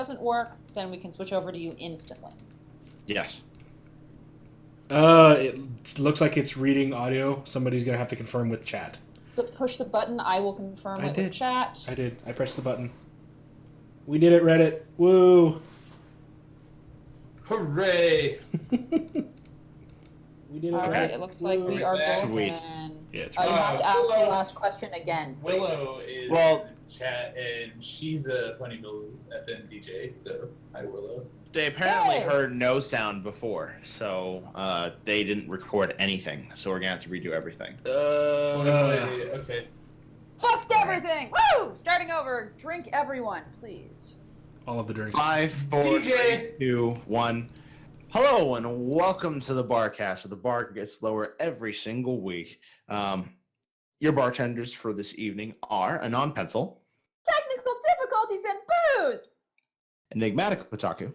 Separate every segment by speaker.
Speaker 1: doesn't work, then we can switch over to you instantly.
Speaker 2: Yes.
Speaker 3: It looks like it's reading audio. Somebody's gonna have to confirm with chat.
Speaker 1: Push the button. I will confirm it with chat.
Speaker 3: I did. I pressed the button. We did it, Reddit. Woo!
Speaker 4: Hooray!
Speaker 3: We did it.
Speaker 1: All right. It looks like we are golden.
Speaker 2: Sweet.
Speaker 3: Yeah, it's
Speaker 1: You
Speaker 3: fine.
Speaker 1: have to ask the last question again.
Speaker 4: Willow is in the chat, and she's a PonyvilleFM DJ, so hi, Willow.
Speaker 2: They apparently heard no sound before, so they didn't record anything. So we're gonna have to redo everything.
Speaker 4: Okay.
Speaker 1: Fucked everything! Woo! Starting over. Drink, everyone, please.
Speaker 3: All of the drinks.
Speaker 2: 5, 4,
Speaker 4: DJ.
Speaker 2: 3, 2, 1. Hello and welcome to the Barcast. The bar gets lower every single week. Your bartenders for this evening are Anon Pencil,
Speaker 1: Technical difficulties and booze!
Speaker 2: Enigmatic Otaku,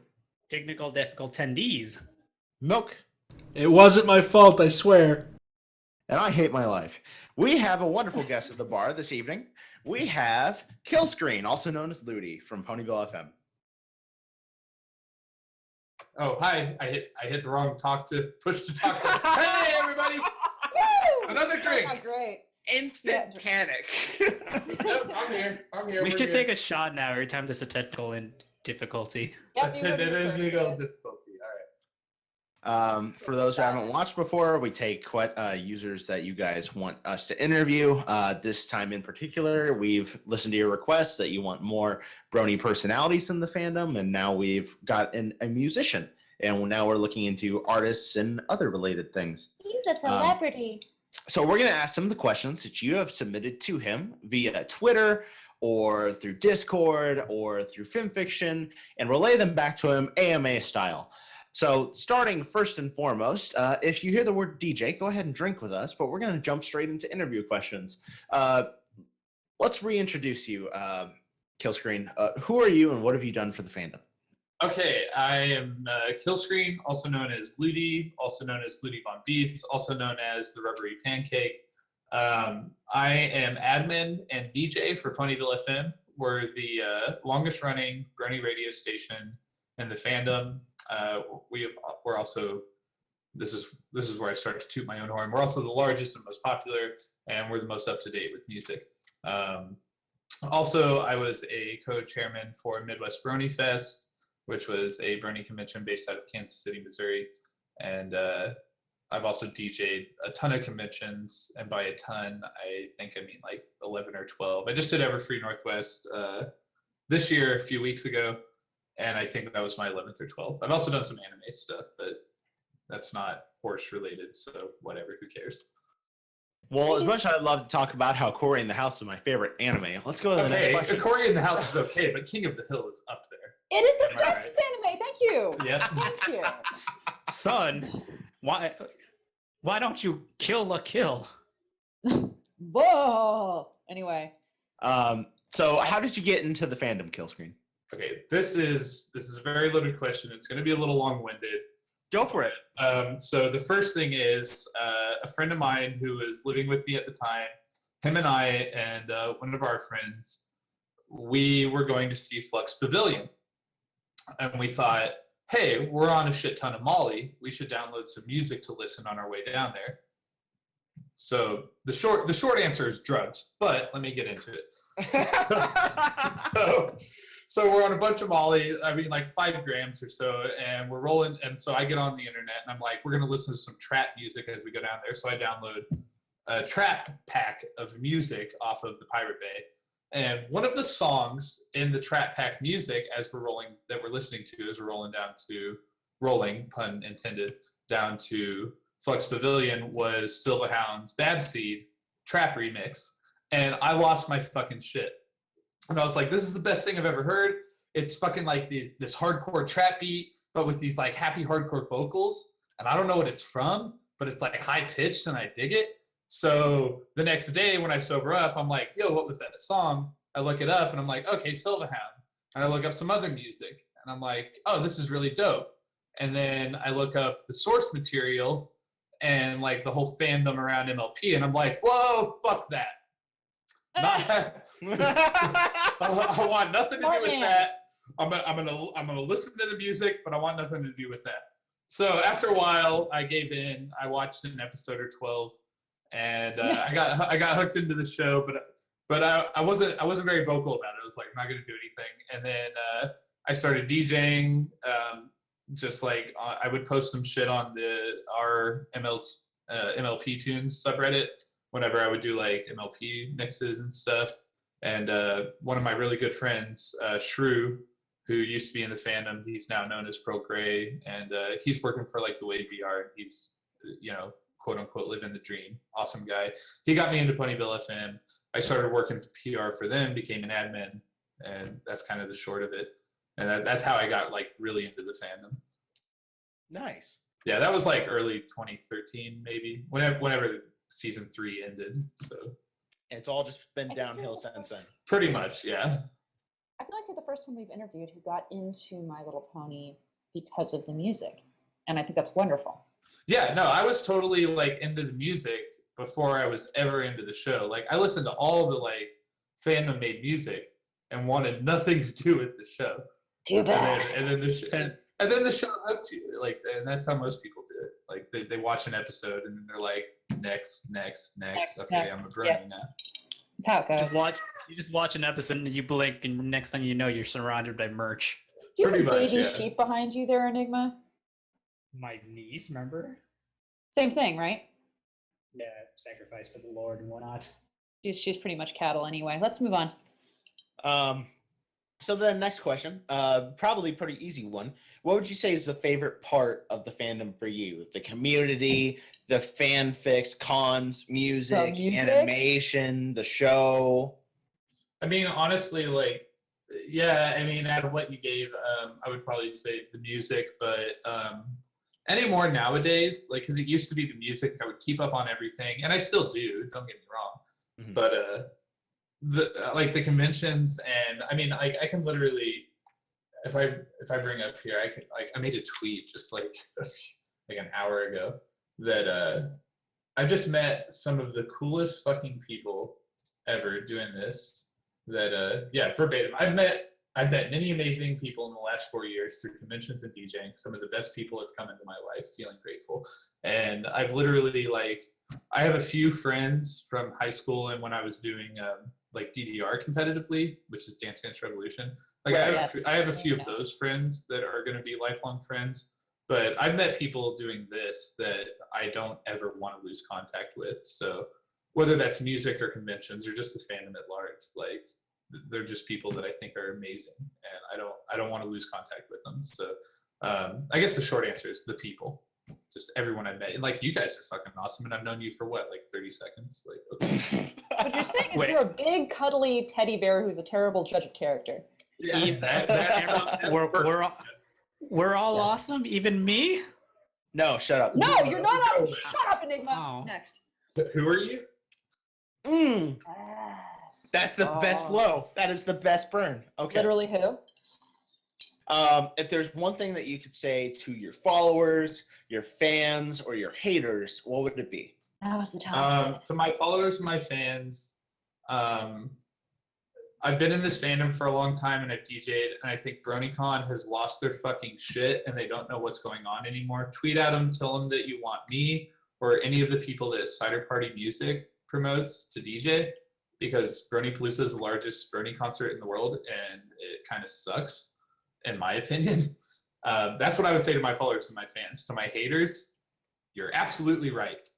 Speaker 5: Technical difficult attendees.
Speaker 2: Milk,
Speaker 3: It wasn't my fault, I swear.
Speaker 2: and I hate my life. We have a wonderful guest at the bar this evening. We have Killscreen, also known as Ludi, from PonyvilleFM.
Speaker 4: Oh, hi. I hit the wrong push to talk. Hey, everybody!
Speaker 1: Woo!
Speaker 4: Another drink.
Speaker 1: Oh, great.
Speaker 2: Instant panic.
Speaker 4: Nope, I'm here.
Speaker 5: We should take a shot now every time there's a technical difficulty.
Speaker 4: That's it. It is legal difficulty. All right.
Speaker 2: For those who haven't watched before, we take users that you guys want us to interview. This time in particular, we've listened to your requests that you want more brony personalities in the fandom, and now we've got a musician, and now we're looking into artists and other related things.
Speaker 1: He's a celebrity.
Speaker 2: So we're going to ask some of the questions that you have submitted to him via Twitter or through Discord or through FimFiction, and relay them back to him AMA style. So starting first and foremost, if you hear the word DJ, go ahead and drink with us, but we're going to jump straight into interview questions. Let's reintroduce you, Killscreen. Who are you and what have you done for the fandom?
Speaker 4: Okay, I am Killscreen, also known as Ludi, also known as Ludi Von Beats, also known as the Rubbery Pancake. I am admin and DJ for PonyvilleFM. We're the longest running brony radio station in the fandom. We're also, this is where I start to toot my own horn. We're also the largest and most popular, and we're the most up to date with music. Also, I was a co-chairman for Midwest Bronyfest, which was a brony convention based out of Kansas City, Missouri, and I've also DJ'd a ton of conventions, and by a ton, I think I mean like 11 or 12. I just did Everfree Northwest this year, a few weeks ago, and I think that was my 11th or 12th. I've also done some anime stuff, but that's not horse related, so whatever, who cares?
Speaker 2: Well, as much as I'd love to talk about how Cory in the House is my favorite anime, let's go to the next question.
Speaker 4: Cory in the House is okay, but King of the Hill is up there.
Speaker 1: It is the
Speaker 4: Am I
Speaker 1: best
Speaker 4: right?
Speaker 1: anime. Thank you.
Speaker 4: Yep.
Speaker 1: Thank you.
Speaker 5: Son, why don't you kill the kill?
Speaker 1: Whoa. Anyway.
Speaker 2: So how did you get into the fandom, Killscreen?
Speaker 4: Okay, this is a very loaded question. It's going to be a little long-winded.
Speaker 2: Go for it.
Speaker 4: So the first thing is a friend of mine who was living with me at the time, him and I and one of our friends, we were going to see Flux Pavilion. And we thought, hey, we're on a shit ton of Molly. We should download some music to listen on our way down there. So the short answer is drugs, but let me get into it. So we're on a bunch of Molly, I mean like 5 grams or so, and we're rolling. And so I get on the internet and I'm like, we're going to listen to some trap music as we go down there. So I download a trap pack of music off of the Pirate Bay. And one of the songs in the trap pack music as we're rolling, that we're listening to as we're rolling, pun intended, down to Flux Pavilion was Silverhound's Bad Seed trap remix. And I lost my fucking shit. And I was like, this is the best thing I've ever heard. It's fucking like this hardcore trap beat, but with these like happy hardcore vocals. And I don't know what it's from, but it's like high pitched and I dig it. So the next day when I sober up, I'm like, yo, what was that song? I look it up and I'm like, okay, Silverhound. And I look up some other music and I'm like, oh, this is really dope. And then I look up the source material and like the whole fandom around MLP and I'm like, whoa, fuck that. I want nothing to do with that. I'm gonna listen to the music, but I want nothing to do with that. So after a while, I gave in. I watched an episode or 12, and I got hooked into the show, but I wasn't very vocal about it. I was like, I'm not gonna do anything. And then I started DJing. Just like I would post some shit on our MLP Tunes subreddit whenever I would do like MLP mixes and stuff. And one of my really good friends, Shrew, who used to be in the fandom, he's now known as Pro Gray, and he's working for like the Wave VR. He's, quote unquote, living the dream. Awesome guy. He got me into PonyvilleFM. I started working PR for them, became an admin, and that's kind of the short of it. And that's how I got like really into the fandom.
Speaker 2: Nice.
Speaker 4: Yeah, that was like early 2013, maybe. Whenever season 3 ended. So.
Speaker 2: And it's all just been downhill since then.
Speaker 4: Pretty much, yeah.
Speaker 1: I feel like you're the first one we've interviewed who got into My Little Pony because of the music, and I think that's wonderful.
Speaker 4: Yeah, no, I was totally like into the music before I was ever into the show. Like I listened to all the like fandom made music and wanted nothing to do with the show.
Speaker 1: Too bad.
Speaker 4: And then the show hooked you. Like, and that's how most people do it. Like they watch an episode and then they're like, next. Okay, I'm a Brony now.
Speaker 1: That's how it goes.
Speaker 5: You just watch an episode and you blink, and next thing you know, you're surrounded by merch.
Speaker 1: Do you have a
Speaker 4: Pretty much,
Speaker 1: baby
Speaker 4: yeah.
Speaker 1: sheep behind you there, Enigma?
Speaker 5: My niece, remember?
Speaker 1: Same thing, right?
Speaker 5: Yeah, sacrifice for the Lord and whatnot.
Speaker 1: She's pretty much cattle anyway. Let's move on.
Speaker 2: So the next question, probably a pretty easy one. What would you say is the favorite part of the fandom for you? The community, the fanfics, cons, music, animation, the show?
Speaker 4: I mean, honestly, like, yeah, I mean, out of what you gave, I would probably say the music, but anymore nowadays, like, because it used to be the music, I would keep up on everything, and I still do, don't get me wrong,
Speaker 2: Mm-hmm.
Speaker 4: but the conventions, and I mean, I can literally, if I bring up here, I made a tweet just like an hour ago that I just met some of the coolest fucking people ever doing this. That yeah, verbatim. I've met many amazing people in the last 4 years through conventions and DJing. Some of the best people have come into my life, feeling grateful. And I've literally I have a few friends from high school and when I was doing like DDR competitively, which is Dance Dance Revolution. Like
Speaker 1: Right.
Speaker 4: I have a few of those friends that are going to be lifelong friends. But I've met people doing this that I don't ever want to lose contact with. So whether that's music or conventions or just the fandom at large, like they're just people that I think are amazing, and I don't want to lose contact with them. So I guess the short answer is the people, just everyone I met. And like you guys are fucking awesome, and I've known you for what, like 30 seconds? Like okay.
Speaker 1: What you're saying is
Speaker 5: Wait.
Speaker 1: you're a big, cuddly teddy bear who's a terrible judge of character.
Speaker 4: Yeah, that's
Speaker 5: We're all
Speaker 2: Yes.
Speaker 5: awesome, even me.
Speaker 2: No, shut up.
Speaker 1: No, you're not up. Shut up, Enigma.
Speaker 5: Oh.
Speaker 1: Next.
Speaker 4: Who are you?
Speaker 2: Mm,
Speaker 1: Yes.
Speaker 2: that's the best blow. That is the best burn. Okay.
Speaker 1: Literally who?
Speaker 2: If there's one thing that you could say to your followers, your fans, or your haters, what would it be?
Speaker 1: That was the time.
Speaker 4: To my followers and my fans, I've been in this fandom for a long time and I've DJ'd, and I think BronyCon has lost their fucking shit and they don't know what's going on anymore. Tweet at them, tell them that you want me or any of the people that Cider Party Music promotes to DJ, because Bronypalooza is the largest Brony concert in the world and it kind of sucks, in my opinion. That's what I would say to my followers and my fans. To my haters, you're absolutely right.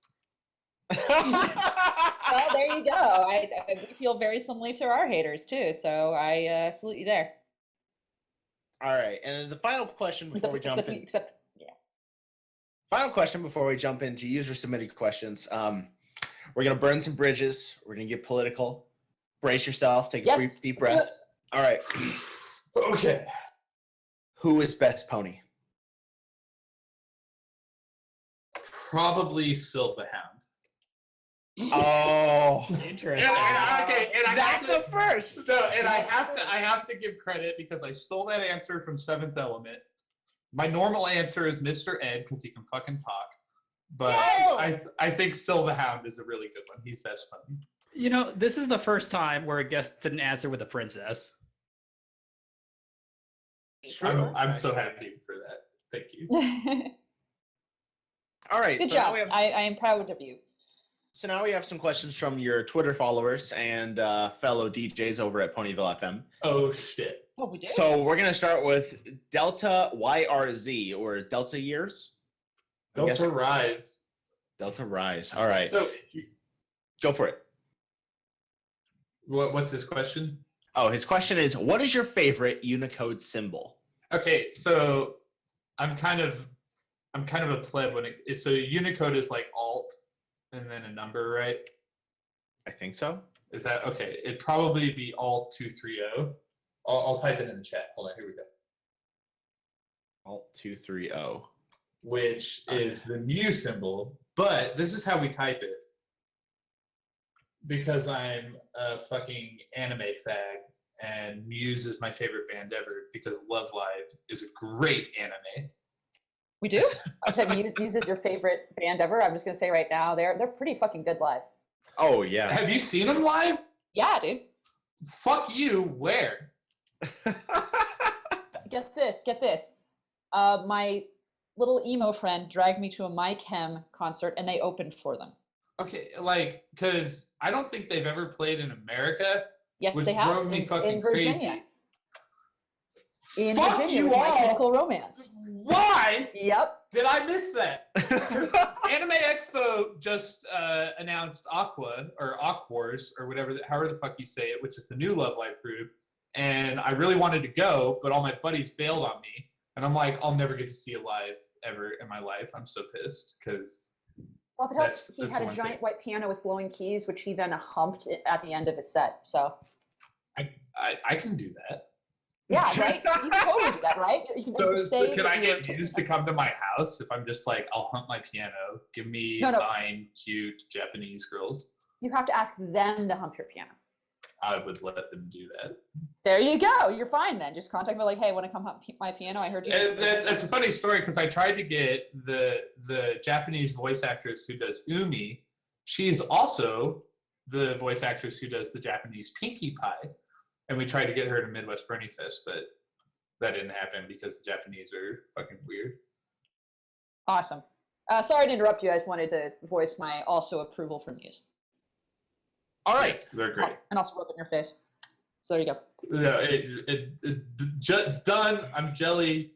Speaker 1: Well, there you go. We feel very similarly to our haters too, so I salute you there.
Speaker 2: All right, and then the final question before we jump in. Final question before we jump into user submitted questions. We're gonna burn some bridges. We're gonna get political. Brace yourself. Take a deep breath. All right.
Speaker 4: Okay.
Speaker 2: Who is best pony?
Speaker 4: Probably Silverhound.
Speaker 2: Oh,
Speaker 5: Interesting.
Speaker 2: that's a first.
Speaker 4: So, and I have to give credit because I stole that answer from Seventh Element. My normal answer is Mr. Ed because he can fucking talk, but I think Silverhound is a really good one. He's best pony.
Speaker 5: You know, this is the first time where a guest didn't answer with a princess.
Speaker 4: I'm so happy for that. Thank you.
Speaker 2: All right.
Speaker 1: Good
Speaker 2: so now
Speaker 1: job.
Speaker 2: we have
Speaker 1: I am proud of you.
Speaker 2: So now we have some questions from your Twitter followers and fellow DJs over at PonyvilleFM.
Speaker 4: Oh shit.
Speaker 1: Oh, we do?
Speaker 2: So we're gonna start with Delta YRZ or Delta Years. I guess-
Speaker 4: Delta Rise.
Speaker 2: Delta Rise. All right.
Speaker 4: So,
Speaker 2: Go for it.
Speaker 4: what's his question?
Speaker 2: Oh, his question is, what is your favorite Unicode symbol?
Speaker 4: Okay, so I'm kind of a pleb when so Unicode is like alt and then a number, right?
Speaker 2: I think so.
Speaker 4: Is that okay? It'd probably be alt 230. I'll type it in the chat. Hold on, here we go.
Speaker 2: Alt 230.
Speaker 4: Which is the mu symbol, but this is how we type it. Because I'm a fucking anime fag, and Muse is my favorite band ever because Love Live is a great anime.
Speaker 1: We do? Okay, Muse is your favorite band ever. I'm just gonna say right now, they're pretty fucking good live.
Speaker 2: Oh yeah.
Speaker 4: Have you seen them live?
Speaker 1: Yeah, dude.
Speaker 4: Fuck you. Where?
Speaker 1: Get this. My little emo friend dragged me to a My Chem concert, and they opened for them.
Speaker 4: Okay, like, because I don't think they've ever played in America,
Speaker 1: Yes,
Speaker 4: which
Speaker 1: they have.
Speaker 4: drove me fucking
Speaker 1: in Virginia.
Speaker 4: crazy.
Speaker 1: In
Speaker 4: Fuck
Speaker 1: Virginia
Speaker 4: you
Speaker 1: with My
Speaker 4: all!
Speaker 1: Chemical Romance.
Speaker 4: Why
Speaker 1: Yep.
Speaker 4: did I miss that? Because Anime Expo just announced Aqua or Aquars or whatever, however the fuck you say it, which is the new Love Live group, and I really wanted to go, but all my buddies bailed on me, and I'm like, I'll never get to see it live ever in my life. I'm so pissed because.
Speaker 1: Well, if it helps, he
Speaker 4: That's
Speaker 1: had
Speaker 4: the
Speaker 1: a
Speaker 4: one
Speaker 1: giant
Speaker 4: thing.
Speaker 1: white piano with glowing keys, which he then humped at the end of his set. So
Speaker 4: I can do that.
Speaker 1: yeah, right. You can totally do that, right? You can,
Speaker 4: So,
Speaker 1: you can say
Speaker 4: can
Speaker 1: that
Speaker 4: I
Speaker 1: you
Speaker 4: get
Speaker 1: were-
Speaker 4: Muse to come to my house if I'm just like, I'll hump my piano? Give me
Speaker 1: No.
Speaker 4: 9 cute Japanese girls.
Speaker 1: You have to ask them to hump your piano.
Speaker 4: I would let them do that.
Speaker 1: There you go. You're fine then. Just contact me like, hey, want to come hump my piano? I heard you.
Speaker 4: And that's a funny story because I tried to get the Japanese voice actress who does Umi. She's also the voice actress who does the Japanese Pinkie Pie. And we tried to get her to Midwest Bronyfest, but that didn't happen because the Japanese are fucking weird.
Speaker 1: Awesome. Sorry to interrupt you. I just wanted to voice my also approval for Muse.
Speaker 2: All right.
Speaker 4: Yes, they're great.
Speaker 1: And also rub it in your face. So there you go.
Speaker 4: Yeah, done. I'm jelly.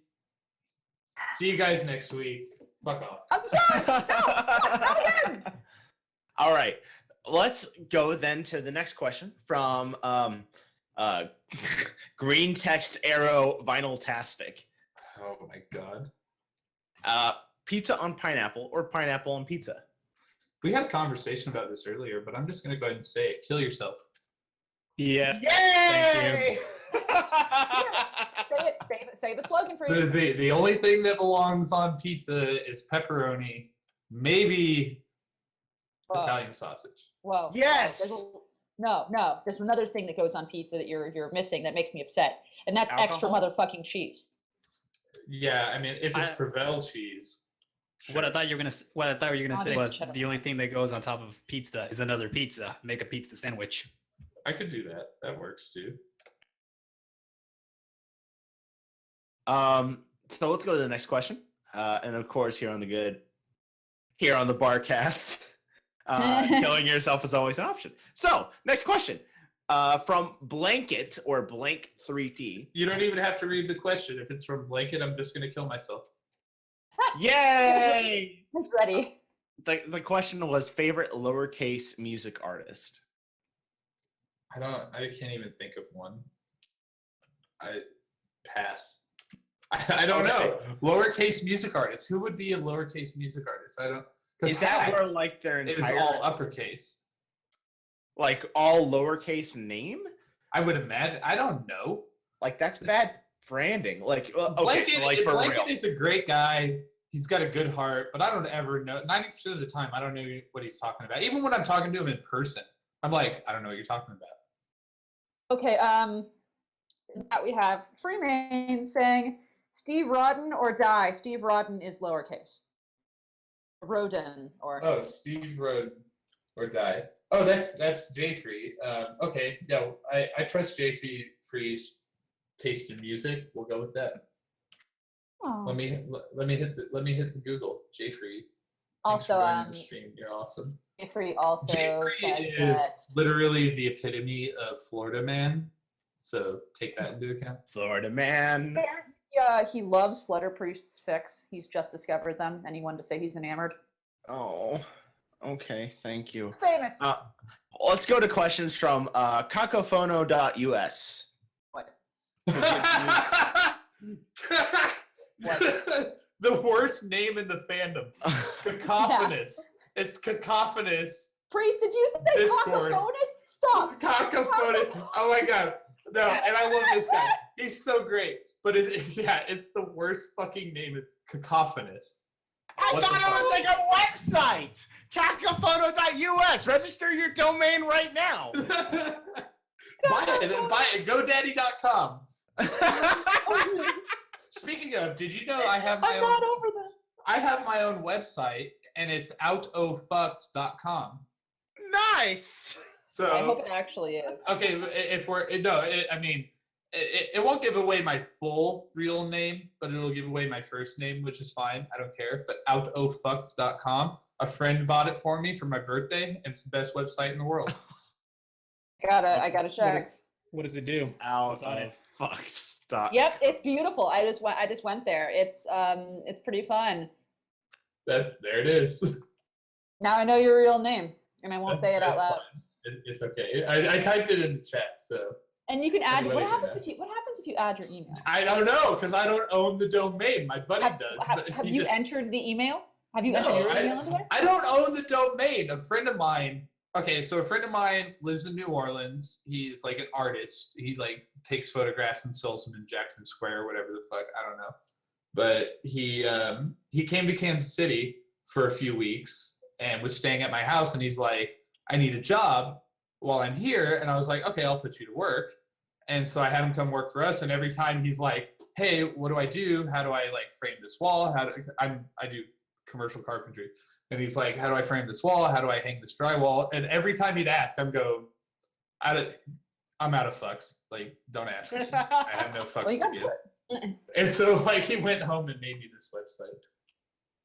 Speaker 4: See you guys next week. Fuck off.
Speaker 1: I'm sorry. No, not again.
Speaker 2: All right. Let's go then to the next question from Green Text Arrow Vinyl Tastic.
Speaker 4: Oh my god.
Speaker 2: Pizza on pineapple or pineapple on pizza?
Speaker 4: We had a conversation about this earlier, but I'm just gonna go ahead and say it. Kill yourself.
Speaker 5: Yes.
Speaker 2: Yay!
Speaker 1: Say it. Say the slogan for you.
Speaker 4: The only thing that belongs on pizza is pepperoni, maybe
Speaker 1: Whoa.
Speaker 4: Italian sausage.
Speaker 1: Whoa.
Speaker 2: Yes!
Speaker 1: No. There's another thing that goes on pizza that you're missing that makes me upset, and that's extra
Speaker 2: Alcohol?
Speaker 1: motherfucking cheese.
Speaker 4: Yeah, I mean, if it's Provel cheese.
Speaker 5: What I thought you were gonna
Speaker 1: Oh,
Speaker 5: say
Speaker 1: dude,
Speaker 5: was
Speaker 1: shut up.
Speaker 5: the only thing that goes on top of pizza is another pizza. Make a pizza sandwich.
Speaker 4: I could do that. That works too.
Speaker 2: So let's go to the next question. And of course, here on the Barcast, killing yourself is always an option. So next question from Blanket or Blank 3T.
Speaker 4: You don't even have to read the question. If it's from Blanket, I'm just gonna kill myself.
Speaker 2: Yay!
Speaker 1: He's ready.
Speaker 2: The question was favorite lowercase music artist.
Speaker 4: I can't even think of one. I pass. I don't know. Lowercase music artist. Who would be a lowercase music artist? I don't.
Speaker 2: Is that where like their
Speaker 4: it is
Speaker 2: entire
Speaker 4: all uppercase?
Speaker 2: like all lowercase name?
Speaker 4: I would imagine. I don't know.
Speaker 2: Like that's bad branding. Like okay,
Speaker 4: Blanket,
Speaker 2: so like for
Speaker 4: Blanket
Speaker 2: real.
Speaker 4: is a great guy. He's got a good heart, but I don't ever know. 90% of the time, I don't know what he's talking about. Even when I'm talking to him in person, I'm like, I don't know what you're talking about.
Speaker 1: Okay. That we have Free Reign saying Steve Rodden or die. Steve Rodden is lowercase. Roden or.
Speaker 4: Oh, Steve Road or die. Oh, that's J Free. Okay, no, I trust J Free's taste in music, we'll go with that.
Speaker 1: Oh.
Speaker 4: Let me hit the Google. Jeffrey. Thanks
Speaker 1: Also,
Speaker 4: for joining the stream. You're awesome.
Speaker 1: Jeffrey also
Speaker 4: Jeffrey
Speaker 1: says
Speaker 4: is
Speaker 1: that
Speaker 4: literally the epitome of Florida man. So take that into account.
Speaker 2: Florida man.
Speaker 1: he loves Flutter Priest's fix. He's just discovered them, and he wanted to say he's enamored.
Speaker 2: Oh, okay. Thank you.
Speaker 1: He's famous.
Speaker 2: Let's go to questions from cacofono.us.
Speaker 1: What?
Speaker 4: The worst name in the fandom. Cacophonous. It's cacophonous.
Speaker 1: Priest, did you say
Speaker 4: Discord.
Speaker 1: cacophonous? Stop.
Speaker 4: Cacophonous. Oh my god. No, and I love this guy. He's so great. But it's the worst fucking name. It's cacophonous.
Speaker 2: I
Speaker 4: What
Speaker 2: thought
Speaker 4: the
Speaker 2: it was like a website. Cacofono.us. Register your domain right now.
Speaker 4: Buy it. GoDaddy.com. Speaking of, did you know I have my
Speaker 1: I'm not over that.
Speaker 4: I have my own website, and it's outofucks.com.
Speaker 2: Nice.
Speaker 4: So
Speaker 1: I hope it actually is.
Speaker 4: okay, if we're no, it won't give away my full real name, but it'll give away my first name, which is fine. I don't care. But outofucks.com. A friend bought it for me for my birthday, and it's the best website in the world.
Speaker 1: I gotta check.
Speaker 5: What does it do?
Speaker 2: Out of fucks.
Speaker 1: Yep, it's beautiful. I just went there. It's pretty fun.
Speaker 4: There it is.
Speaker 1: Now I know your real name, and I won't say it out
Speaker 4: That's
Speaker 1: loud.
Speaker 4: fine. It's okay. I typed it in the chat, so.
Speaker 1: And you can add.
Speaker 4: Anybody
Speaker 1: What
Speaker 4: can
Speaker 1: happens if you add your email?
Speaker 4: I don't know, because I don't own the domain. My buddy does. but
Speaker 1: Have
Speaker 4: he
Speaker 1: you
Speaker 4: just-
Speaker 1: entered the email? Have you
Speaker 4: No,
Speaker 1: entered your email into there?
Speaker 4: I don't own the domain. A friend of mine. Okay, so a friend of mine lives in New Orleans. He's like an artist. He like takes photographs and sells them in Jackson Square or whatever the fuck. I don't know. But he came to Kansas City for a few weeks and was staying at my house. And he's like, I need a job while I'm here. And I was like, okay, I'll put you to work. And so I had him come work for us. And every time he's like, hey, what do I do? How do I like frame this wall? I do commercial carpentry. And he's like, how do I frame this wall? How do I hang this drywall? And every time he'd ask, I'm out of fucks. Like, don't ask me. I have no fucks to give. And so like he went home and made me this website.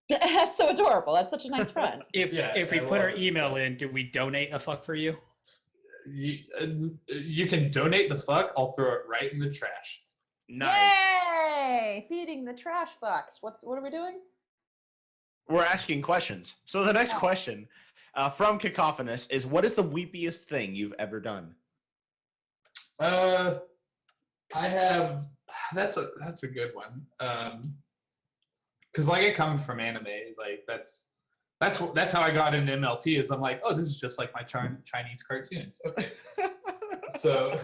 Speaker 1: That's so adorable. That's such a nice friend.
Speaker 5: If we
Speaker 4: I
Speaker 5: put our
Speaker 4: love it.
Speaker 5: email in, do we donate a fuck for you?
Speaker 4: You can donate the fuck. I'll throw it right in the trash.
Speaker 2: Nice.
Speaker 1: Yay! Feeding the trash box. What are we doing?
Speaker 2: We're asking questions. So the next
Speaker 1: Oh.
Speaker 2: question from Cacophonous is, what is the weepiest thing you've ever done?
Speaker 4: I have. That's a good one. Because like I come from anime, like that's how I got into MLP. Is I'm like, oh, this is just like my Chinese cartoons. Okay. So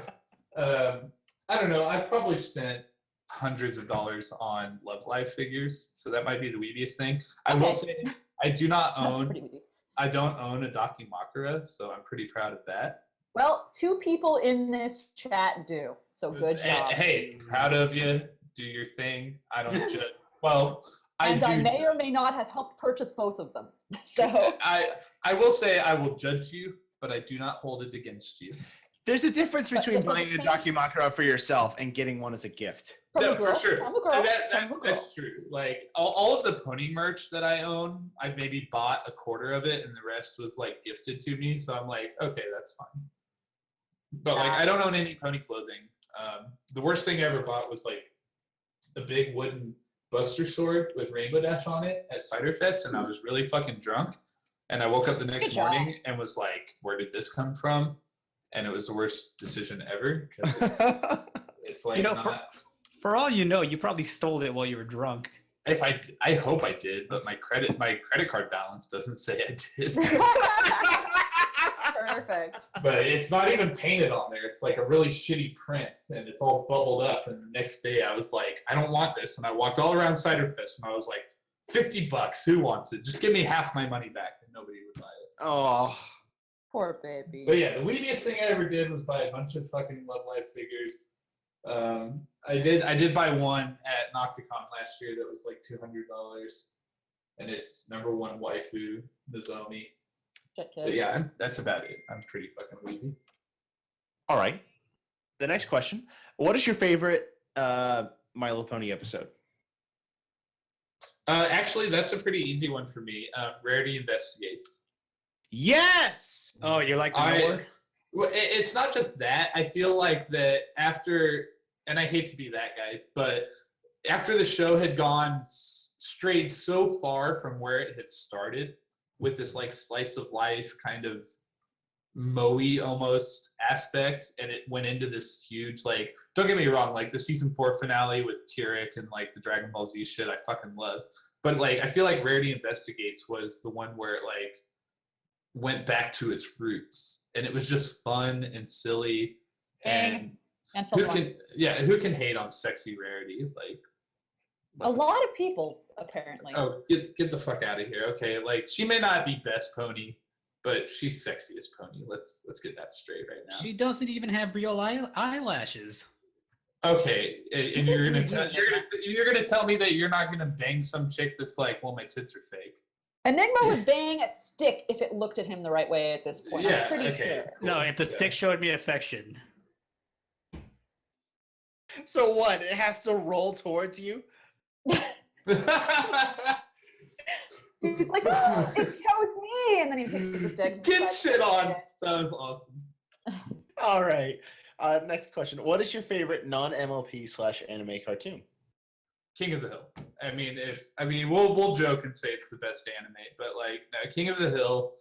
Speaker 4: I don't know. I've probably spent hundreds of dollars on Love Live figures, so that might be the weebiest thing. I will say I do not
Speaker 1: That's
Speaker 4: own.
Speaker 1: pretty weird.
Speaker 4: I don't own a Dakimakura, so I'm pretty proud of that.
Speaker 1: Well, 2 people in this chat do. So good job.
Speaker 4: Hey, proud of you. Do your thing. I don't judge. Well,
Speaker 1: And I
Speaker 4: do
Speaker 1: may
Speaker 4: judge.
Speaker 1: or may not have helped purchase both of them. So
Speaker 4: I will say I will judge you, but I do not hold it against you.
Speaker 2: There's a difference between
Speaker 1: does it
Speaker 2: buying a
Speaker 1: change?
Speaker 2: Dakimakura for yourself and getting one as a gift.
Speaker 1: from a
Speaker 4: No,
Speaker 1: girl,
Speaker 4: for sure.
Speaker 1: I'm a girl. I'm a girl.
Speaker 4: That's true. Like all of the pony merch that I own, I maybe bought a quarter of it, and the rest was like gifted to me. So I'm like, okay, that's fine. But like, I don't own any pony clothing. The worst thing I ever bought was like a big wooden Buster sword with Rainbow Dash on it at Cider Fest, and I was really fucking drunk. And I woke up the next
Speaker 1: Good job.
Speaker 4: morning and was like, where did this come from? And it was the worst decision ever. 'Cause it's like,
Speaker 5: You know,
Speaker 4: not,
Speaker 5: for all you know, you probably stole it while you were drunk.
Speaker 4: if I hope I did, but my credit card balance doesn't say I did.
Speaker 1: Perfect.
Speaker 4: But it's not even painted on there. It's like a really shitty print, and it's all bubbled up. And the next day, I was like, I don't want this. And I walked all around Cider Fest, and I was like, $50. Who wants it? Just give me half my money back, and nobody would buy it.
Speaker 2: Oh,
Speaker 1: Poor baby.
Speaker 4: But yeah, the weediest thing I ever did was buy a bunch of fucking Love Live figures. I did buy one at Nocticon last year that was like $200, and it's #1 waifu Nozomi.
Speaker 1: Shit, kid.
Speaker 4: But yeah, that's about it. I'm pretty fucking weedy.
Speaker 2: all right. The next question: what is your favorite My Little Pony episode?
Speaker 4: Actually, that's a pretty easy one for me. Rarity Investigates.
Speaker 2: Yes.
Speaker 5: Oh, you like the
Speaker 4: I-
Speaker 5: Noah?
Speaker 4: Well, it's not just that. I feel like that after, and I hate to be that guy, but after the show had gone strayed so far from where it had started with this like slice of life kind of moe almost aspect, and it went into this huge, like, don't get me wrong, like the season 4 finale with Tyrek and like the Dragon Ball Z shit I fucking love, but like I feel like Rarity Investigates was the one where it like went back to its roots, and it was just fun and silly. And
Speaker 1: And
Speaker 4: who
Speaker 1: someone.
Speaker 4: who can hate on sexy Rarity? Like,
Speaker 1: A lot of people, apparently.
Speaker 4: oh, get the fuck out of here. Okay, like she may not be best pony, but she's sexy as pony. Let's get that straight right now.
Speaker 5: She doesn't even have real eyelashes.
Speaker 4: Okay, and you're gonna tell me that you're not gonna bang some chick that's like, well, my tits are fake.
Speaker 1: Enigma would bang a stick if it looked at him the right way at this point.
Speaker 4: Yeah,
Speaker 1: I'm pretty
Speaker 4: okay.
Speaker 1: sure.
Speaker 5: No, if the
Speaker 4: Yeah.
Speaker 5: stick showed me affection.
Speaker 2: So what? It has to roll towards you.
Speaker 1: He's like, oh, it chose me, and then he picks up the stick. and
Speaker 4: Get
Speaker 1: decides to
Speaker 4: shit
Speaker 1: take
Speaker 4: on.
Speaker 1: it.
Speaker 4: That was awesome.
Speaker 2: All right. Next question. What is your favorite non-MLP/anime cartoon?
Speaker 4: King of the Hill. We'll joke and say it's the best anime, but like no, King of the Hill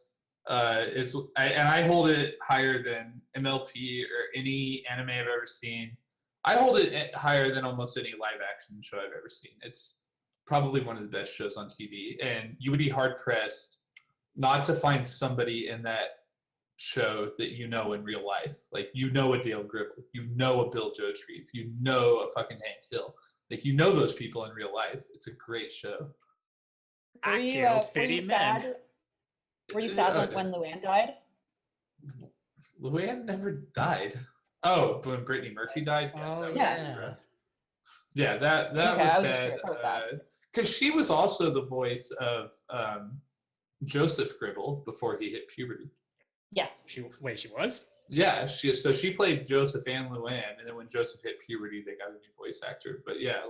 Speaker 4: I hold it higher than MLP or any anime I've ever seen. I hold it higher than almost any live action show I've ever seen. It's probably one of the best shows on TV, and you would be hard pressed not to find somebody in that show that you know in real life. Like, you know a Dale Gribble, you know a Bill Jotreve, you know a fucking Hank Hill. Like, you know those people in real life. It's a great show.
Speaker 5: I
Speaker 1: Were you,
Speaker 5: killed
Speaker 1: were
Speaker 5: 50
Speaker 1: you
Speaker 5: men.
Speaker 1: sad? Were you sad when Luann died?
Speaker 4: Luann never died. Oh, when Brittany Murphy died?
Speaker 5: Oh,
Speaker 4: that was
Speaker 1: yeah.
Speaker 4: pretty rough. Yeah, that
Speaker 1: Okay, I
Speaker 4: was
Speaker 1: was just
Speaker 4: sad.
Speaker 1: curious, I was sad.
Speaker 4: Because she was also the voice of Joseph Gribble before he hit puberty.
Speaker 1: Yes.
Speaker 5: She was?
Speaker 4: Yeah, she played Joseph and Luann, and then when Joseph hit puberty, they got a new voice actor. But yeah,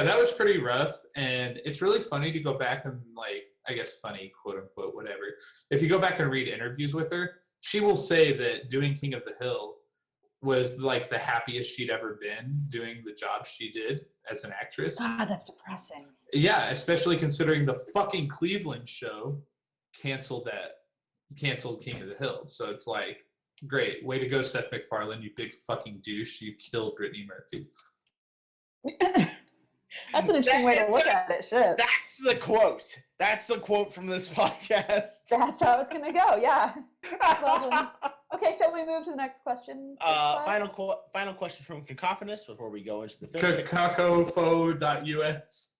Speaker 4: that was pretty rough, and it's really funny to go back and I guess funny, quote unquote, whatever. If you go back and read interviews with her, she will say that doing King of the Hill was like the happiest she'd ever been doing the job she did as an actress.
Speaker 1: God, that's depressing.
Speaker 4: Yeah, especially considering the fucking Cleveland show canceled King of the Hill. So it's like, great, way to go, Seth MacFarlane, you big fucking douche. You killed Brittany Murphy.
Speaker 1: That's an interesting way to look at it. Shit.
Speaker 2: That's the quote. That's the quote from this podcast.
Speaker 1: That's how it's gonna go. Yeah. Well done. Okay, shall we move to the next question?
Speaker 2: Final question from Cacophonous before we go into the finish.
Speaker 4: Cacofo.us.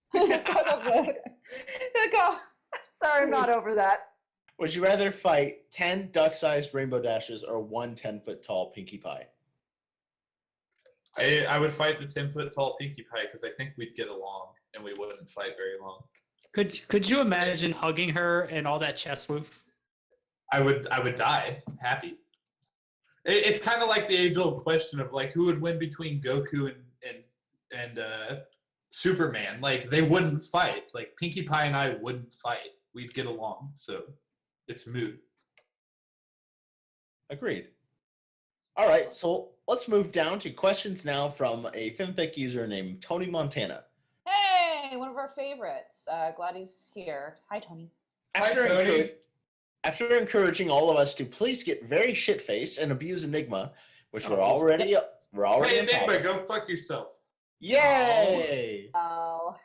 Speaker 1: Sorry, I'm not over that.
Speaker 2: Would you rather fight 10 duck-sized rainbow dashes or one 10-foot tall Pinkie Pie?
Speaker 4: I would fight the 10-foot tall Pinkie Pie because I think we'd get along and we wouldn't fight very long.
Speaker 5: Could you imagine hugging her and all that chest move?
Speaker 4: I would die happy. It's kind of like the age-old question of who would win between Goku and Superman. They wouldn't fight. Pinkie Pie and I wouldn't fight. We'd get along. So it's moot.
Speaker 2: Agreed. All right, so let's move down to questions now from a FimFic user named Tony Montana.
Speaker 1: Hey, one of our favorites. Glad he's here. Hi, Tony.
Speaker 2: After encouraging all of us to please get very shit-faced and abuse Enigma, which we're already
Speaker 4: Hey,
Speaker 2: on top
Speaker 4: Enigma,
Speaker 2: of.
Speaker 4: go fuck yourself.
Speaker 2: Yay!
Speaker 1: Oh.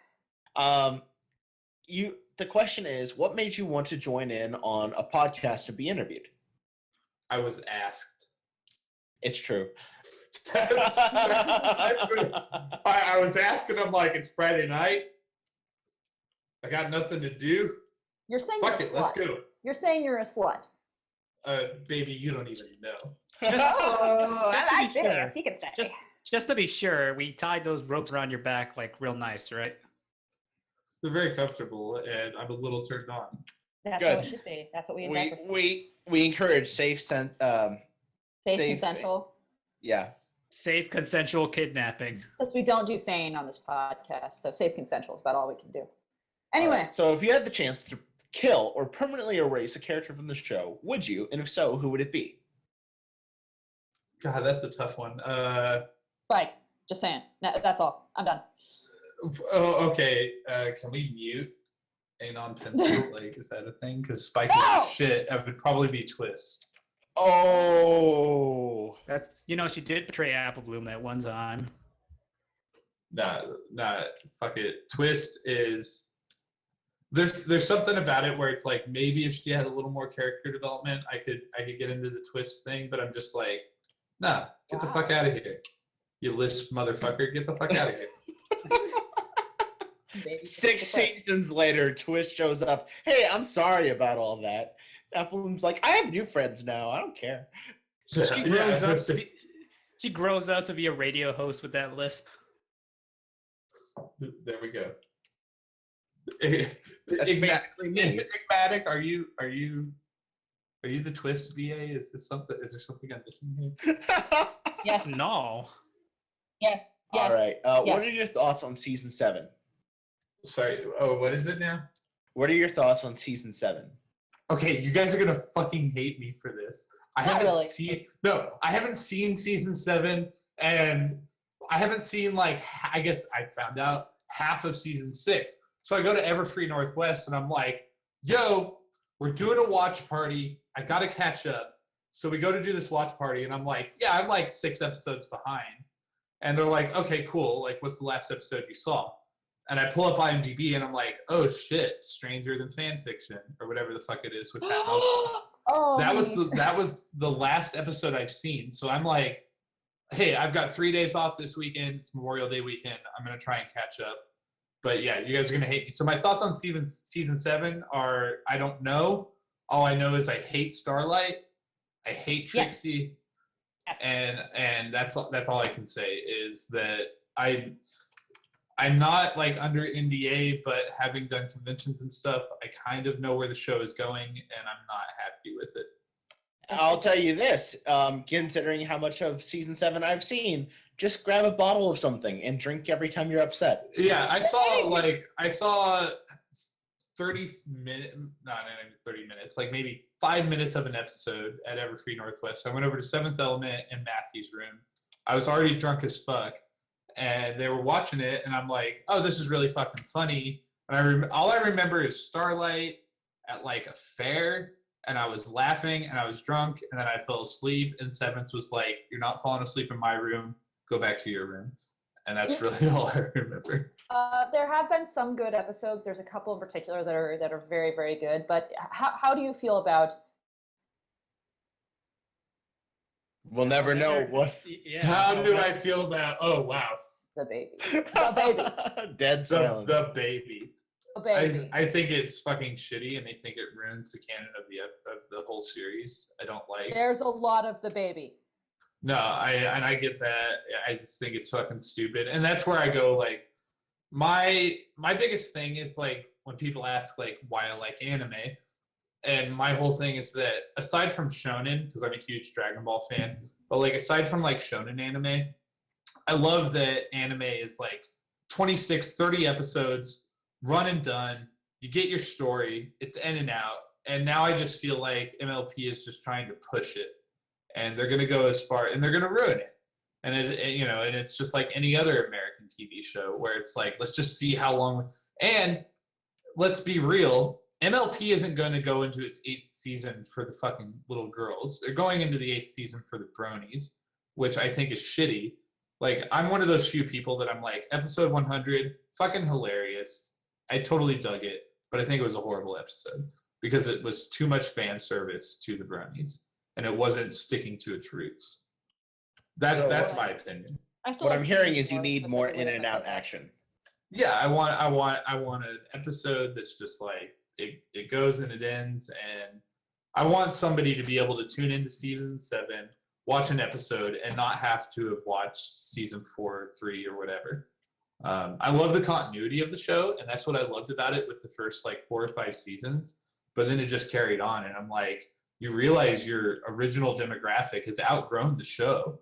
Speaker 2: The question is, what made you want to join in on a podcast to be interviewed?
Speaker 4: I was asked.
Speaker 2: It's true.
Speaker 4: I was asking him it's Friday night. I got nothing to do.
Speaker 1: You're saying
Speaker 4: Fuck
Speaker 1: you're
Speaker 4: it,
Speaker 1: a slut.
Speaker 4: let's go.
Speaker 1: You're saying you're a slut.
Speaker 4: Baby, you don't even know.
Speaker 1: Oh,
Speaker 5: Just to
Speaker 1: I
Speaker 5: be
Speaker 1: like this.
Speaker 5: sure.
Speaker 1: He can say.
Speaker 5: Just to be sure, we tied those ropes around your back real nice, right?
Speaker 4: They're very comfortable, and I'm a little turned on.
Speaker 1: That's
Speaker 2: Good.
Speaker 1: how it should be. That's what we invent.
Speaker 2: we encourage safe
Speaker 1: Safe, consensual.
Speaker 2: Yeah.
Speaker 5: Safe consensual kidnapping.
Speaker 1: Because we don't do sane on this podcast, so safe consensual is about all we can do. Anyway,
Speaker 2: Alright, so if you had the chance to kill or permanently erase a character from the show, would you? And if so, who would it be?
Speaker 4: God, that's a tough one.
Speaker 1: Spike, just saying. No, that's all. I'm done.
Speaker 4: Oh, okay. Can we mute Anon Pencil? Like, is that a thing? Because Spike
Speaker 1: No!
Speaker 4: is shit. That would probably be Twist.
Speaker 2: Oh.
Speaker 5: That's she did betray Apple Bloom that one time.
Speaker 4: Nah, fuck it. Twist is there's something about it where it's like maybe if she had a little more character development, I could get into the Twist thing, but I'm just like, nah, get the fuck out of here. You lisp motherfucker, get the fuck out of here.
Speaker 1: Baby,
Speaker 2: 6 seasons later, Twist shows up. Hey, I'm sorry about all that. Apple Bloom's like, I have new friends now. I don't care.
Speaker 5: She grows up to be a radio host with that lisp.
Speaker 4: There we go.
Speaker 2: That's basically me.
Speaker 4: Enigmatic, are you the Twist VA? Is there something I'm missing here?
Speaker 1: Yes.
Speaker 5: No.
Speaker 1: Yes.
Speaker 2: All right.
Speaker 1: Yes.
Speaker 2: What are your thoughts on season 7?
Speaker 4: Sorry. Oh, what is it now?
Speaker 2: What are your thoughts on season 7?
Speaker 4: Okay, you guys are gonna fucking hate me for this. I
Speaker 1: Not
Speaker 4: haven't
Speaker 1: really.
Speaker 4: seen season 7, and I haven't seen I guess I found out half of season 6. So I go to Everfree Northwest and I'm like, yo, we're doing a watch party. I gotta catch up. So we go to do this watch party and I'm like, yeah, I'm like 6 episodes behind. And they're like, okay, cool. Like, what's the last episode you saw? And I pull up IMDb and I'm like, oh shit, Stranger Than Fan Fiction or whatever the fuck it is with Pat Oswalt.
Speaker 1: Oh,
Speaker 4: That was the last episode I've seen. So I'm like, hey, I've got 3 days off this weekend. It's Memorial Day weekend. I'm gonna try and catch up. But yeah, you guys are gonna hate me. So my thoughts on season 7 are I don't know. All I know is I hate Starlight. I hate Trixie.
Speaker 1: Yes.
Speaker 4: And that's all I can say is that I'm not under NDA, but having done conventions and stuff, I kind of know where the show is going, and I'm not happy with it.
Speaker 2: I'll tell you this, considering how much of season 7 I've seen, just grab a bottle of something and drink every time you're upset.
Speaker 4: Yeah, I saw 30 minutes, not even 30 minutes, maybe 5 minutes of an episode at Everfree Northwest. I went over to 7th Element in Matthew's room. I was already drunk as fuck, and they were watching it, and I'm like, oh, this is really fucking funny. And all I remember is Starlight at a fair, and I was laughing, and I was drunk, and then I fell asleep, and 7th was like, you're not falling asleep in my room, go back to your room. And that's really all I remember.
Speaker 1: There have been some good episodes. There's a couple in particular that are very, very good. But how do you feel about?
Speaker 2: We'll never know what.
Speaker 5: Yeah.
Speaker 4: How do I feel about? Oh wow,
Speaker 1: The baby. The baby.
Speaker 2: Dead silence.
Speaker 4: the baby.
Speaker 1: The baby.
Speaker 4: I think it's fucking shitty, and I think it ruins the canon of the whole series. I don't like.
Speaker 1: There's a lot of the baby.
Speaker 4: No, I get that. I just think it's fucking stupid, and that's where I go. My biggest thing is when people ask why I like anime, and my whole thing is that aside from shonen, because I'm a huge Dragon Ball fan, but aside from shonen anime, I love that anime is 26, 30 episodes, run and done. You get your story, it's in and out, and now I just feel like MLP is just trying to push it. And they're going to go as far, and they're going to ruin it. And and it's just like any other American TV show where it's let's just see how long. And let's be real, MLP isn't going to go into its 8th season for the fucking little girls. They're going into the 8th season for the bronies, which I think is shitty. I'm one of those few people that I'm episode 100, fucking hilarious. I totally dug it, but I think it was a horrible episode because it was too much fan service to the bronies. And it wasn't sticking to its roots. That's my opinion.
Speaker 2: What I'm hearing is you need more in and out action.
Speaker 4: Yeah, I want an episode that's just it goes and it ends, and I want somebody to be able to tune into season 7, watch an episode, and not have to have watched season 4 or 3 or whatever. I love the continuity of the show, and that's what I loved about it with the first 4 or 5 seasons. But then it just carried on, and I'm like, you realize your original demographic has outgrown the show.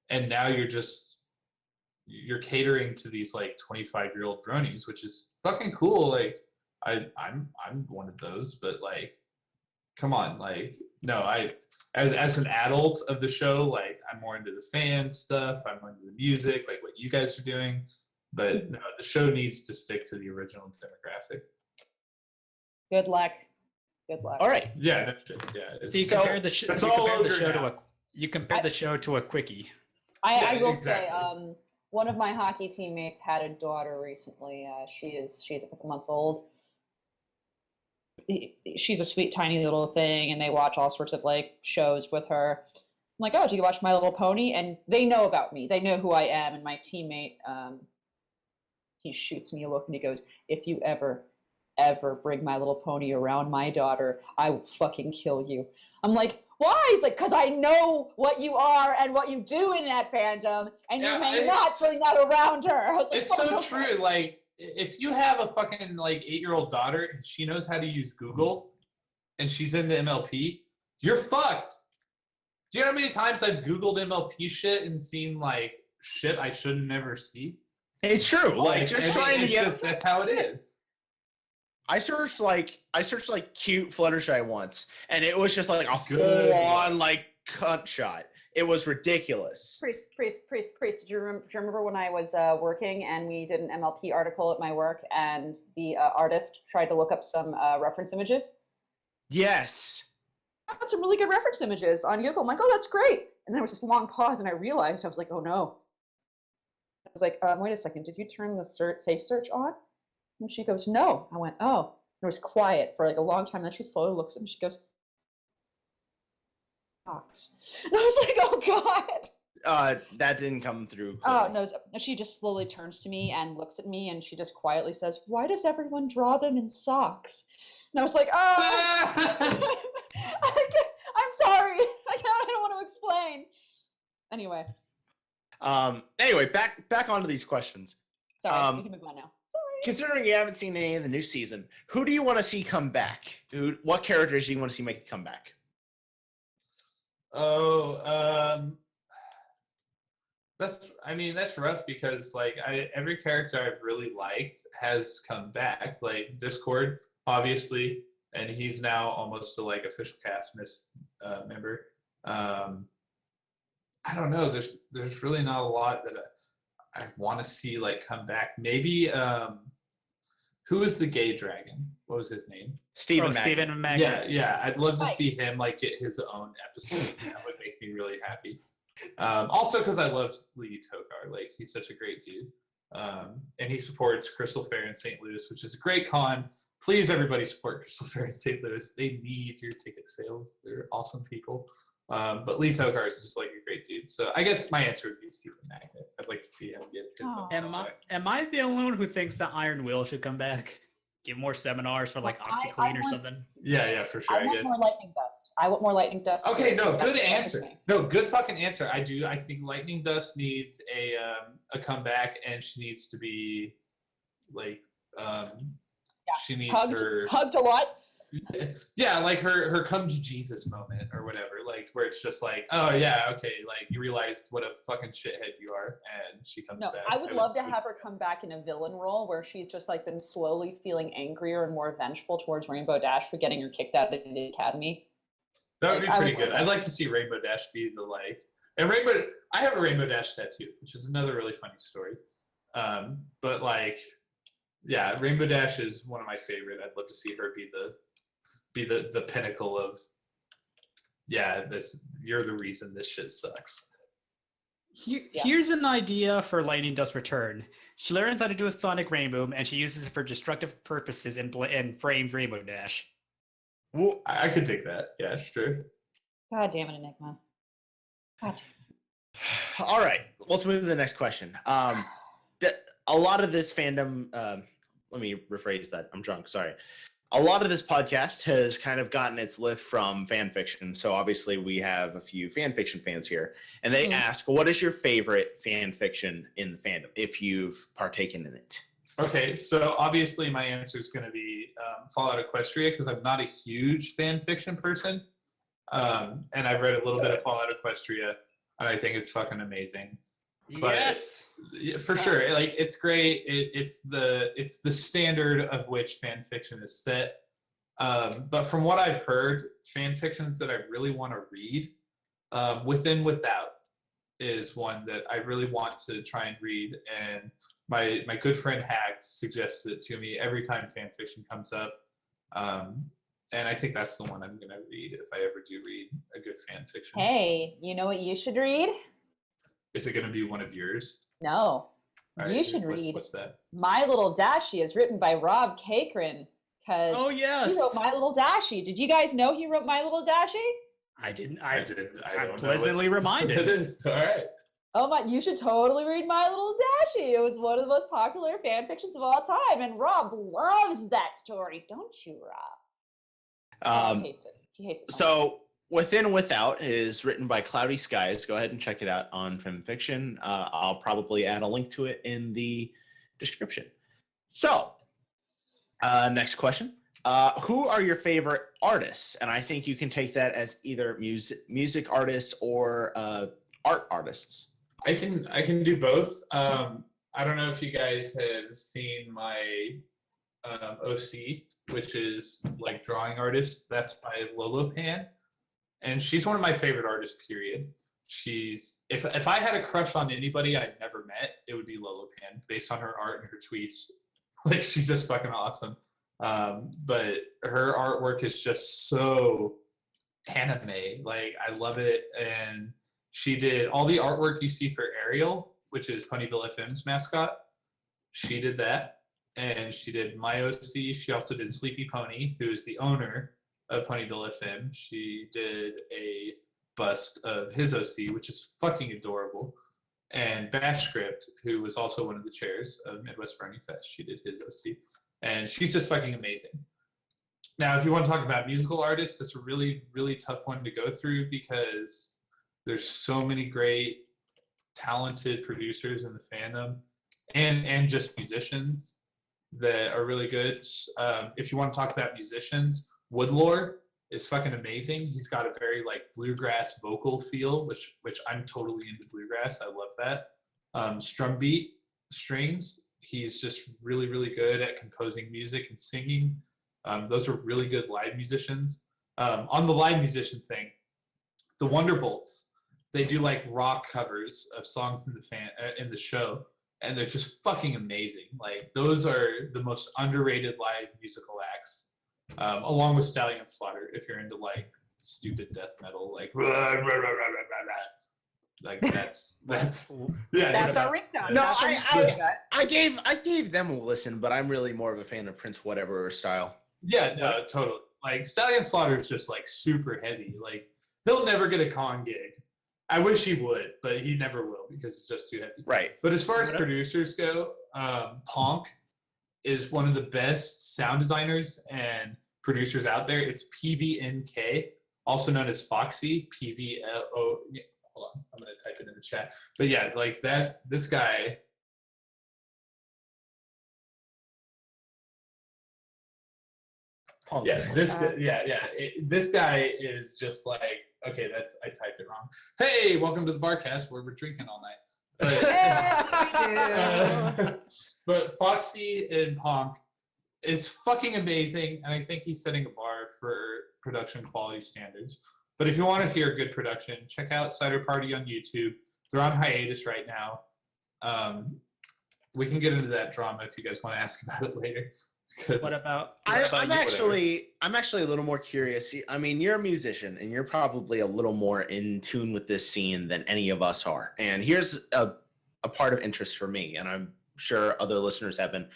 Speaker 4: and now you're catering to these like 25-year-old bronies, which is fucking cool. Like I'm one of those, but like, come on, like, no, as an adult of the show, like I'm more into the fan stuff, I'm more into the music, like what you guys are doing, but no, the show needs to stick to the original demographic.
Speaker 1: Good luck. Good luck.
Speaker 2: All right.
Speaker 4: Yeah, no shit. Yeah.
Speaker 5: So you compare the
Speaker 4: it's all over now.
Speaker 5: You compare the show to a quickie.
Speaker 1: I will
Speaker 4: exactly.
Speaker 1: say, one of my hockey teammates had a daughter recently. She's a couple months old. She's a sweet, tiny little thing, and they watch all sorts of like shows with her. I'm like, oh, do you watch My Little Pony? And they know about me. They know who I am. And my teammate, he shoots me a look and he goes, if you ever bring My Little Pony around my daughter, I will fucking kill you. I'm like, why? He's like, because I know what you are and what you do in that fandom, and you may not bring that around her. I was like,
Speaker 4: it's so true. Like, if you have a fucking like 8-year-old daughter and she knows how to use Google and she's into MLP, you're fucked. Do you know how many times I've Googled MLP shit and seen like shit I should never see?
Speaker 2: It's true. Like, just trying to get.
Speaker 4: That's how it is.
Speaker 2: I searched like cute Fluttershy once, and it was just like a
Speaker 4: Good.
Speaker 2: full-on like cunt shot. It was ridiculous.
Speaker 1: Priest. Did you remember when I was working and we did an MLP article at my work, and the artist tried to look up some reference images?
Speaker 2: Yes.
Speaker 1: I found some really good reference images on Google. I'm like, oh, that's great. And then there was this long pause, and I realized, I was like, oh no. I was like, wait a second, did you turn the safe search on? And she goes, no. I went, oh. It was quiet for like a long time. Then she slowly looks at me. She goes, Fox. And I was like, oh God.
Speaker 2: That didn't come through.
Speaker 1: Oh, no. She just slowly turns to me and looks at me, and she just quietly says, why does everyone draw them in socks? And I was like, oh. I'm sorry. I don't want to explain. Anyway.
Speaker 2: Anyway, back onto these questions.
Speaker 1: Sorry, we can move on now. Sorry.
Speaker 2: Considering you haven't seen any of the new season, who do you want to see come back? What characters do you want to see make a comeback?
Speaker 4: Oh, that's rough because like every character I've really liked has come back. Like Discord, obviously, and he's now almost a like official cast member. I don't know. There's really not a lot that I want to see like come back. Maybe who is the gay dragon? What was his name?
Speaker 5: Stephen Magnet.
Speaker 4: Yeah. I'd love to see him like get his own episode. That would make me really happy. Also because I love Lee Tokar. Like he's such a great dude. And he supports Crystal Fair in St. Louis, which is a great con. Please, everybody support Crystal Fair in St. Louis. They need your ticket sales. They're awesome people. But Lee Tokar is just like a great dude. So I guess my answer would be Stephen Magnet. I'd like to see him get his own.
Speaker 5: Am I the only one who thinks that Iron Will should come back? Give more seminars for like OxyClean or something?
Speaker 4: Yeah, for sure, I
Speaker 1: want
Speaker 4: guess.
Speaker 1: more Lightning Dust. I want more Lightning Dust.
Speaker 4: Okay, no, good answer. No, good fucking answer. I do. I think Lightning Dust needs a comeback, and she needs to be like she needs
Speaker 1: hugged a lot.
Speaker 4: Yeah, like her come to Jesus moment or whatever, like where it's just like, oh yeah, okay, like you realized what a fucking shithead you are, and she comes back.
Speaker 1: I would love to have her come back in a villain role where she's just like been slowly feeling angrier and more vengeful towards Rainbow Dash for getting her kicked out of the academy.
Speaker 4: That would be pretty good. I'd like to see Rainbow Dash be the like, and I have a Rainbow Dash tattoo, which is another really funny story. But like, yeah, Rainbow Dash is one of my favorite. I'd love to see her be the pinnacle of, yeah, you're the reason this shit sucks.
Speaker 5: Here's an idea for Lightning Dust Return. She learns how to do a Sonic Rainbow, and she uses it for destructive purposes and frames Rainbow Dash.
Speaker 4: Well, I could dig that. Yeah, it's true.
Speaker 1: God damn it, Enigma. God damn.
Speaker 2: All right, let's move to the next question. A lot of this fandom, let me rephrase that. I'm drunk, sorry. A lot of this podcast has kind of gotten its lift from fan fiction. So obviously we have a few fan fiction fans here, and they ask, what is your favorite fan fiction in the fandom if you've partaken in it?
Speaker 4: Okay, so obviously my answer is going to be Fallout Equestria because I'm not a huge fan fiction person, and I've read a little bit of Fallout Equestria. and I think it's fucking amazing. But
Speaker 5: Yes.
Speaker 4: yeah, for sure, like it's great. It's the standard of which fan fiction is set. But from what I've heard, fan fictions that I really want to read, Within Without is one that I really want to try and read, and my good friend Hacked suggests it to me every time fan fiction comes up. And I think that's the one I'm gonna read if I ever do read a good fan fiction.
Speaker 1: Hey, you know what you should read?
Speaker 4: Is it gonna be one of yours?
Speaker 1: No.
Speaker 4: All
Speaker 1: You
Speaker 4: right,
Speaker 1: should read
Speaker 4: What's that?
Speaker 1: My Little Dashie is written by Rob Cakrin, because
Speaker 5: Oh yes.
Speaker 1: he wrote My Little Dashie. Did you guys know he wrote My Little Dashie?
Speaker 5: I didn't.
Speaker 4: I
Speaker 5: I'm
Speaker 4: don't know
Speaker 5: pleasantly
Speaker 4: what
Speaker 5: reminded.
Speaker 4: it is. All right.
Speaker 1: Oh my, you should totally read My Little Dashie. It was one of the most popular fan fictions of all time, and Rob loves that story. Don't you, Rob? Rob hates it. He hates it.
Speaker 2: So Within Without is written by Cloudy Skies. Go ahead and check it out on FemFiction. I'll probably add a link to it in the description. So, next question. Who are your favorite artists? And I think you can take that as either music artists or art artists.
Speaker 4: I can do both. I don't know if you guys have seen my OC, which is like drawing artist. That's by Lolopan, and she's one of my favorite artists. Period. She's if I had a crush on anybody I'd never met, it would be Lolopan, based on her art and her tweets. Like she's just fucking awesome. But her artwork is just so anime. Like I love it, and she did all the artwork you see for Ariel, which is PonyvilleFM's mascot. She did that, and she did my OC. She also did Sleepy Pony, who is the owner of PonyvilleFM. She did a bust of his OC, which is fucking adorable. And Bash Script, who was also one of the chairs of Midwest Bronyfest, she did his OC. And she's just fucking amazing. Now, if you want to talk about musical artists, it's a really, really tough one to go through because there's so many great, talented producers in the fandom and just musicians that are really good. If you want to talk about musicians, Woodlore is fucking amazing. He's got a very like bluegrass vocal feel, which I'm totally into bluegrass. I love that. Strumbeat Strings, he's just really, really good at composing music and singing. Those are really good live musicians. On the live musician thing, the Wonderbolts, they do like rock covers of songs in the show, and they're just fucking amazing. Like those are the most underrated live musical acts, along with Stallion Slaughter. If you're into like stupid death metal, like that's yeah.
Speaker 1: That's our ringtone.
Speaker 2: No,
Speaker 1: That's
Speaker 2: I gave them a listen, but I'm really more of a fan of Prince Whatever style.
Speaker 4: Yeah, no, totally. Like Stallion Slaughter is just like super heavy. Like he'll never get a con gig. I wish he would, but he never will because it's just too heavy.
Speaker 2: Right.
Speaker 4: But as far as producers go, Ponk is one of the best sound designers and producers out there. It's PVNK, also known as Foxy, PVLO. Hold on, I'm gonna type it in the chat. But yeah, like that. This guy. Yeah, this guy is just like, okay, I typed it wrong. Hey, welcome to the Barcast where we're drinking all night. But Foxy and Ponk is fucking amazing, and I think he's setting a bar for production quality standards. But if you want to hear good production, check out Cider Party on YouTube. They're on hiatus right now. We can get into that drama if you guys want to ask about it later.
Speaker 5: What about
Speaker 2: I'm
Speaker 5: you?
Speaker 2: actually a little more curious. I mean, you're a musician, and you're probably a little more in tune with this scene than any of us are. And here's a part of interest for me, and I'm sure other listeners have been.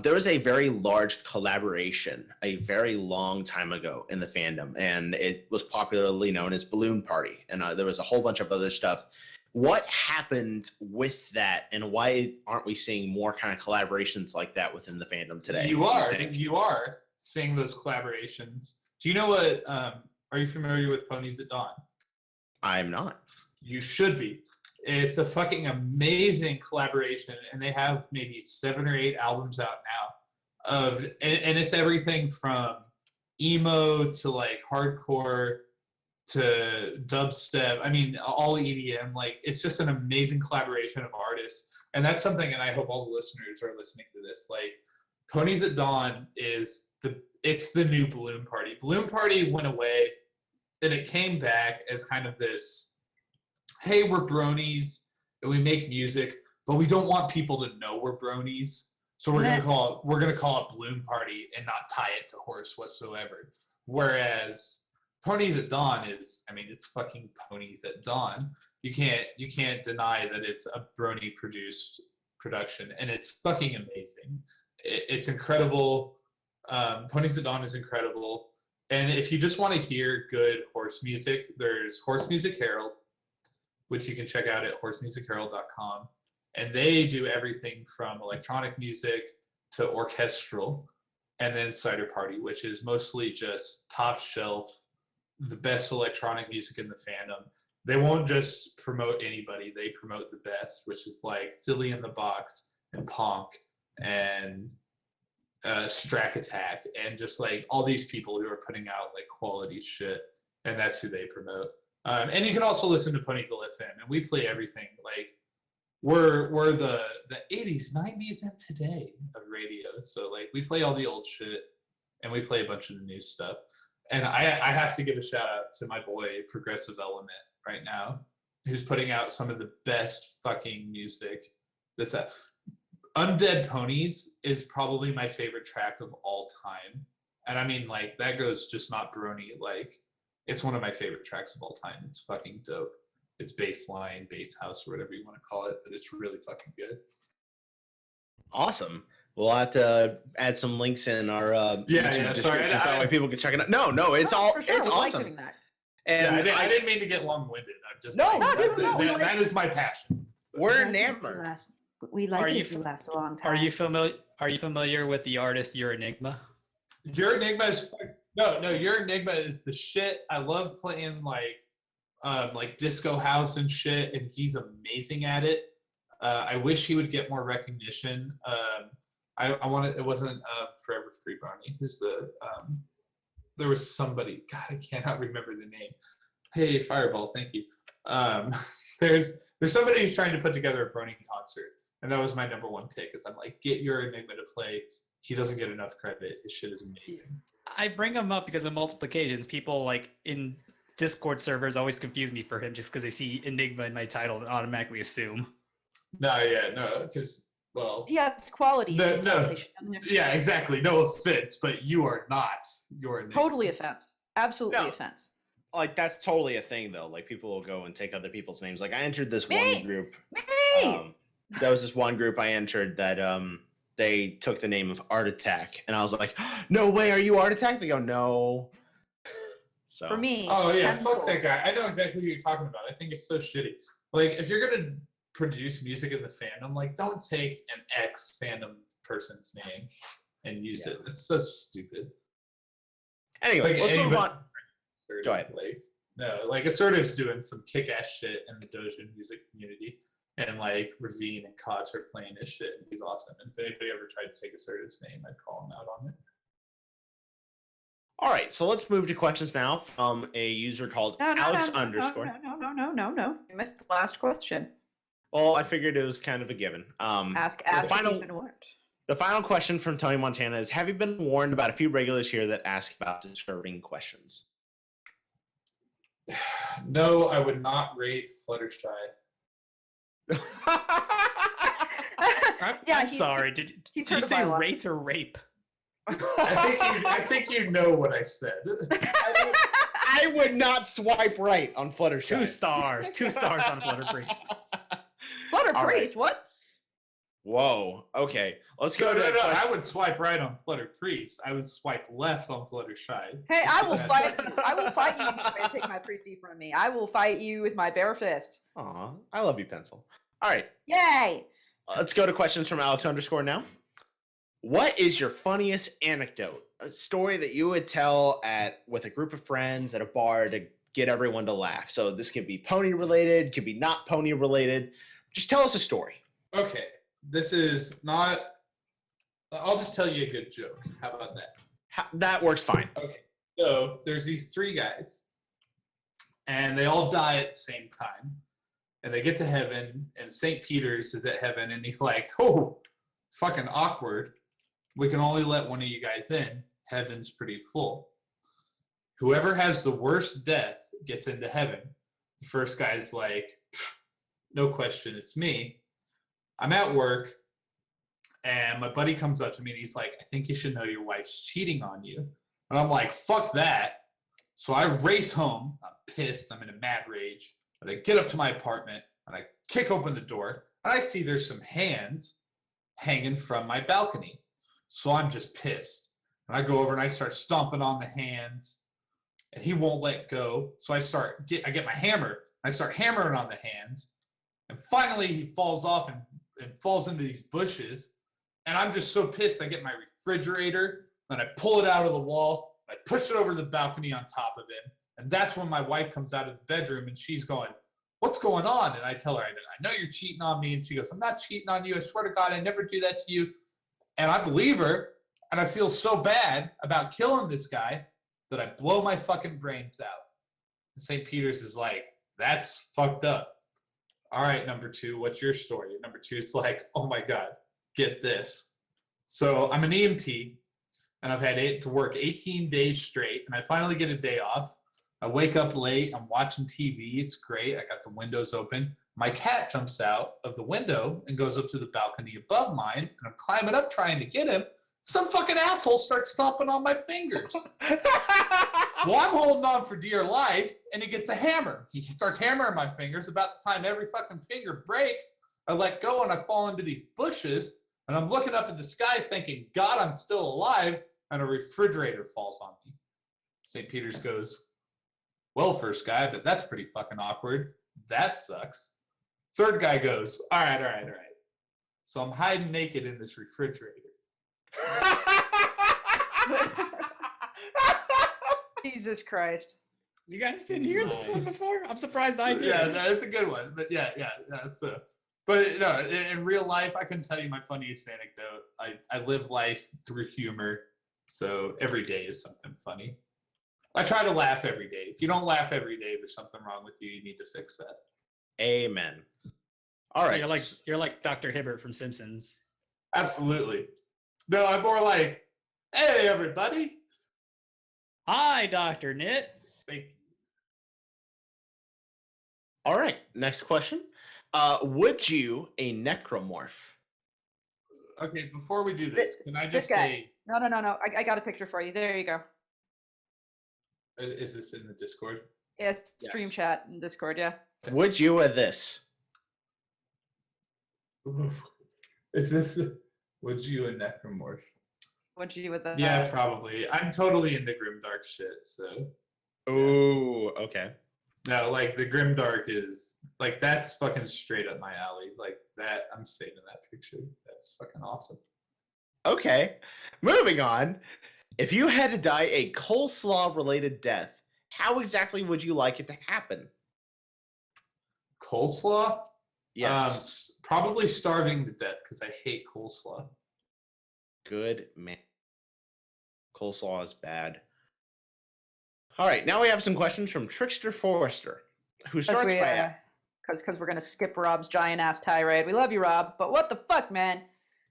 Speaker 2: There was a very large collaboration a very long time ago in the fandom, and it was popularly known as Balloon Party. And there was a whole bunch of other stuff. What happened with that, and why aren't we seeing more kind of collaborations like that within the fandom today?
Speaker 4: You are seeing those collaborations. Do you know what? Are you familiar with Ponies at Dawn?
Speaker 2: I'm not.
Speaker 4: You should be. It's a fucking amazing collaboration, and they have maybe 7 or 8 albums out now. And it's everything from emo to like hardcore to dubstep. I mean, all EDM. Like, it's just an amazing collaboration of artists, and that's something. And I hope all the listeners are listening to this. Like, Ponies at Dawn is it's the new Balloon Party. Balloon Party went away, and it came back as kind of this, hey, we're bronies and we make music, but we don't want people to know we're bronies. So we're gonna call it Balloon Party and not tie it to horse whatsoever. Whereas Ponies at Dawn is, I mean, it's fucking Ponies at Dawn. You can't deny that it's a brony produced production, and it's fucking amazing. It's incredible. Ponies at Dawn is incredible. And if you just want to hear good horse music, there's Horse Music Herald, which you can check out at horsemusicherald.com. And they do everything from electronic music to orchestral. And then Cider Party, which is mostly just top shelf, the best electronic music in the fandom. They won't just promote anybody, they promote the best, which is like Philly in the Box and Ponk and Strack Attack and just like all these people who are putting out like quality shit, and that's who they promote. And you can also listen to PonyvilleFM, and we play everything. Like we're the 80s, 90s, and today of radio. So like we play all the old shit, and we play a bunch of the new stuff. And I have to give a shout out to my boy Progressive Element right now, who's putting out some of the best fucking music that's out. Undead Ponies is probably my favorite track of all time. And I mean, like, that goes just not brony. Like, it's one of my favorite tracks of all time. It's fucking dope. It's bass line, bass house, or whatever you want to call it, but it's really fucking good.
Speaker 2: Awesome. We'll have to add some links in our YouTube description so that way people can check it out. No, it's all
Speaker 1: for sure.
Speaker 2: it's
Speaker 1: We like
Speaker 2: awesome.
Speaker 1: doing that.
Speaker 2: And
Speaker 4: I didn't mean to get long-winded. I'm just
Speaker 2: No,
Speaker 4: that is my passion. So.
Speaker 2: We're enamored.
Speaker 6: We like it if you last a long time.
Speaker 5: Are you familiar with the artist Your Enigma?
Speaker 4: Your Enigma is Your Enigma is the shit. I love playing like disco house and shit, and he's amazing at it. I wish he would get more recognition. I wanted it wasn't Forever Free Barney. Who's the there was somebody. God, I cannot remember the name. Hey, Fireball, thank you. There's somebody who's trying to put together a Brony concert, and that was my number one pick. Is I'm like, get Your Enigma to play. He doesn't get enough credit. His shit is amazing.
Speaker 5: I bring him up because on multiple occasions, people like in Discord servers always confuse me for him just because they see Enigma in my title and automatically assume.
Speaker 4: No, because well.
Speaker 1: Yeah, it's quality.
Speaker 4: No. Yeah, exactly. No offense, but you are not Your Enigma.
Speaker 1: Totally offense. Absolutely offense.
Speaker 2: Like, that's totally a thing, though. Like, people will go and take other people's names. Like, I entered this
Speaker 1: Me!
Speaker 2: one group.
Speaker 1: Me!
Speaker 2: There was this one group I entered that they took the name of Art Attack, and I was like, no way, are you Art Attack? They go, no. So.
Speaker 1: For me.
Speaker 4: Oh yeah,
Speaker 1: pencils.
Speaker 4: fuck that guy. I know exactly who you're talking about. I think it's so shitty. Like, if you're gonna produce music in the fandom, like, don't take an ex fandom person's name and use it. It's so stupid.
Speaker 2: Anyway,
Speaker 4: like
Speaker 2: let's move on. Go ahead.
Speaker 4: Like, no, like Assertive's doing some kick-ass shit in the Dojin music community, and like Ravine and Kots are playing his shit, and he's awesome. And if anybody ever tried to take Assertive's name, I'd call him out on it.
Speaker 2: All right, so let's move to questions now from a user called Alex underscore.
Speaker 1: No. You missed the last question.
Speaker 2: Well, I figured it was kind of a given.
Speaker 1: Ask if he's been warned.
Speaker 2: The final question from Tony Montana is, have you been warned about a few regulars here that ask about disturbing questions?
Speaker 4: No, I would not rate Fluttershy.
Speaker 5: I'm sorry. Did you say rate or rape?
Speaker 4: I think you know what I said.
Speaker 2: I would not swipe right on Fluttershy.
Speaker 5: 2 stars. 2 stars on Flutter Priest.
Speaker 1: Flutter
Speaker 2: All
Speaker 1: Priest,
Speaker 2: right.
Speaker 1: what?
Speaker 2: Whoa. Okay. Let's go to
Speaker 4: No,
Speaker 2: question.
Speaker 4: I would swipe right on Flutter Priest. I would swipe left on Fluttershy.
Speaker 1: Hey, I will fight you. I will fight you if you try to take my priesty from me. I will fight you with my bare fist.
Speaker 2: Aw, I love you, Pencil. All right.
Speaker 1: Yay!
Speaker 2: Let's go to questions from Alex underscore now. What is your funniest anecdote? A story that you would tell with a group of friends at a bar to get everyone to laugh. So this could be pony related, could be not pony related. Just tell us a story.
Speaker 4: Okay, this is not. I'll just tell you a good joke. How about that?
Speaker 2: That works fine.
Speaker 4: Okay, so there's these 3 guys, and they all die at the same time. And they get to heaven, and St. Peter's is at heaven, and he's like, oh, fucking awkward. We can only let one of you guys in. Heaven's pretty full. Whoever has the worst death gets into heaven. The first guy's like, no question, it's me. I'm at work, and my buddy comes up to me, and he's like, I think you should know your wife's cheating on you. And I'm like, fuck that. So I race home. I'm pissed. I'm in a mad rage. But I get up to my apartment, and I kick open the door, and I see there's some hands hanging from my balcony. So I'm just pissed. And I go over, and I start stomping on the hands, and he won't let go. So I get my hammer, and I start hammering on the hands. And finally, he falls off and falls into these bushes. And I'm just so pissed, I get my refrigerator, and I pull it out of the wall. I push it over the balcony on top of him. And that's when my wife comes out of the bedroom, and she's going, what's going on? And I tell her, I know you're cheating on me. And she goes, I'm not cheating on you. I swear to God, I never do that to you. And I believe her. And I feel so bad about killing this guy that I blow my fucking brains out. And St. Peter's is like, that's fucked up. All right, number 2, what's your story? And number 2 is like, oh my God, get this. So I'm an EMT, and I've had to work 18 days straight, and I finally get a day off. I wake up late, I'm watching TV, it's great, I got the windows open. My cat jumps out of the window and goes up to the balcony above mine, and I'm climbing up trying to get him. Some fucking asshole starts stomping on my fingers. Well, I'm holding on for dear life, and he gets a hammer. He starts hammering my fingers. About the time every fucking finger breaks, I let go, and I fall into these bushes, and I'm looking up at the sky thinking, God, I'm still alive, and a refrigerator falls on me. St. Peter's goes, well, first guy, but that's pretty fucking awkward. That sucks. Third guy goes, all right. So I'm hiding naked in this refrigerator.
Speaker 1: Jesus Christ.
Speaker 5: You guys didn't hear this one before? I'm surprised I did.
Speaker 4: Yeah, no, it's a good one. But yeah. So, but no, in real life, I couldn't tell you my funniest anecdote. I live life through humor, so every day is something funny. I try to laugh every day. If you don't laugh every day, there's something wrong with you. You need to fix that.
Speaker 2: Amen. All right.
Speaker 5: You're like Dr. Hibbert from Simpsons.
Speaker 4: Absolutely. No, I'm more like, hey, everybody.
Speaker 5: Hi, Dr. Knit.
Speaker 2: All right. Next question. Would you a necromorph?
Speaker 4: Okay, before we do this, can I just
Speaker 1: this guy.
Speaker 4: say...
Speaker 1: No. I got a picture for you. There you go.
Speaker 4: Is this in the Discord?
Speaker 1: Yeah, it's stream chat in Discord, yeah.
Speaker 2: Would you a this?
Speaker 4: Is this... Would you a necromorph?
Speaker 1: Would you with that?
Speaker 4: Yeah, probably. I'm totally into grimdark shit, so...
Speaker 2: Ooh, okay.
Speaker 4: No, like, the grimdark is... Like, that's fucking straight up my alley. Like, that... I'm saving that picture. That's fucking awesome.
Speaker 2: Okay. Moving on. If you had to die a coleslaw-related death, how exactly would you like it to happen?
Speaker 4: Coleslaw?
Speaker 2: Yes.
Speaker 4: Probably starving to death, because I hate coleslaw.
Speaker 2: Good man. Coleslaw is bad. All right, now we have some questions from Trickster Forrester, who starts by...
Speaker 1: Because we're going to skip Rob's giant-ass tirade. We love you, Rob, but what the fuck, man?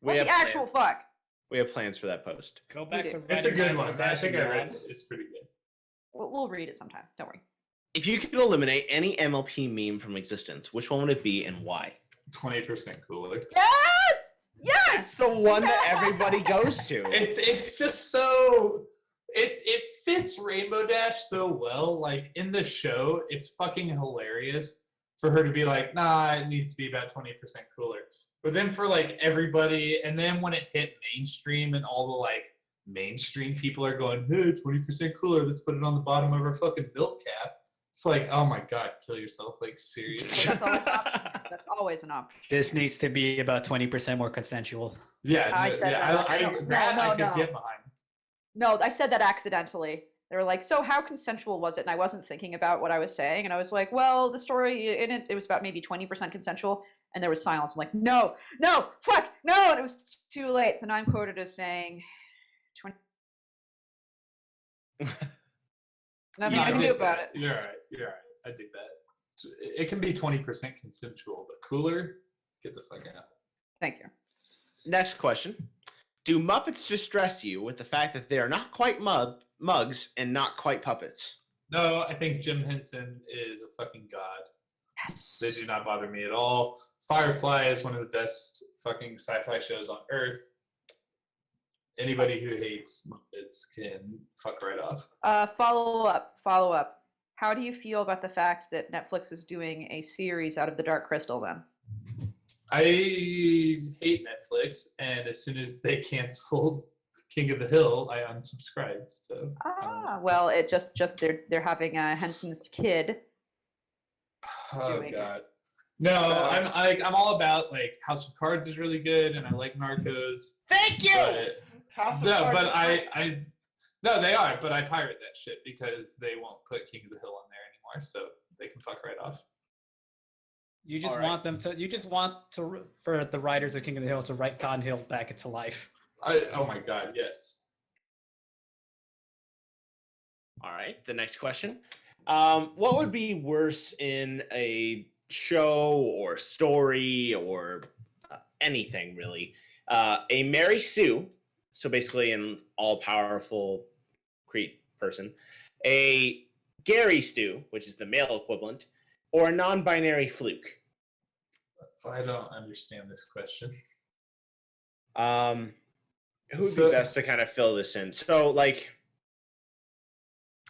Speaker 1: What the actual fuck?
Speaker 2: We have plans for that post.
Speaker 5: Go back to
Speaker 4: It's a good one. I think I read it. It's pretty good.
Speaker 1: We'll read it sometime. Don't worry.
Speaker 2: If you could eliminate any MLP meme from existence, which one would it be and why?
Speaker 4: 20% cooler.
Speaker 1: Yes! Yes!
Speaker 2: It's the one that everybody goes to.
Speaker 4: It's just so... It fits Rainbow Dash so well. Like, in the show, it's fucking hilarious for her to be like, nah, it needs to be about 20% cooler. But then for, like, everybody, and then when it hit mainstream and all the, like, mainstream people are going, hey, 20% cooler, let's put it on the bottom of our fucking milk cap. It's like, oh my God, kill yourself, like, seriously.
Speaker 1: That's always an option.
Speaker 5: This needs to be about 20% more consensual.
Speaker 1: I could
Speaker 4: get behind.
Speaker 1: No, I said that accidentally. They were like, so how consensual was it? And I wasn't thinking about what I was saying. And I was like, well, the story in it was about maybe 20% consensual. And there was silence. I'm like, no, fuck, no. And it was too late. So now I'm quoted as saying 20. Nothing I can do about it.
Speaker 4: You're all right. I dig that. It can be 20% consensual, but cooler, get the fuck out.
Speaker 1: Thank you.
Speaker 2: Next question. Do Muppets distress you with the fact that they are not quite mugs and not quite puppets?
Speaker 4: No, I think Jim Henson is a fucking god.
Speaker 1: Yes.
Speaker 4: They do not bother me at all. Firefly is one of the best fucking sci-fi shows on Earth. Anybody who hates Muppets can fuck right off.
Speaker 1: Follow up. How do you feel about the fact that Netflix is doing a series out of the Dark Crystal then?
Speaker 4: I hate Netflix, and as soon as they canceled King of the Hill, I unsubscribed. So
Speaker 1: Well, it just they're having Henson's kid.
Speaker 4: oh
Speaker 1: doing.
Speaker 4: god. No, I'm all about like House of Cards is really good, and I like Narcos.
Speaker 2: Thank you.
Speaker 4: But,
Speaker 2: House of
Speaker 4: no,
Speaker 2: Cards
Speaker 4: but
Speaker 2: is great.
Speaker 4: no, they are, but I pirate that shit because they won't put King of the Hill on there anymore, so they can fuck right off.
Speaker 5: You just
Speaker 2: All right.
Speaker 5: want them to. You just want to for the writers of King of the Hill to write Cotton Hill back into life.
Speaker 4: Oh my god, yes.
Speaker 2: All right, the next question. What would be worse in a show or story or anything, really? A Mary Sue, so basically an all-powerful Crete person, a Gary Stu, which is the male equivalent, or a non-binary Fluke?
Speaker 4: I don't understand this question.
Speaker 2: Who would be best to kind of fill this in? So, like...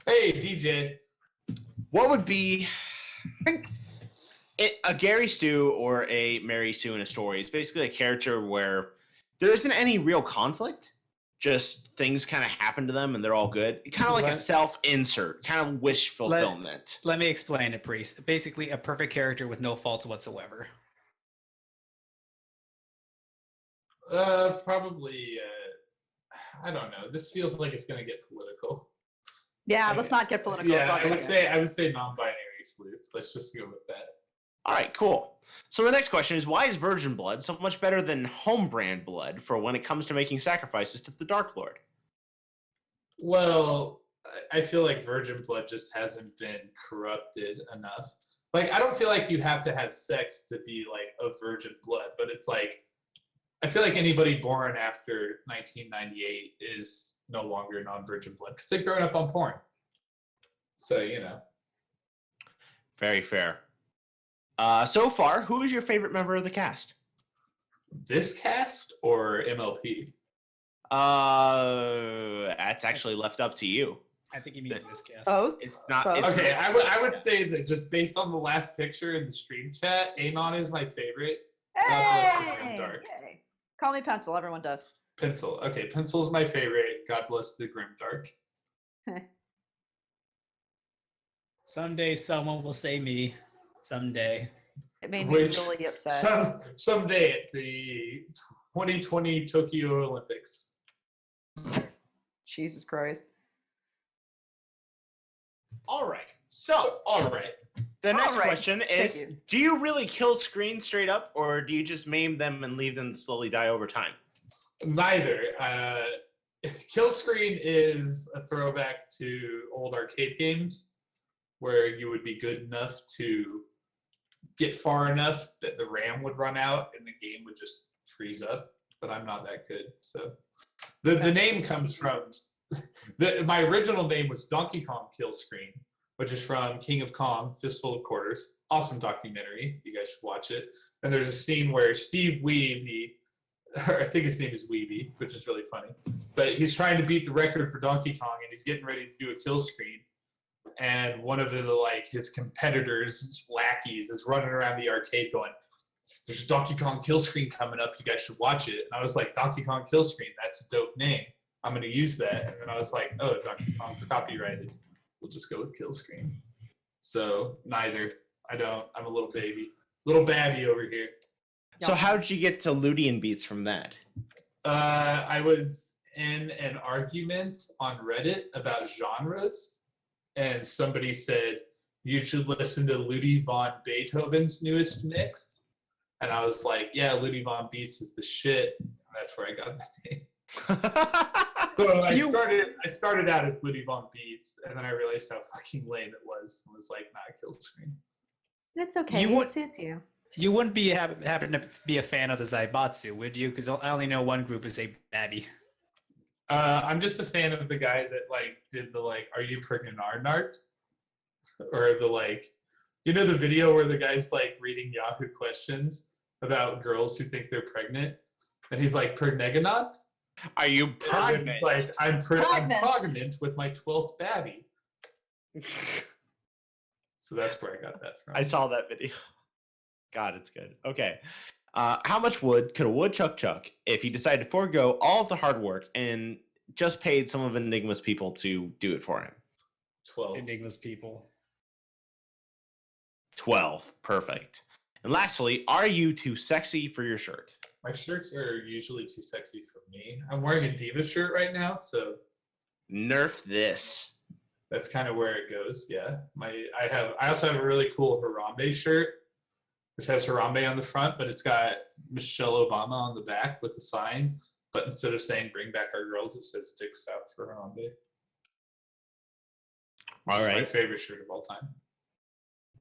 Speaker 4: Hey, DJ.
Speaker 2: What would be a Gary Stu or a Mary Sue in a story? It's basically a character where there isn't any real conflict. Just things kind of happen to them and they're all good. Kind of like a self-insert, kind of wish fulfillment.
Speaker 5: Let me explain it, Priest. Basically, a perfect character with no faults whatsoever.
Speaker 4: Probably. I don't know. This feels like it's gonna get political.
Speaker 1: Yeah, let's not get political.
Speaker 4: Yeah, I would say non-binary Fluke. Let's just go with that.
Speaker 2: All right, cool. So the next question is, why is virgin blood so much better than home brand blood for when it comes to making sacrifices to the Dark Lord?
Speaker 4: Well, I feel like virgin blood just hasn't been corrupted enough. Like, I don't feel like you have to have sex to be like a virgin blood, but it's like, I feel like anybody born after 1998 is no longer non-virgin blood because they've grown up on porn. So, you know.
Speaker 2: Very fair. So far, who is your favorite member of the cast?
Speaker 4: This cast or MLP?
Speaker 2: That's actually left up to you.
Speaker 5: I think he means this cast.
Speaker 1: Oh,
Speaker 2: It's not.
Speaker 1: Both.
Speaker 2: It's
Speaker 4: Okay, I would say that just based on the last picture in the stream chat, Anon is my favorite. bless the grim dark.
Speaker 1: Yay. Call me Pencil. Everyone does.
Speaker 4: Pencil. Okay, Pencil is my favorite. God bless the grim dark.
Speaker 5: Someday someone will say me. Someday.
Speaker 1: It made me
Speaker 4: Which
Speaker 1: really upset.
Speaker 4: someday at the 2020 Tokyo Olympics.
Speaker 1: Jesus Christ.
Speaker 2: all right. So,
Speaker 4: All right.
Speaker 2: the next
Speaker 1: All right.
Speaker 2: question
Speaker 1: Thank
Speaker 2: is,
Speaker 1: you.
Speaker 2: do you really kill screens straight up, or do you just maim them and leave them slowly die over time?
Speaker 4: Neither. Killscreen is a throwback to old arcade games where you would be good enough to get far enough that the RAM would run out and the game would just freeze up. But I'm not that good. So the name comes from my original name was Donkey Kong Killscreen, which is from King of Kong, Fistful of Quarters. Awesome documentary. You guys should watch it. And there's a scene where Steve Weeby, or I think his name is Weeby, which is really funny. But he's trying to beat the record for Donkey Kong, and he's getting ready to do a kill screen. And one of his competitors, his lackeys, is running around the arcade going, "There's a Donkey Kong kill screen coming up. You guys should watch it." And I was like, "Donkey Kong kill screen? That's a dope name. I'm going to use that." And then I was like, "Oh, Donkey Kong's copyrighted. We'll just go with kill screen." So neither. I don't. I'm a little baby. Little babby over here.
Speaker 2: So how did you get to Ludian beats from that?
Speaker 4: I was in an argument on Reddit about genres, and somebody said, "You should listen to Ludwig von Beethoven's newest mix." And I was like, "Yeah, Ludwig von Beats is the shit." And that's where I got the name. So I started out as Liddy Von Beats, and then I realized how fucking lame it was, and was like, nah, Killscreen.
Speaker 6: It's okay.
Speaker 5: You
Speaker 6: It suits you.
Speaker 5: You wouldn't be happen to be a fan of the Zaibatsu, would you? Because I only know one group is a baddie.
Speaker 4: I'm just a fan of the guy that like did the like, "Are you pregnant, Arnart?" Or the like, you know, the video where the guy's like reading Yahoo questions about girls who think they're pregnant, and he's like, "Pregneganot?"
Speaker 2: Are you
Speaker 4: And
Speaker 2: pregnant?
Speaker 4: then, like, I'm
Speaker 1: Pregnant.
Speaker 4: pregnant with my 12th babby. So that's where I got that from.
Speaker 2: I saw that video. God, it's good. Okay. How much wood could a woodchuck chuck if he decided to forego all of the hard work and just paid some of Enigma's people to do it for him?
Speaker 4: 12.
Speaker 5: Enigma's people.
Speaker 2: 12. Perfect. And lastly, are you too sexy for your shirt?
Speaker 4: My shirts are usually too sexy for me. I'm wearing a Diva shirt right now, so
Speaker 2: Nerf this.
Speaker 4: that's kind of where it goes. Yeah. I also have a really cool Harambe shirt, which has Harambe on the front, but it's got Michelle Obama on the back with the sign. But instead of saying "Bring back our girls," it says "Dicks out for Harambe."
Speaker 2: All
Speaker 4: It's my
Speaker 2: right.
Speaker 4: favorite shirt of all time.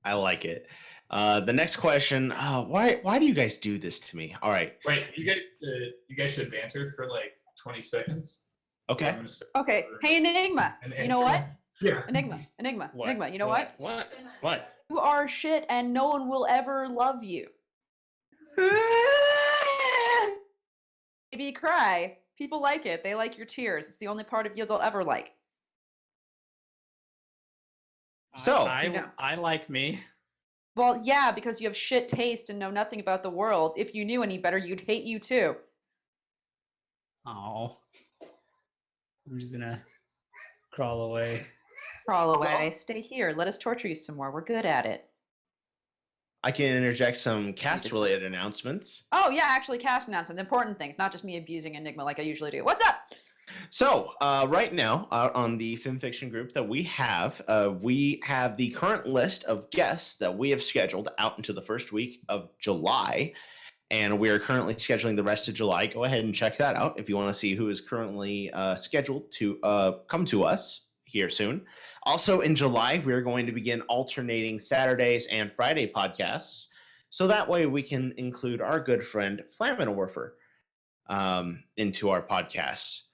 Speaker 2: I like it. The next question, why do you guys do this to me? All right.
Speaker 4: Wait, you guys should banter for like 20 seconds.
Speaker 2: Okay.
Speaker 4: I'm gonna start
Speaker 1: Okay.
Speaker 4: over
Speaker 1: Hey, Enigma.
Speaker 4: and
Speaker 1: You know
Speaker 4: answer.
Speaker 1: what?
Speaker 4: Yeah.
Speaker 1: Enigma.
Speaker 5: What?
Speaker 1: You know what?
Speaker 5: What?
Speaker 1: You are shit, and no one will ever love you. Maybe cry. People like it. They like your tears. It's the only part of you they'll ever like.
Speaker 2: So-
Speaker 5: I like me.
Speaker 1: Well, yeah, because you have shit taste and know nothing about the world. If you knew any better, you'd hate you too.
Speaker 5: Oh. I'm just gonna crawl away.
Speaker 1: Crawl away. Stay here. Let us torture you some more. We're good at it.
Speaker 2: I can interject some cast-related announcements.
Speaker 1: Oh, yeah, actually, cast announcements. Important things, not just me abusing Enigma like I usually do. What's up?
Speaker 2: So, right now, on the FinFiction group that we have the current list of guests that we have scheduled out into the first week of July, and we are currently scheduling the rest of July. Go ahead and check that out if you want to see who is currently scheduled to come to us here soon. Also, in July, we're going to begin alternating Saturdays and Friday podcasts, so that way we can include our good friend Flammenwerfer into our podcasts.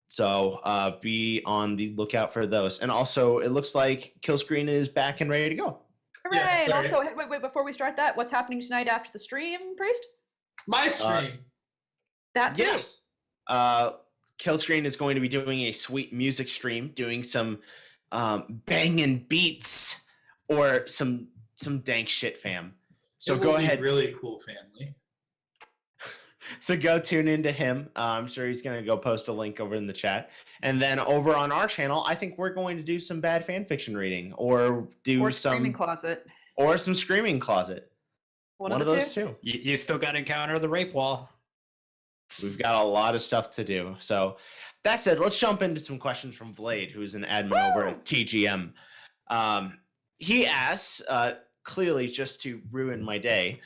Speaker 2: So be on the lookout for those. And also, it looks like Killscreen is back and ready to go.
Speaker 1: Hooray!
Speaker 4: Yeah,
Speaker 1: And
Speaker 4: sorry.
Speaker 1: also, wait, before we start that, what's happening tonight after the stream, Priest?
Speaker 4: My stream.
Speaker 1: That too.
Speaker 2: Yes. Killscreen is going to be doing a sweet music stream, doing some banging beats or some dank shit, fam. So
Speaker 4: It
Speaker 2: go
Speaker 4: will be
Speaker 2: ahead.
Speaker 4: Really cool family.
Speaker 2: So go tune into him. I'm sure he's going to go post a link over in the chat. And then over on our channel, I think we're going to do some bad fan fiction reading or do
Speaker 1: Or
Speaker 2: some
Speaker 1: Screaming Closet.
Speaker 2: or some screaming closet.
Speaker 1: One
Speaker 2: of
Speaker 1: of the
Speaker 2: those
Speaker 1: two.
Speaker 2: two.
Speaker 5: You still got to encounter the rape wall.
Speaker 2: We've got a lot of stuff to do. So that said, let's jump into some questions from Vlade, who's an admin over at TGM. He asks, clearly just to ruin my day,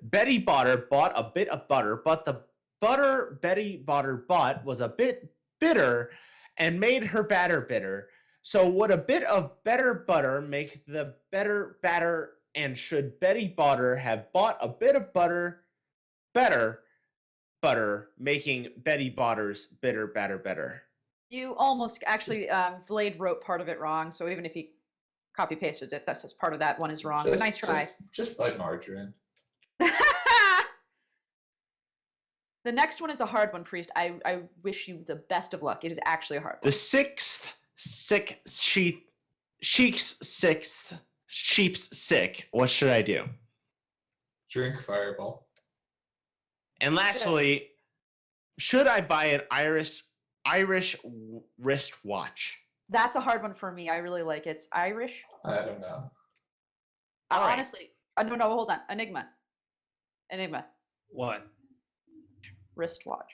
Speaker 2: Betty Botter bought a bit of butter, but the butter Betty Botter bought was a bit bitter and made her batter bitter. So would a bit of better butter make the better batter, and should Betty Botter have bought a bit of butter better butter, making Betty Botter's bitter batter better?
Speaker 1: You almost actually, Vlade wrote part of it wrong, so even if he copy pasted it, that's just part of that one is wrong. But nice try.
Speaker 4: Just buy margarine.
Speaker 1: The next one is a hard one, Priest. I wish you the best of luck. It is actually a hard one.
Speaker 2: The sheep's sick. What should I do?
Speaker 4: Drink Fireball.
Speaker 2: And lastly, should I buy an Irish wristwatch?
Speaker 1: That's a hard one for me. I really like it. It's Irish.
Speaker 4: I don't know.
Speaker 2: All right.
Speaker 1: Honestly, no, hold on. Enigma.
Speaker 5: What?
Speaker 1: Wristwatch.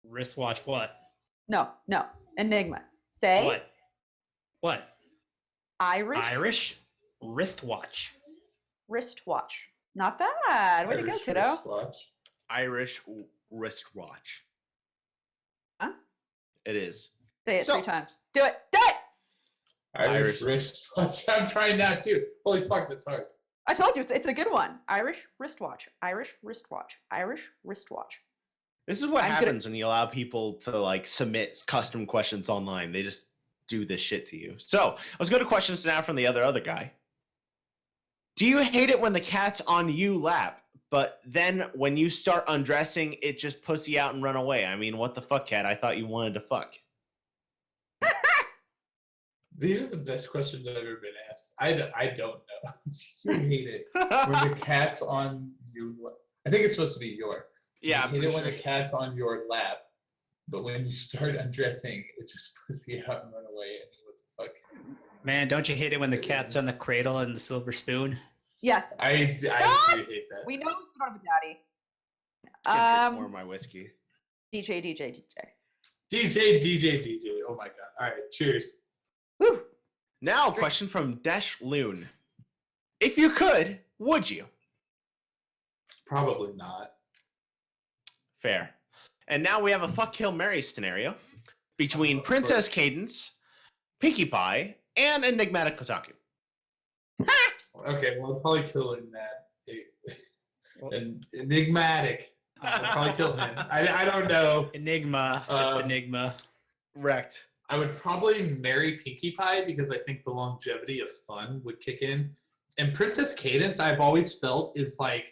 Speaker 5: Wristwatch what?
Speaker 1: No. Enigma. Say
Speaker 5: What? What?
Speaker 1: Irish
Speaker 5: Irish wristwatch.
Speaker 1: wristwatch. Not bad. Way to go,
Speaker 4: Irish
Speaker 1: kiddo.
Speaker 4: wristwatch.
Speaker 2: Irish wristwatch. It is.
Speaker 1: Say it
Speaker 2: So-
Speaker 1: 3 times. Do it. Do it.
Speaker 4: Irish wristwatch. I'm trying now too. Holy fuck, that's hard.
Speaker 1: I told you it's a good one. Irish wristwatch. Irish wristwatch. Irish wristwatch.
Speaker 2: This is what
Speaker 1: I'm good at-
Speaker 2: happens when you allow people to like submit custom questions online. They just do this shit to you. So let's go to questions now from the other guy. Do you hate it when the cat's on you lap, but then when you start undressing, it just pussy out and run away? I mean, what the fuck, cat? I thought you wanted to fuck.
Speaker 4: These are the best questions I've ever been asked. I don't know. You hate it when the cat's on you. I think it's supposed to be your.
Speaker 2: Yeah,
Speaker 4: You hate it when the cat's on your lap, but when you start undressing, it just pussy out and run away. I mean, what the fuck?
Speaker 5: Man, don't you hate it when the cat's on the cradle and the silver spoon?
Speaker 1: Yes.
Speaker 4: I do hate that.
Speaker 1: We know you don't have a daddy.
Speaker 2: Can't drink more of my whiskey.
Speaker 1: DJ.
Speaker 4: DJ. Oh my god. All right, cheers.
Speaker 1: Woo.
Speaker 2: Now, a question from Desh Loon. If you could, would you?
Speaker 4: Probably not.
Speaker 2: Fair. And now we have a fuck, kill, marry scenario between Princess Cadence, Pinkie Pie, and Enigmatic Kotaku.
Speaker 4: Okay, well, I'll probably kill that. And enigmatic. I'll probably kill him. I don't know.
Speaker 5: Enigma. Just Enigma.
Speaker 2: Wrecked.
Speaker 4: I would probably marry Pinkie Pie because I think the longevity of fun would kick in. And Princess Cadence, I've always felt, is like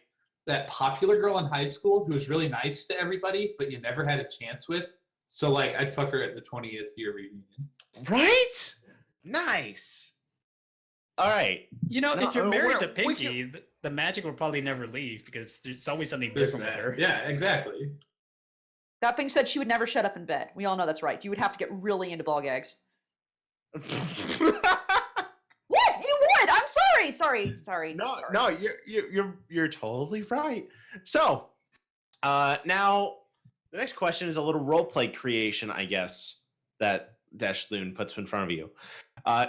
Speaker 4: that popular girl in high school who was really nice to everybody, but you never had a chance with. So, like, I'd fuck her at the 20th year reunion.
Speaker 2: Right? Nice. All right.
Speaker 5: You know,
Speaker 2: No,
Speaker 5: if you're married to
Speaker 2: we
Speaker 5: Pinky, the magic will probably never leave because there's always something
Speaker 4: There's
Speaker 5: different with
Speaker 4: that.
Speaker 5: her.
Speaker 4: Yeah, exactly.
Speaker 1: That being said, she would never shut up in bed. We all know that's right. You would have to get really into ball gags. What? You would. I'm sorry.
Speaker 2: No, you're totally right. So, now the next question is a little roleplay creation, I guess, that Dash Loon puts in front of you.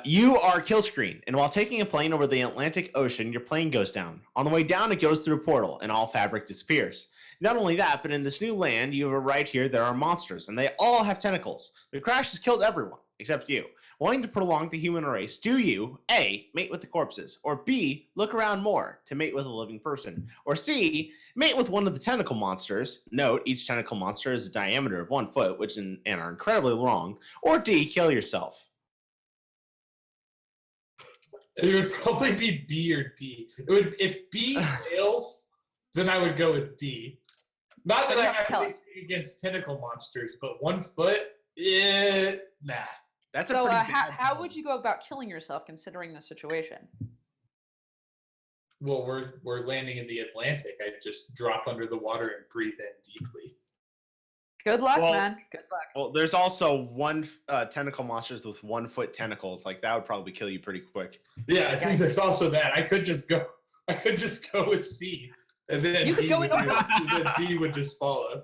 Speaker 2: You are Killscreen, and while taking a plane over the Atlantic Ocean, your plane goes down. On the way down, it goes through a portal, and all fabric disappears. Not only that, but in this new land you have arrived here, there are monsters, and they all have tentacles. The crash has killed everyone, except you. Wanting to prolong the human race, do you, A, mate with the corpses, or B, look around more to mate with a living person, or C, mate with one of the tentacle monsters, note each tentacle monster is a diameter of 1 foot, which and are incredibly long, or D, kill yourself?
Speaker 4: It would probably be B or D. It would, if B fails, then I would go with D. Not that I have anything against tentacle monsters, but 1 foot, nah.
Speaker 2: That's a
Speaker 1: So,
Speaker 2: pretty
Speaker 1: how would you go about killing yourself considering the situation?
Speaker 4: Well, we're landing in the Atlantic. I just drop under the water and breathe in deeply.
Speaker 1: Good luck,
Speaker 2: Well-
Speaker 1: man. Good luck.
Speaker 2: Well, there's also one tentacle monsters with 1 foot tentacles. Like that would probably kill you pretty quick.
Speaker 4: Yeah, I think there's also that. I could just go with C, and then
Speaker 1: You could go in order.
Speaker 4: then D would just follow.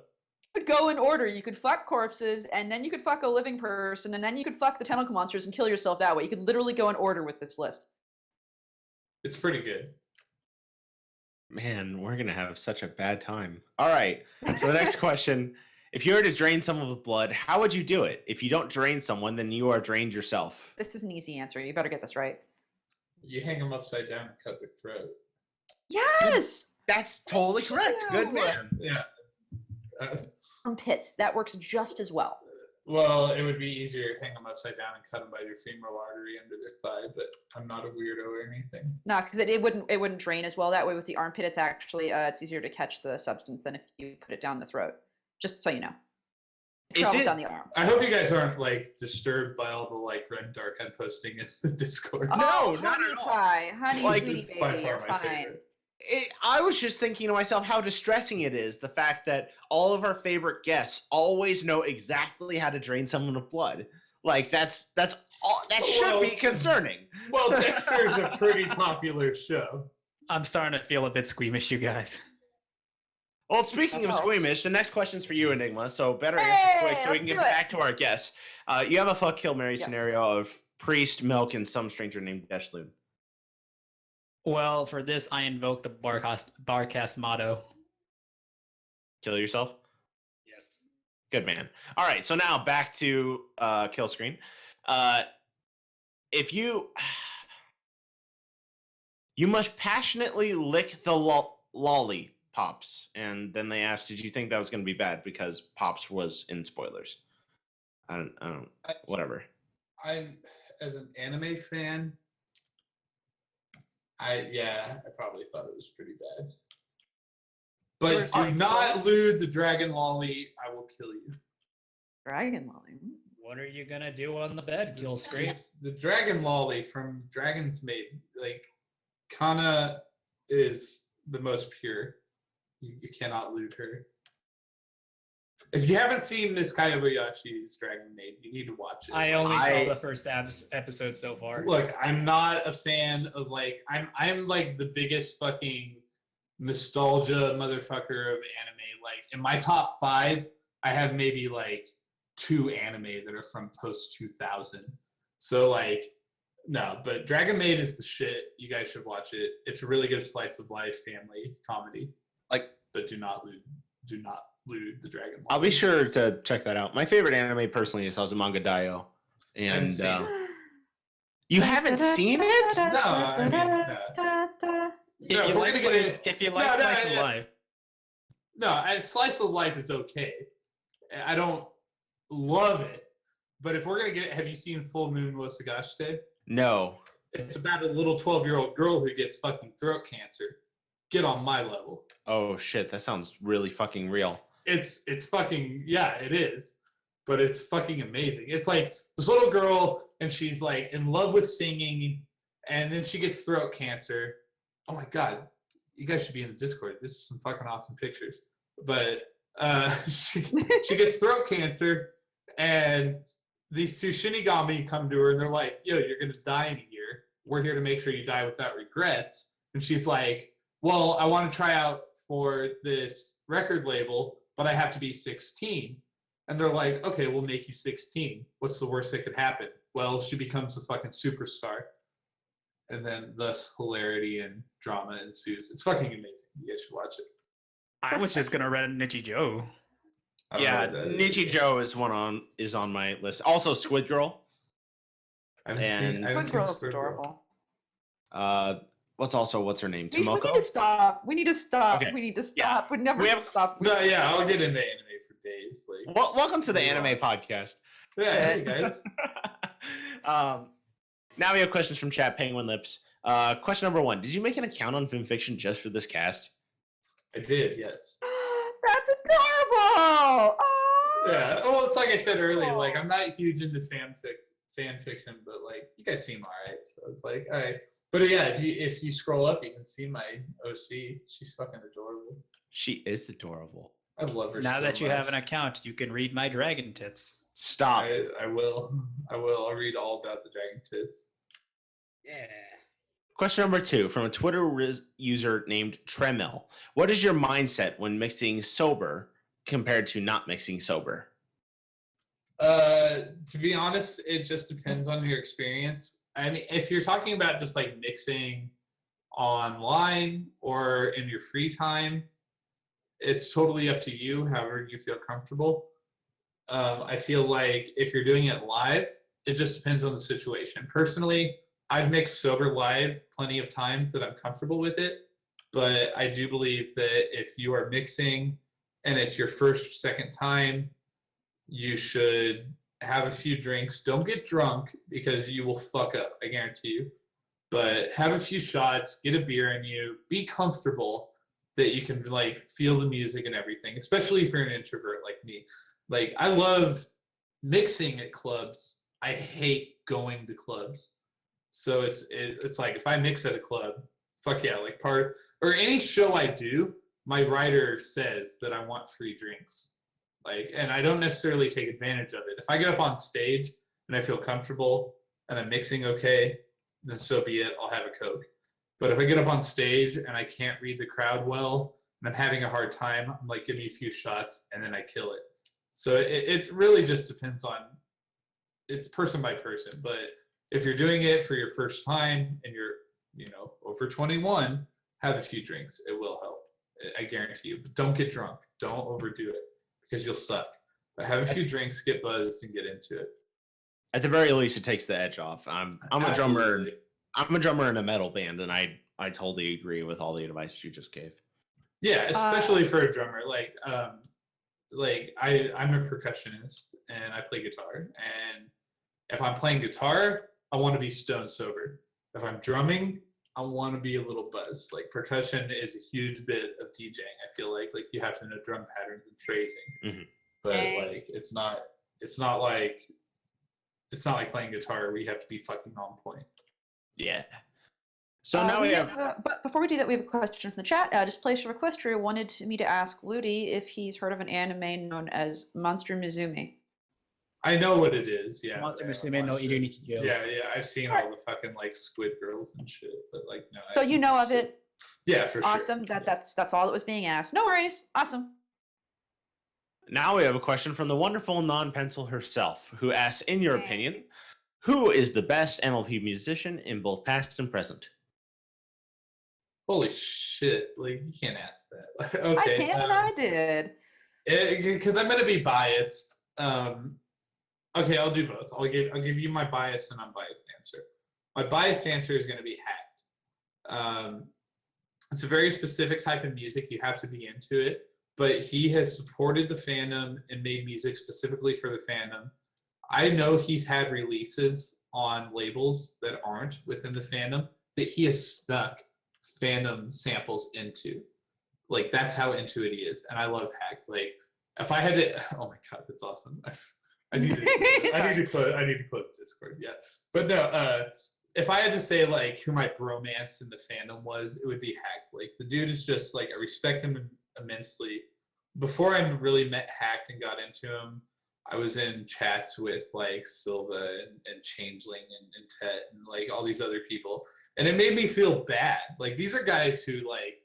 Speaker 1: You could go in order. You could fuck corpses, and then you could fuck a living person, and then you could fuck the tentacle monsters and kill yourself that way. You could literally go in order with this list.
Speaker 4: It's pretty good.
Speaker 2: Man, we're gonna have such a bad time. All right. So the next question: if you were to drain someone with blood, how would you do it? If you don't drain someone, then you are drained yourself.
Speaker 1: This is an easy answer. You better get this right.
Speaker 4: You hang them upside down and cut their throat.
Speaker 1: Yes!
Speaker 2: That's totally correct. Good man.
Speaker 4: Yeah.
Speaker 1: From pits. That works just as well.
Speaker 4: Well, it would be easier to hang them upside down and cut them by their femoral artery under their thigh, but I'm not a weirdo or anything.
Speaker 1: No, because it wouldn't drain as well that way with the armpit. It's actually it's easier to catch the substance than if you put it down the throat. Just so you know. It travels down the arm.
Speaker 4: I hope you guys aren't like disturbed by all the like red dark I'm posting in the Discord.
Speaker 2: No,
Speaker 1: Oh,
Speaker 2: not
Speaker 1: honey
Speaker 2: at all.
Speaker 1: pie, honey,
Speaker 2: Like,
Speaker 1: sweetie
Speaker 4: it's by
Speaker 1: baby,
Speaker 4: far
Speaker 1: you're
Speaker 4: my
Speaker 1: fine.
Speaker 4: favorite.
Speaker 2: I was just thinking to myself how distressing it is, the fact that all of our favorite guests always know exactly how to drain someone of blood. Like that's all that should be concerning.
Speaker 4: Well, Dexter's a pretty popular show.
Speaker 5: I'm starting to feel a bit squeamish, you guys.
Speaker 2: Well, speaking of
Speaker 1: That helps.
Speaker 2: squeamish, the next question's for you, Enigma. So better answer
Speaker 1: Hey,
Speaker 2: quick so we
Speaker 1: let's
Speaker 2: can get
Speaker 1: do it.
Speaker 2: back to our guests. You have a fuck, kill, marry
Speaker 1: Yeah.
Speaker 2: scenario of priest, milk, and some stranger named Deshloon.
Speaker 5: Well, for this, I invoke the Barcast motto.
Speaker 2: Kill yourself?
Speaker 5: Yes.
Speaker 2: Good man. All right, so now back to Killscreen. If you must passionately lick the lollipops, and then they asked, "Did you think that was going to be bad because Pops was in spoilers?" I don't. Whatever.
Speaker 4: I'm as an anime fan. I probably thought it was pretty bad. But do not lewd the dragon lolly. I will kill you.
Speaker 6: Dragon lolly.
Speaker 5: What are you gonna do on the bed, Killscreen?
Speaker 4: The dragon lolly from Dragon's Maid, like, Kana is the most pure. You cannot lewd her. If you haven't seen Miss Kayabayashi's Dragon Maid, you need to watch it.
Speaker 5: I only saw the first episode so far.
Speaker 4: Look, I'm not a fan of, like, I'm like the biggest fucking nostalgia motherfucker of anime. Like, in my top 5, I have maybe like 2 anime that are from post 2000. So, like, no, but Dragon Maid is the shit. You guys should watch it. It's a really good slice of life family comedy.
Speaker 2: Like,
Speaker 4: but do not lewd the dragon lolly.
Speaker 2: I'll be sure to check that out. My favorite anime personally is Azumanga Daioh. And you haven't seen it?
Speaker 4: No, I mean, no.
Speaker 5: If you like slice of life.
Speaker 4: No, slice of life is okay. I don't love it. But if we're going to get it, have you seen Full Moon Wosagashite?
Speaker 2: No.
Speaker 4: It's about a little 12-year-old girl who gets fucking throat cancer. Get on my level.
Speaker 2: Oh, shit. That sounds really fucking real.
Speaker 4: It's fucking, yeah, it is. But it's fucking amazing. It's like this little girl, and she's like in love with singing, and then she gets throat cancer. Oh my God. You guys should be in the Discord. This is some fucking awesome pictures. But she gets throat cancer, and these 2 Shinigami come to her, and they're like, yo, you're going to die in a year. We're here to make sure you die without regrets. And she's like, well, I want to try out for this record label, but I have to be 16. And they're like, okay, we'll make you 16. What's the worst that could happen? Well, she becomes a fucking superstar. And then thus hilarity and drama ensues. It's fucking amazing. You guys should watch it.
Speaker 5: I was just gonna read Nichijou.
Speaker 2: Yeah, Nichijou is on my list. Also, Squid Girl.
Speaker 6: Squid Girl is adorable.
Speaker 2: What's her name?
Speaker 6: We
Speaker 2: Tomoko?
Speaker 6: need to stop. We need to stop.
Speaker 2: Okay.
Speaker 6: We need to stop.
Speaker 2: Yeah.
Speaker 6: We never stop.
Speaker 4: No, yeah, I'll get into anime for days. Like,
Speaker 2: Well, welcome to the anime podcast.
Speaker 4: yeah, hey guys.
Speaker 2: Now we have questions from chat. Penguin Lips. Question number 1: Did you make an account on FimFiction just for this cast?
Speaker 4: I did, yes.
Speaker 6: That's adorable. Oh.
Speaker 4: Yeah. Well, it's like I said earlier. Like, I'm not huge into fan fiction, but like, you guys seem alright. So it's like, all right. But yeah, if you scroll up, you can see my OC. She's fucking adorable.
Speaker 2: She is adorable.
Speaker 4: I love her.
Speaker 5: Now
Speaker 4: so
Speaker 5: that you
Speaker 4: much.
Speaker 5: have an account, you can read my dragon tits.
Speaker 2: Stop.
Speaker 4: I will. I'll read all about the dragon tits.
Speaker 5: Yeah.
Speaker 2: Question number 2 from a Twitter user named Tremel. What is your mindset when mixing sober compared to not mixing sober?
Speaker 4: To be honest, it just depends on your experience. I mean, if you're talking about just like mixing online or in your free time, it's totally up to you, however you feel comfortable. I feel like if you're doing it live, it just depends on the situation. Personally, I've mixed sober live plenty of times that I'm comfortable with it, but I do believe that if you are mixing and it's your first, second time, you should have a few drinks. Don't get drunk because you will fuck up, I guarantee you. But have a few shots, get a beer in you, be comfortable that you can like feel the music and everything, especially if you're an introvert like me. Like, I love mixing at clubs. I hate going to clubs. So it's like if I mix at a club, fuck yeah, like or any show I do, my writer says that I want free drinks. Like, and I don't necessarily take advantage of it. If I get up on stage and I feel comfortable and I'm mixing okay, then so be it. I'll have a Coke. But if I get up on stage and I can't read the crowd well and I'm having a hard time, I'm like, give me a few shots and then I kill it. So it really just depends on, it's person by person. But if you're doing it for your first time and you're, over 21, have a few drinks. It will help. I guarantee you. But don't get drunk. Don't overdo it because you'll suck. Have a few drinks, get buzzed, and get into it.
Speaker 2: At the very least, it takes the edge off. I'm a drummer.
Speaker 4: Absolutely.
Speaker 2: I'm a drummer in a metal band, and I totally agree with all the advice you just gave.
Speaker 4: Yeah, especially for a drummer. I'm a percussionist and I play guitar. And if I'm playing guitar, I want to be stone sober. If I'm drumming, I want to be a little buzzed. Like percussion is a huge bit of DJing. I feel like you have to know drum patterns and phrasing, but like it's not like playing guitar where you have to be fucking on point.
Speaker 2: Yeah. So now we have.
Speaker 1: But before we do that, we have a question from the chat. Displacer Requester wanted me to ask Ludi if he's heard of an anime known as Monster Musume.
Speaker 4: I know what it is. Yeah.
Speaker 5: Monster
Speaker 4: I
Speaker 5: Musume no
Speaker 4: watched it.
Speaker 5: Irunikiyo.
Speaker 4: Yeah. I've seen all the fucking like Squid Girls and shit, but like no.
Speaker 1: So you know of it.
Speaker 4: Yeah, for sure.
Speaker 1: Awesome. That's all that was being asked. No worries. Awesome.
Speaker 2: Now we have a question from the wonderful non-pencil herself, who asks, in your opinion, who is the best MLP musician in both past and present?
Speaker 4: Holy shit! Like you can't ask that. Okay.
Speaker 1: I can and I did.
Speaker 4: Because I'm gonna be biased. Okay, I'll do both. I'll give you my biased and unbiased answer. My biased answer is gonna be Hacked. It's a very specific type of music. You have to be into it. But he has supported the fandom and made music specifically for the fandom. I know he's had releases on labels that aren't within the fandom that he has snuck fandom samples into. Like that's how into it he is. And I love Hacked. Like if I had to, oh my god, that's awesome. I need to close Discord. Yeah. But no, if I had to say like who my bromance in the fandom was, it would be Hacked. Like the dude is just like, I respect him immensely. Before I really met Hacked and got into him, I was in chats with like Silva and Changeling and Tet and like all these other people. And it made me feel bad. Like these are guys who like,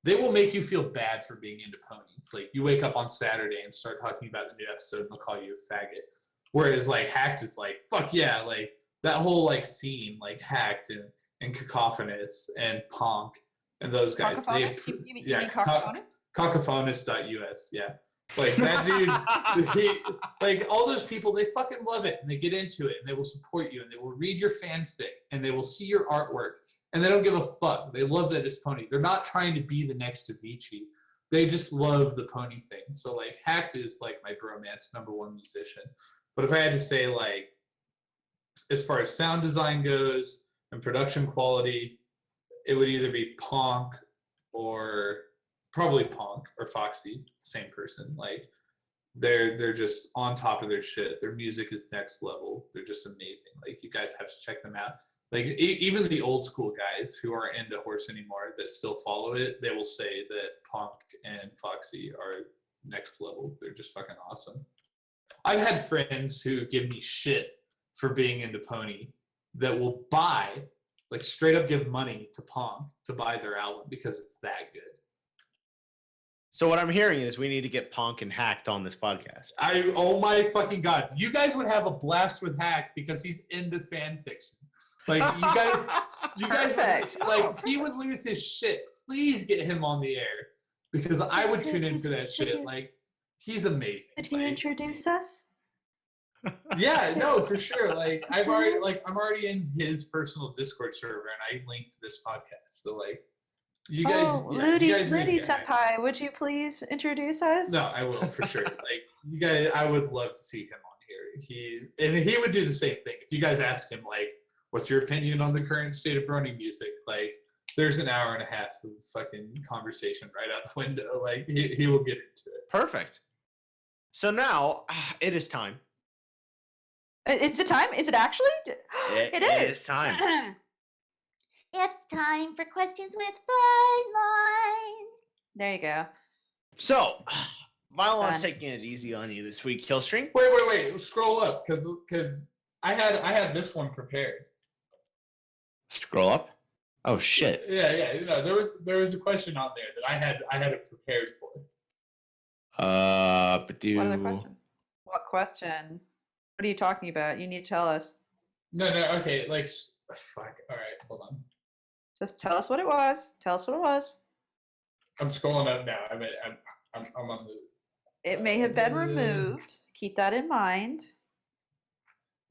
Speaker 4: they will make you feel bad for being into ponies. Like you wake up on Saturday and start talking about the new episode and they'll call you a faggot. Whereas like Hacked is like, fuck yeah, like that whole like scene, like Hacked and Cacophonous and Ponk and those guys.
Speaker 1: Cacophonous? You mean Cacophonous?
Speaker 4: Cacophonous.us, yeah. Like that dude, he, like all those people, they fucking love it and they get into it and they will support you and they will read your fanfic and they will see your artwork and they don't give a fuck. They love that it's pony. They're not trying to be the next Avicii. They just love the pony thing. So like Hacked is like my bromance #1 musician. But if I had to say like, as far as sound design goes and production quality, it would either be Ponk or probably Ponk or Foxy, same person. Like they're just on top of their shit. Their music is next level. They're just amazing. Like you guys have to check them out. Like even the old school guys who aren't into horse anymore that still follow it, they will say that Ponk and Foxy are next level. They're just fucking awesome. I've had friends who give me shit for being into pony that will buy, like straight up give money to Ponk to buy their album because it's that good.
Speaker 2: So what I'm hearing is we need to get Ponk and Hacked on this podcast.
Speaker 4: Oh my fucking god. You guys would have a blast with Hacked because he's into fan fiction. Like you guys
Speaker 1: Perfect.
Speaker 4: would, like he would lose his shit. Please get him on the air because I would tune in for that shit. Like he's amazing.
Speaker 1: Did he
Speaker 4: Like,
Speaker 1: introduce us?
Speaker 4: yeah, no, for sure. Like I'm already in his personal Discord server and I linked this podcast. So like you guys,
Speaker 1: Ludi Senpai, would you please introduce us?
Speaker 4: No, I will for sure. Like you guys, I would love to see him on here. He would do the same thing. If you guys ask him like, what's your opinion on the current state of Brony music? Like there's an hour and a half of fucking conversation right out the window. Like he will get into it.
Speaker 2: Perfect. So now it is time.
Speaker 1: Is it time? Is it actually? It is.
Speaker 2: It is time.
Speaker 7: It's time for questions with Byline.
Speaker 1: There you go.
Speaker 2: So, Mylon's
Speaker 1: Fun.
Speaker 2: taking it easy on you this week, Killstream.
Speaker 4: Wait. Scroll up because I had this one prepared.
Speaker 2: Scroll up. Oh shit.
Speaker 4: Yeah. You know, there was a question on there that I had it prepared for.
Speaker 2: But do
Speaker 1: What other question? What question? What are you talking about? You need to tell us.
Speaker 4: No. Okay. Like, fuck. All right. Hold on.
Speaker 1: Just tell us what it was. Tell us what it was.
Speaker 4: I'm scrolling up now. I'm on the.
Speaker 6: It may have been removed. Keep that in mind.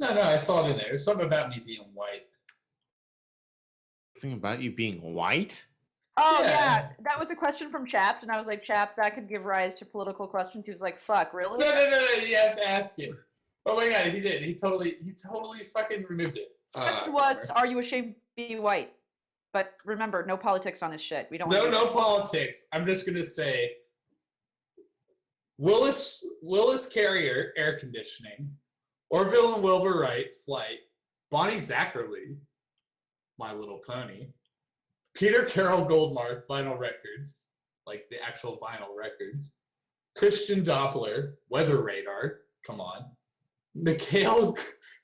Speaker 4: No, I saw it in there. There's something about me being white.
Speaker 2: Something about you being white?
Speaker 6: Oh
Speaker 4: Yeah.
Speaker 6: yeah, that was a question from Chapped, and I was like, Chapped, that could give rise to political questions. He was like, "Fuck, really?"
Speaker 4: No. You have to ask him. Oh my god, he did. He totally fucking removed it.
Speaker 6: The question was, "Are you ashamed to be white?" But remember, no politics on this shit. We don't.
Speaker 4: No politics. I'm just gonna say, Willis Carrier air conditioning, Orville and Wilbur Wright flight, Bonnie Zachary, My Little Pony, Peter Carroll Goldmark vinyl records, like the actual vinyl records, Christian Doppler Weather Radar, come on, Mikhail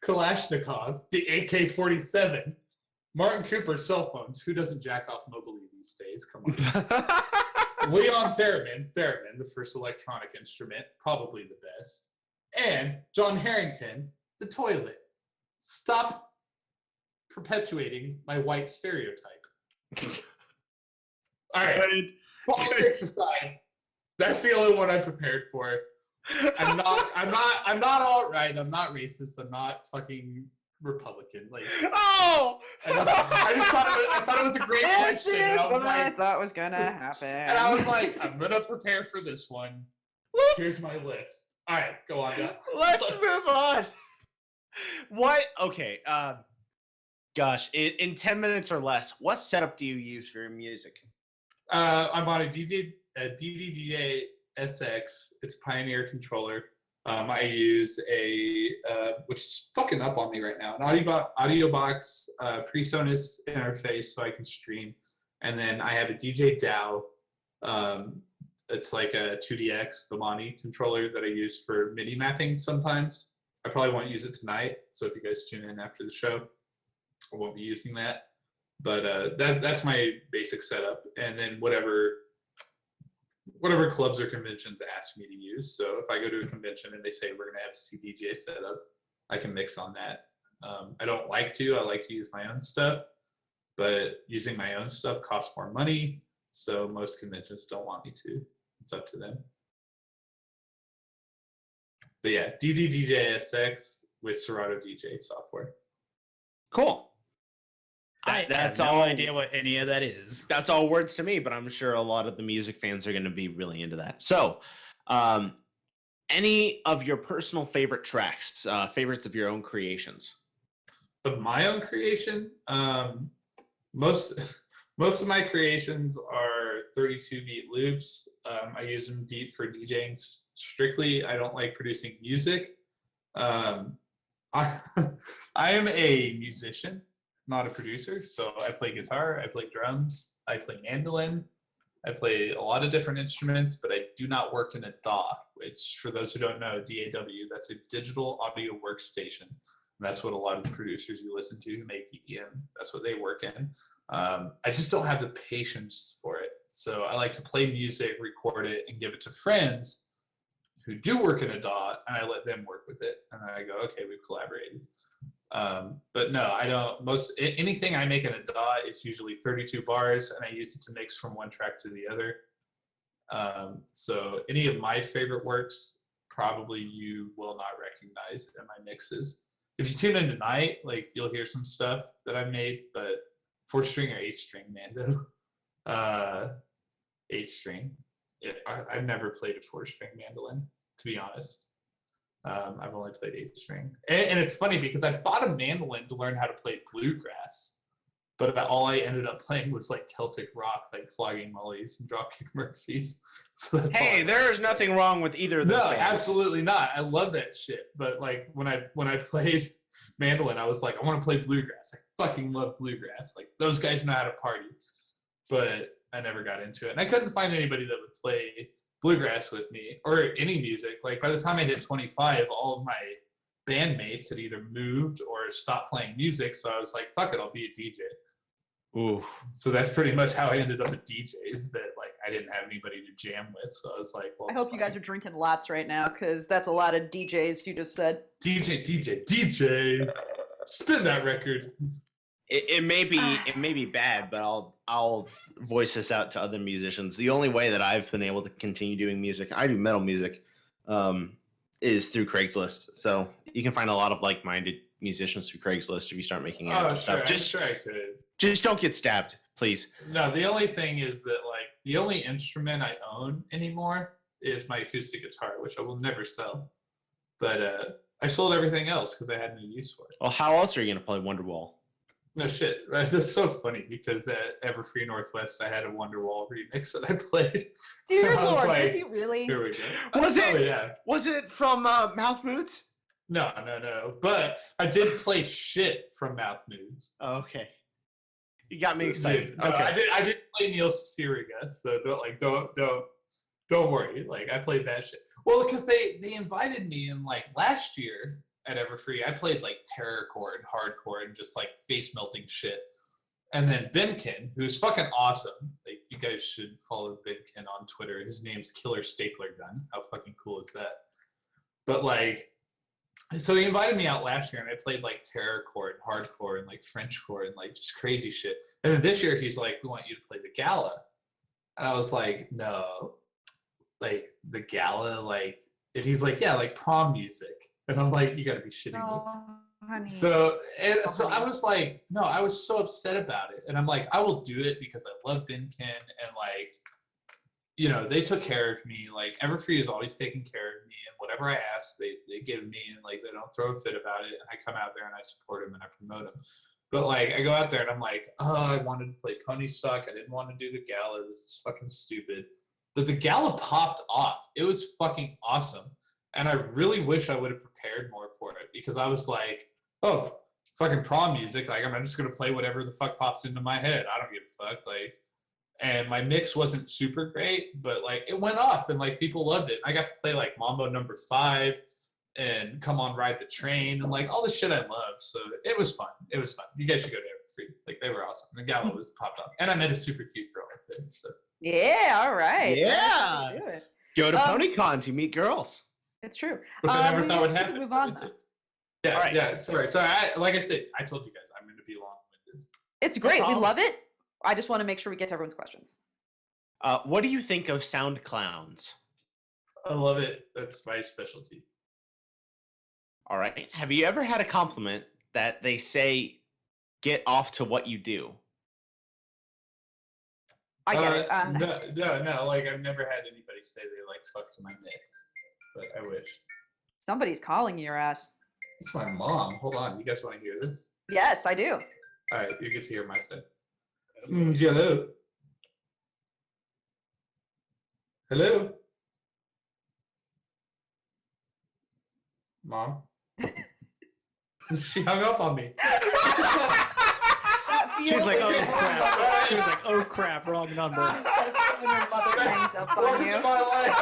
Speaker 4: Kalashnikov, the AK-47, Martin Cooper cell phones. Who doesn't jack off mobily these days? Come on. Leon Theremin, the first electronic instrument, probably the best. And John Harrington, the toilet. Stop perpetuating my white stereotype. All right. Politics aside, that's the only one I'm prepared for. I'm not alt-right. I'm not racist. I'm not fucking Republican. Like,
Speaker 2: Oh!
Speaker 4: I just thought it was a great
Speaker 6: This
Speaker 4: question.
Speaker 6: is
Speaker 4: And I was
Speaker 6: what I
Speaker 4: like,
Speaker 6: thought was gonna happen.
Speaker 4: and I was like, I'm gonna prepare for this one. Here's my list. All right, go on.
Speaker 2: Let's move on. What? Okay. Gosh, in 10 minutes or less, what setup do you use for your music?
Speaker 4: I'm on a DDJ SX. It's Pioneer controller. I use a which is fucking up on me right now. An audio box, PreSonus interface so I can stream, and then I have a DJ DAW. It's like a 2DX Bomani controller that I use for MIDI mapping sometimes. I probably won't use it tonight, so if you guys tune in after the show, I won't be using that. But that's my basic setup, and then whatever clubs or conventions ask me to use. So if I go to a convention and they say we're gonna have a CDJ setup, I can mix on that. I don't like to. I like to use my own stuff, but using my own stuff costs more money, so most conventions don't want me to. It's up to them. But yeah, DDJ SX with Serato DJ software.
Speaker 2: Cool.
Speaker 5: I
Speaker 2: That's
Speaker 5: have no
Speaker 2: all.
Speaker 5: idea what any of that is.
Speaker 2: That's all words to me, but I'm sure a lot of the music fans are going to be really into that. So, any of your personal favorite tracks, favorites of your own creations?
Speaker 4: Of my own creation, most of my creations are 32-beat loops. I use them deep for DJing strictly. I don't like producing music. I am a musician, not a producer. So I play guitar, I play drums, I play mandolin, I play a lot of different instruments, but I do not work in a DAW, which for those who don't know, DAW, that's a digital audio workstation. And that's what a lot of the producers you listen to who make EDM, that's what they work in. I just don't have the patience for it. So I like to play music, record it, and give it to friends who do work in a DAW, and I let them work with it. And then I go, okay, we've collaborated. But no, I don't. Anything I make in a DAW is usually 32 bars, and I use it to mix from one track to the other. So any of my favorite works, probably you will not recognize in my mixes. If you tune in tonight, like you'll hear some stuff that I made, but 4-string or 8-string, Mando. 8-string. I've never played a 4-string mandolin, to be honest. I've only played 8-string. And it's funny because I bought a mandolin to learn how to play bluegrass, but all I ended up playing was like Celtic rock, like Flogging Mollies and Dropkick Murphys. So that's
Speaker 2: Hey, there's nothing wrong with either of those.
Speaker 4: No,
Speaker 2: bands.
Speaker 4: absolutely not. I love that shit. But like when I played mandolin, I was like, I want to play bluegrass. I fucking love bluegrass. Like those guys know how to party. But I never got into it. And I couldn't find anybody that would play bluegrass with me or any music. Like by the time I hit 25, all of my bandmates had either moved or stopped playing music. So I was like, fuck it, I'll be a DJ.
Speaker 2: Ooh.
Speaker 4: So that's pretty much how I ended up at DJs, that like I didn't have anybody to jam with. So I was like, well,
Speaker 6: I hope you guys are drinking lots right now, because that's a lot of DJs you just said.
Speaker 4: DJ, spin that record.
Speaker 2: It may be bad, but I'll voice this out to other musicians. The only way that I've been able to continue doing music, I do metal music, is through Craigslist. So you can find a lot of like-minded musicians through Craigslist if you start making ads
Speaker 4: Oh,
Speaker 2: and stuff.
Speaker 4: sure. I'm sure I could.
Speaker 2: Just don't get stabbed, please.
Speaker 4: No, the only thing is that like the only instrument I own anymore is my acoustic guitar, which I will never sell. But I sold everything else because I had no use for it.
Speaker 2: Well, how else are you gonna play Wonderwall?
Speaker 4: No shit, right? That's so funny because at Everfree Northwest, I had a Wonderwall remix that I played.
Speaker 6: Dear
Speaker 4: I was
Speaker 6: Lord,
Speaker 4: like,
Speaker 6: did you really?
Speaker 4: Here we go.
Speaker 2: Was it?
Speaker 4: Oh, yeah.
Speaker 2: Was it from Mouth Moods?
Speaker 4: No. But I did play shit from Mouth Moods.
Speaker 2: Oh, okay. You got me excited.
Speaker 4: Dude, no,
Speaker 2: Okay.
Speaker 4: I did play Neil Cicierega, so don't worry. Like I played that shit. Well, because they invited me in like last year at Everfree. I played like terrorcore and hardcore and just like face melting shit. And then Benkin, who's fucking awesome. Like you guys should follow Benkin on Twitter. His name's Killer Stapler Gun. How fucking cool is that? But like, so he invited me out last year, and I played like terrorcore and hardcore and like Frenchcore and like just crazy shit. And then this year he's like, "We want you to play the Gala," and I was like, "No, like the Gala, like." And he's like, "Yeah, like prom music," and I'm like, "You gotta be shitting me."
Speaker 6: Oh, honey.
Speaker 4: So I was like, no, I was so upset about it, and I'm like, I will do it because I love Benkin, and like, you know, they took care of me. Like Everfree is always taking care of me, and whatever I ask, they give me, and like they don't throw a fit about it. And I come out there and I support them and I promote them. But like I go out there and I'm like, oh, I wanted to play Pony Stock. I didn't want to do the Gala. This is fucking stupid. But the Gala popped off. It was fucking awesome, and I really wish I would have prepared more for it because I was like, oh, fucking prom music. Like I'm just gonna play whatever the fuck pops into my head. I don't give a fuck. Like. And my mix wasn't super great, but like it went off and like people loved it. I got to play like Mambo number 5 and Come On Ride the Train and like all the shit I love. So it was fun. It was fun. You guys should go to Everfree. Like they were awesome. The Gala was popped off. And I met a super cute girl right there. So
Speaker 6: Yeah, all right.
Speaker 2: Yeah.
Speaker 6: Let's do it.
Speaker 2: Go to PonyCons, you meet girls.
Speaker 6: It's true.
Speaker 4: which I never
Speaker 6: we
Speaker 4: thought would
Speaker 6: need to
Speaker 4: happen.
Speaker 6: Move on,
Speaker 4: but it
Speaker 6: though.
Speaker 4: did. Yeah,
Speaker 2: All right.
Speaker 4: yeah. Sorry. Like I said, I told you guys I'm gonna be long-winded.
Speaker 6: It's great. We
Speaker 2: problem.
Speaker 6: love it. I just want to make sure we get to everyone's questions.
Speaker 2: What do you think of sound clowns?
Speaker 4: I love it. That's my specialty.
Speaker 2: All right. Have you ever had a compliment that they say, get off to what you do?
Speaker 6: I get it.
Speaker 4: No. Like I've never had anybody say they like fuck to my mix, but I wish.
Speaker 6: Somebody's calling your ass.
Speaker 4: It's my mom. Hold on. You guys want to hear this?
Speaker 6: Yes, I do.
Speaker 4: All right. You get to hear my side. Hello. Hello. Mom. She hung up on me.
Speaker 5: She was like, oh crap. She was like, oh crap, wrong number.
Speaker 6: When your mother hangs up on
Speaker 4: Welcome
Speaker 6: you.
Speaker 4: to my life.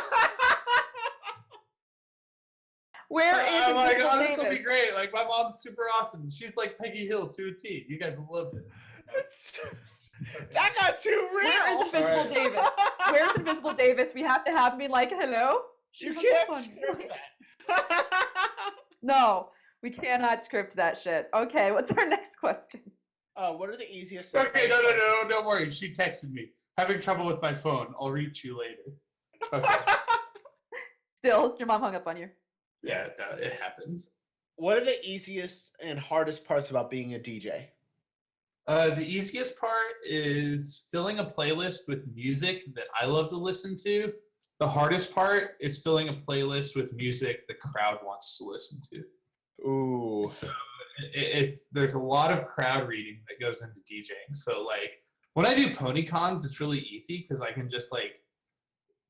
Speaker 6: Where is
Speaker 4: I'm like,
Speaker 6: Invisible
Speaker 4: oh, this will
Speaker 6: Davis?
Speaker 4: be great. Like, my mom's super awesome. She's like Peggy Hill to a T. You guys will love this.
Speaker 2: That got too real.
Speaker 6: Where is Invisible
Speaker 4: Alright.
Speaker 6: Davis? Where's Invisible Davis? We have to have me like, hello?
Speaker 2: You
Speaker 6: She hung up
Speaker 2: can't
Speaker 6: on
Speaker 2: script
Speaker 6: you.
Speaker 2: that.
Speaker 6: No, we cannot script that shit. Okay, what's our next question?
Speaker 2: What are the easiest?
Speaker 4: Okay, no, don't worry. She texted me. Having trouble with my phone. I'll reach you later. Okay.
Speaker 6: Still, your mom hung up on you.
Speaker 4: Yeah, no, it happens.
Speaker 2: What are the easiest and hardest parts about being a DJ?
Speaker 4: The easiest part is filling a playlist with music that I love to listen to. The hardest part is filling a playlist with music the crowd wants to listen to.
Speaker 2: Ooh.
Speaker 4: So there's a lot of crowd reading that goes into DJing. So like when I do PonyCons, it's really easy because I can just like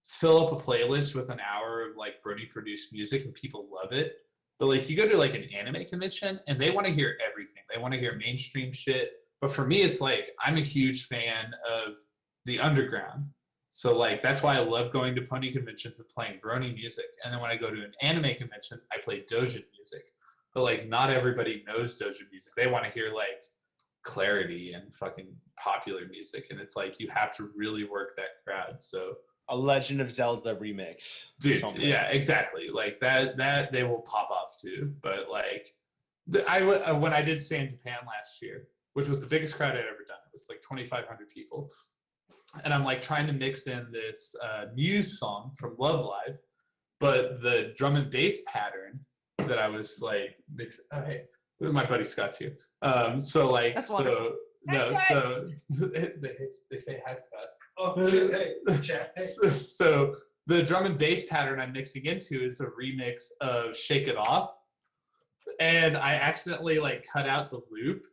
Speaker 4: fill up a playlist with an hour of like Brony produced music and people love it. But like you go to like an anime convention and they want to hear everything. They want to hear mainstream shit. But for me, it's like I'm a huge fan of the underground. So like that's why I love going to pony conventions and playing Brony music. And then when I go to an anime convention, I play Dojin music. But like not everybody knows Dojin music. They want to hear like Clarity and fucking popular music. And it's like you have to really work that crowd. So
Speaker 2: A Legend of Zelda remix.
Speaker 4: dude,
Speaker 2: something.
Speaker 4: yeah, exactly. Like that they will pop off too. But like when I did stay in Japan last year, which was the biggest crowd I'd ever done. It was like 2,500 people. And I'm like trying to mix in this Muse song from Love Live, but the drum and bass pattern that I was like, oh, hey, my buddy Scott's here. So like,
Speaker 6: That's
Speaker 4: so
Speaker 6: wonderful.
Speaker 4: no,
Speaker 6: Hi,
Speaker 4: so they say hi, Scott. Oh, hey, chat. So the drum and bass pattern I'm mixing into is a remix of "Shake It Off," and I accidentally like cut out the loop,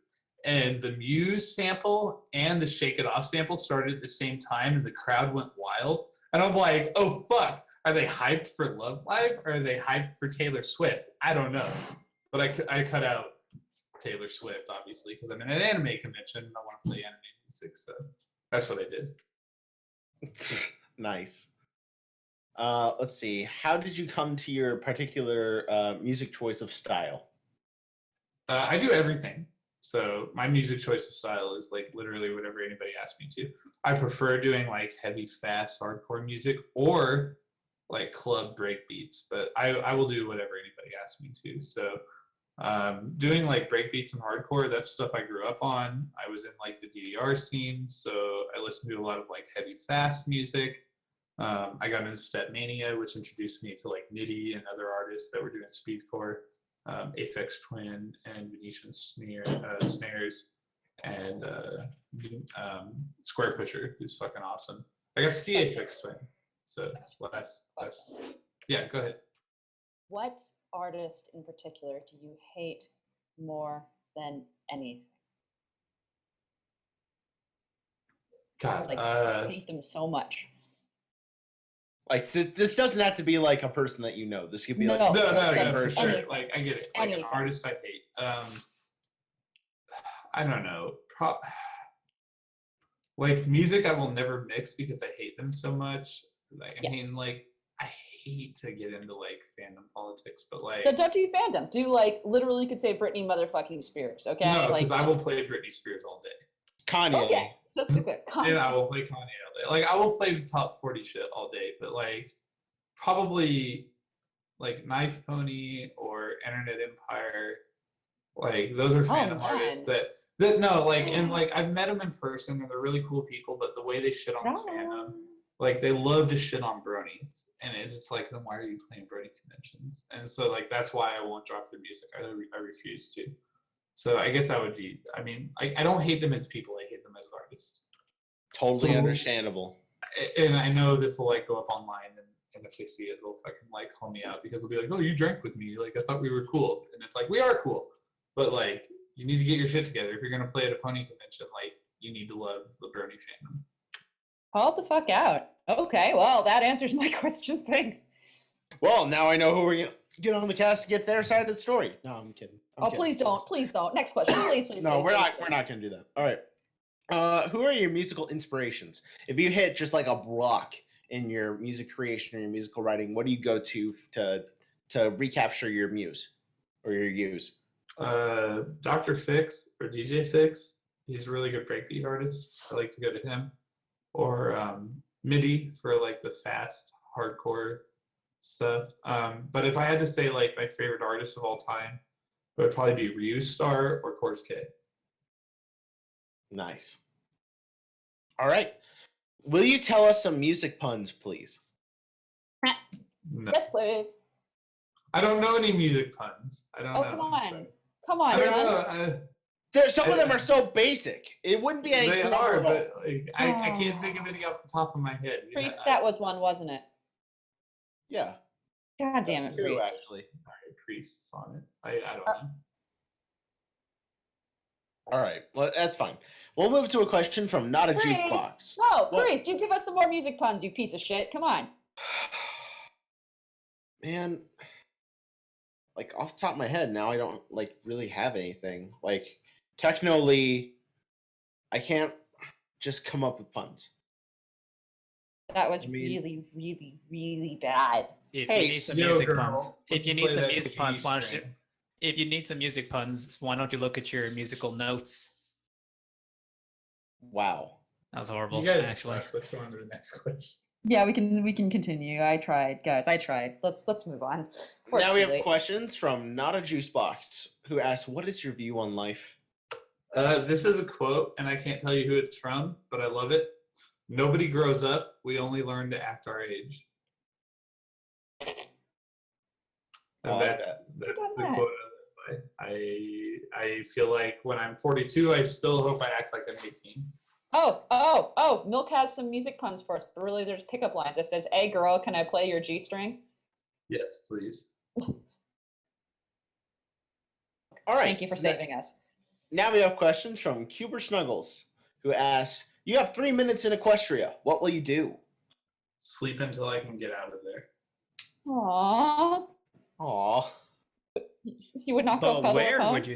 Speaker 4: and the Muse sample and the "Shake It Off" sample started at the same time, and the crowd went wild. And I'm like, oh fuck, are they hyped for Love Live or are they hyped for Taylor Swift? I don't know, but I cut out Taylor Swift obviously because I'm in an anime convention and I want to play anime music, so that's what I did.
Speaker 2: Nice. Let's see. How did you come to your particular music choice of style?
Speaker 4: I do everything. So my music choice of style is like literally whatever anybody asks me to. I prefer doing like heavy, fast, hardcore music or like club break beats, but I will do whatever anybody asks me to. So doing like break beats and hardcore, that's stuff I grew up on. I was in like the DDR scene, so I listened to a lot of like heavy, fast music. I got into Stepmania, which introduced me to like MIDI and other artists that were doing speedcore. Aphex Twin and Venetian snares and Square Pusher, who's fucking awesome. I got to see Aphex Twin, so that's yeah. Go ahead.
Speaker 1: What artist in particular do you hate more than anything?
Speaker 4: God,
Speaker 1: Like, I hate them so much.
Speaker 2: Like this doesn't have to be like a person that you know. This could be like
Speaker 1: No.
Speaker 4: no, for
Speaker 2: person.
Speaker 4: sure.
Speaker 1: Anything.
Speaker 4: Like I get it. Like an artist I hate. I don't know. Like music, I will never mix because I hate them so much. Like I mean, like I hate to get into like fandom politics, but like
Speaker 1: Don't do fandom. Do like literally, you could say Britney motherfucking Spears. Okay.
Speaker 4: no, because
Speaker 1: like,
Speaker 4: I will play Britney Spears all day.
Speaker 2: Kanye.
Speaker 1: Okay. Just to clear.
Speaker 4: And I will play Kanye all day. Like I will play top 40 shit all day, but like probably like Knife Pony or Internet Empire, like those are fandom artists that no, like and like I've met them in person and they're really cool people, but the way they shit on the fandom, like they love to shit on bronies, and it's just like, then why are you playing brony conventions? And so like that's why I won't drop their music. I refuse to. So I guess that would be. I mean, I don't hate them as people. I hate them as artists.
Speaker 2: Totally
Speaker 4: So-
Speaker 2: understandable.
Speaker 4: And I know this will like go up online, and if they see it, they'll fucking like call me out because they'll be like, "Oh, you drank with me. Like I thought we were cool." And it's like, we are cool, but like you need to get your shit together. If you're gonna play at a pony convention, like you need to love the Brony fandom.
Speaker 1: Call the fuck out. Okay, well, that answers my question. Thanks.
Speaker 2: Well, now I know who we're gonna get on the cast to get their side of the story. No, I'm kidding. I'm kidding.
Speaker 1: Please don't. Please don't. Next question. Please.
Speaker 2: No,
Speaker 1: please,
Speaker 2: we're
Speaker 1: please,
Speaker 2: not.
Speaker 1: please.
Speaker 2: We're not gonna do that. All right. Who are your musical inspirations? If you hit just like a block in your music creation or your musical writing, what do you go to recapture your muse or your use?
Speaker 4: Dr. Fix or DJ Fix. He's a really good breakbeat artist. I like to go to him. Or MIDI for like the fast hardcore stuff. But if I had to say like my favorite artist of all time, it would probably be Ryu Star or Course K.
Speaker 2: Nice. All right. Will you tell us some music puns, please?
Speaker 4: No.
Speaker 1: Yes, please.
Speaker 4: I don't know any music puns. I don't know.
Speaker 1: Come
Speaker 4: I'm
Speaker 1: on.
Speaker 4: sorry.
Speaker 1: Come on,
Speaker 4: I don't
Speaker 1: man.
Speaker 4: know.
Speaker 2: Some of them are so basic. It wouldn't be any.
Speaker 4: They
Speaker 2: clever
Speaker 4: are,
Speaker 2: at all.
Speaker 4: but like, I can't think of any off the top of my head.
Speaker 1: Priest, that was one, wasn't it?
Speaker 2: Yeah.
Speaker 1: God damn it,
Speaker 2: That's true,
Speaker 1: Priest.
Speaker 2: actually.
Speaker 4: All right, Priest's on it. I don't know.
Speaker 2: All right. Well, that's fine. We'll move to a question from Not a
Speaker 1: Priest.
Speaker 2: Jukebox.
Speaker 1: No,
Speaker 2: What?
Speaker 1: Priest, you give us some more music puns, you piece of shit. Come on.
Speaker 2: Man, like off the top of my head now, I don't like really have anything. Like technically, I can't just come up with puns.
Speaker 1: That was
Speaker 2: I mean-
Speaker 1: really, really, really bad.
Speaker 5: If
Speaker 2: Hey,
Speaker 5: you need some
Speaker 4: Yo,
Speaker 5: music
Speaker 4: girl,
Speaker 5: puns,
Speaker 4: let
Speaker 5: if you
Speaker 4: me
Speaker 5: need
Speaker 4: play
Speaker 5: some
Speaker 4: that
Speaker 5: music
Speaker 4: G
Speaker 5: puns, why don't you?
Speaker 4: string.
Speaker 5: If you need some music puns, why don't you look at your musical notes?
Speaker 2: Wow.
Speaker 5: That was horrible,
Speaker 4: You guys
Speaker 5: actually.
Speaker 4: suck. Let's go on to the next question.
Speaker 1: Yeah, we can continue. I tried, guys. I tried. Let's move on. Before it's
Speaker 2: Now we
Speaker 1: too
Speaker 2: have
Speaker 1: late.
Speaker 2: questions from Not a Juicebox, who asks, "What is your view on life?"
Speaker 4: This is a quote, and I can't tell you who it's from, but I love it. Nobody grows up. We only learn to act our age. And
Speaker 2: I like
Speaker 4: that's
Speaker 2: that.
Speaker 4: the quote I live by. I feel like when I'm 42, I still hope I act like I'm 18.
Speaker 1: Oh, Milk has some music puns for us, but really there's pickup lines. It says, "Hey girl, can I play your G-string?"
Speaker 4: Yes, please.
Speaker 2: All right.
Speaker 1: Thank you for
Speaker 2: so
Speaker 1: saving us.
Speaker 2: Now we have questions from Cuber Snuggles, who asks, "You have 3 minutes in Equestria. What will you do?"
Speaker 4: Sleep until I can get out of there.
Speaker 1: Aww.
Speaker 2: Aw.
Speaker 1: You would not go
Speaker 5: But
Speaker 1: cuddle a
Speaker 5: where
Speaker 1: phone?
Speaker 5: would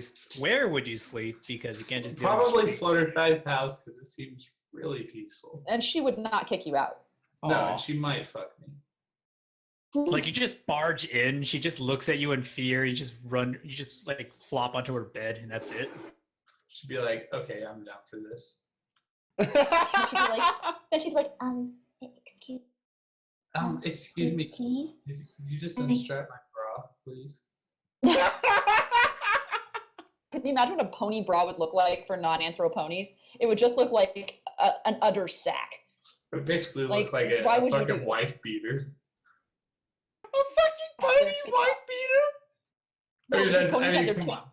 Speaker 5: you sleep? Because you can't just do it on the
Speaker 4: Probably
Speaker 5: street.
Speaker 4: Fluttershy's house because it seems really peaceful.
Speaker 1: And she would not kick you out.
Speaker 4: No,
Speaker 2: Aw.
Speaker 4: and she might fuck me.
Speaker 5: Like you just barge in, she just looks at you in fear. You just run, you just like flop onto her bed, and that's it.
Speaker 4: She'd be like, "Okay, I'm down for this."
Speaker 7: Then she'd be like, excuse
Speaker 4: Excuse me,
Speaker 7: please.
Speaker 4: could you just unstrap my bra, please?
Speaker 1: Can you imagine what a pony bra would look like for non-anthro ponies? It would just look like an udder sack.
Speaker 4: It basically
Speaker 1: Like,
Speaker 4: looks like
Speaker 1: why
Speaker 4: a
Speaker 1: would you do
Speaker 4: fucking
Speaker 1: this?
Speaker 4: wife beater.
Speaker 2: A fucking pony wife beater?
Speaker 1: No,
Speaker 4: I mean,
Speaker 1: because ponies have their
Speaker 4: come
Speaker 1: tits
Speaker 4: on.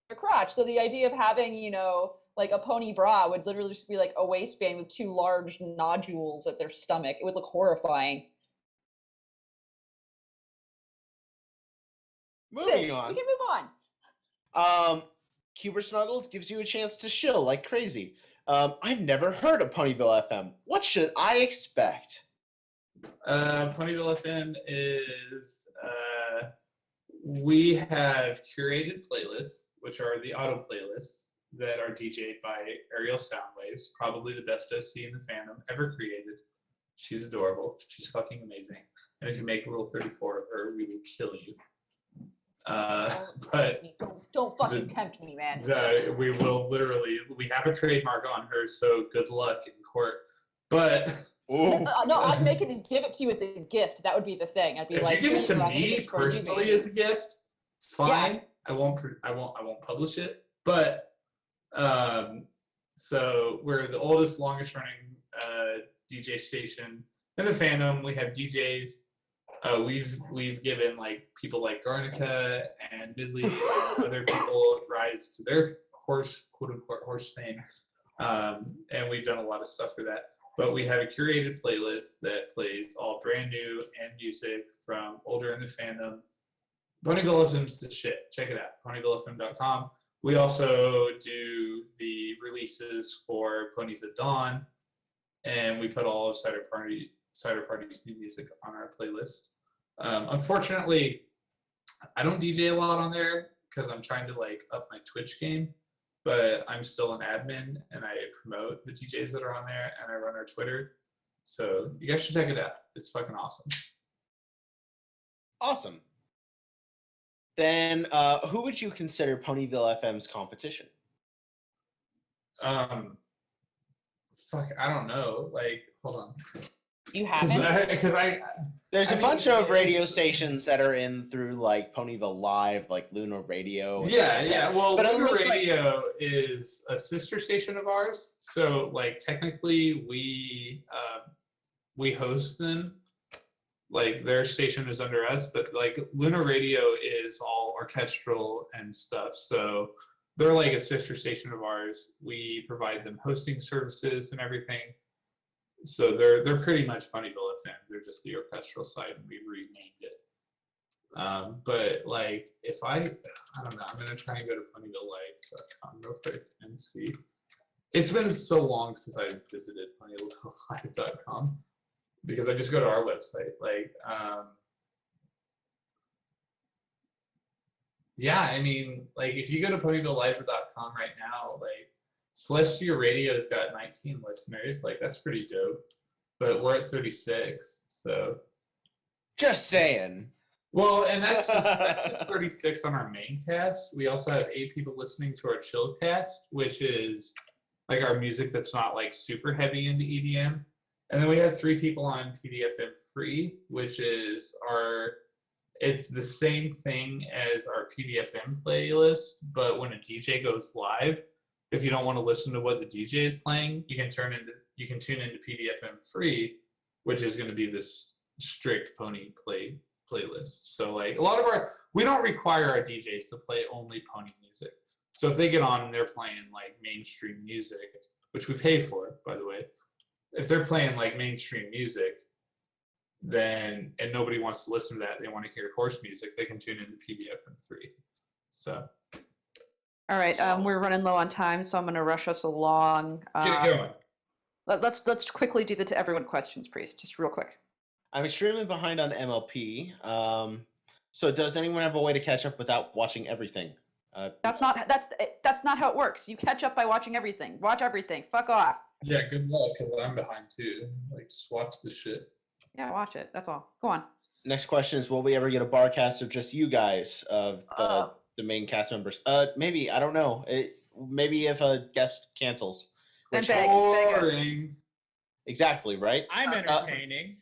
Speaker 1: their crotch. So the idea of having, like a pony bra would literally just be like a waistband with 2 large nodules at their stomach. It would look horrifying.
Speaker 2: Moving
Speaker 1: We
Speaker 2: on.
Speaker 1: can move on.
Speaker 2: Cuber Snuggles gives you a chance to shill like crazy. I've never heard of Ponyville FM. What should I expect?
Speaker 4: PonyvilleFM is we have curated playlists, which are the auto playlists that are DJ'd by Ariel Soundwaves, probably the best OC in the fandom ever created. She's adorable. She's fucking amazing. And if you make Rule 34 of her, we will kill you. But
Speaker 1: Don't fucking tempt me, man.
Speaker 4: we will literally, we have a trademark on her, so good luck in court. But
Speaker 2: Ooh.
Speaker 1: No, I'd make it and give it to you as a gift. That would be the thing. I'd be
Speaker 4: if
Speaker 1: like,
Speaker 4: you give it
Speaker 1: "Here
Speaker 4: to
Speaker 1: go, I'm gonna
Speaker 4: me
Speaker 1: get for you,
Speaker 4: personally
Speaker 1: baby."
Speaker 4: as a gift, fine. I won't publish it. But so we're the oldest, longest running DJ station in the fandom. We have DJs. We've given like people like Garnica and Midley and other people rise to their quote unquote horse fame, and we've done a lot of stuff for that. But we have a curated playlist that plays all brand new and music from older in the fandom. PonyvilleFM's the shit. Check it out, PonyvilleFM.com. We also do the releases for Ponies at Dawn, and we put all of Cider Party's new music on our playlist. Unfortunately, I don't DJ a lot on there because I'm trying to like up my Twitch game, but I'm still an admin and I promote the DJs that are on there and I run our Twitter. So you guys should check it out. It's fucking awesome.
Speaker 2: Awesome. Then who would you consider Ponyville FM's competition?
Speaker 4: Fuck, I don't know. Like, hold on.
Speaker 1: You haven't?
Speaker 4: Because
Speaker 2: There's
Speaker 4: I
Speaker 2: a
Speaker 4: mean,
Speaker 2: bunch of radio
Speaker 4: it's-
Speaker 2: stations that are in through like Ponyville Live, like Lunar Radio. and
Speaker 4: Yeah,
Speaker 2: stuff like
Speaker 4: yeah.
Speaker 2: that.
Speaker 4: Well,
Speaker 2: But it
Speaker 4: Lunar
Speaker 2: looks like-
Speaker 4: Radio is a sister station of ours. So, like, technically, we host them. Like, their station is under us, but like Lunar Radio is all orchestral and stuff. So they're like a sister station of ours. We provide them hosting services and everything. So they're pretty much Ponyville FM. They're just the orchestral side, and we've renamed it. But like, if I don't know, I'm gonna try and go to PonyvilleLive.com real quick and see. It's been so long since I visited PonyvilleLive.com because I just go to our website. Like, yeah, I mean, like if you go to PonyvilleLive.com right now, like Celestia Radio's got 19 listeners. Like that's pretty dope. But we're at 36, so.
Speaker 2: Just saying.
Speaker 4: Well, and that's just 36 on our main cast. We also have 8 people listening to our chill cast, which is like our music that's not like super heavy into EDM. And then we have 3 people on PDFM Free, which is it's the same thing as our PDFM playlist, but when a DJ goes live, if you don't want to listen to what the DJ is playing, you can tune into PDFM Free, which is going to be this strict pony play playlists. So like a lot of we don't require our DJs to play only pony music. So if they get on and they're playing like mainstream music, which we pay for, by the way, if they're playing like mainstream music, then and nobody wants to listen to that, they want to hear horse music, they can tune into PVFM3. So.
Speaker 6: All right, we're running low on time, so I'm going to rush us along.
Speaker 4: Get it going.
Speaker 6: Let's quickly do the to everyone questions, Priest, just real quick.
Speaker 2: I'm extremely behind on MLP. So does anyone have a way to catch up without watching everything?
Speaker 6: That's not how it works. You catch up by watching everything. Watch everything. Fuck off.
Speaker 4: Yeah, good luck, because I'm behind too. Like, just watch this shit.
Speaker 6: Yeah, watch it. That's all. Go on.
Speaker 2: Next question is, will we ever get a Barcast of just you guys, of the main cast members? Maybe, I don't know. Maybe if a guest cancels.
Speaker 6: And beg us.
Speaker 4: Boring.
Speaker 2: Exactly, right?
Speaker 5: I'm entertaining.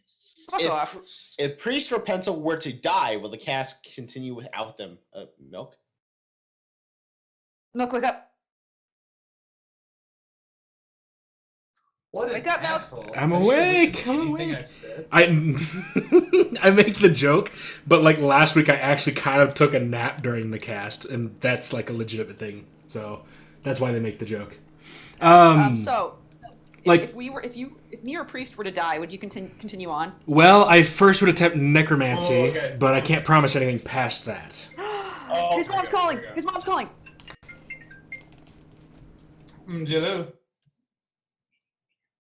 Speaker 6: Fuck off.
Speaker 2: If Priest or Pencil were to die, will the cast continue without them? Milk?
Speaker 6: Milk, wake up.
Speaker 4: What
Speaker 6: Wake up, Milk.
Speaker 4: asshole.
Speaker 3: I'm
Speaker 4: Have you
Speaker 3: awake,
Speaker 4: listened to
Speaker 3: I'm
Speaker 4: anything
Speaker 3: awake.
Speaker 4: I've said?
Speaker 3: I make the joke, but like last week I actually kind of took a nap during the cast, and that's like a legitimate thing. So that's why they make the joke.
Speaker 6: So,
Speaker 3: like-
Speaker 6: if me or Priest were to die, would you continue on?
Speaker 3: Well, I first would attempt necromancy,
Speaker 4: Oh, okay.
Speaker 3: but I can't promise anything past that.
Speaker 6: His mom's calling. His mom's calling.
Speaker 4: Hello.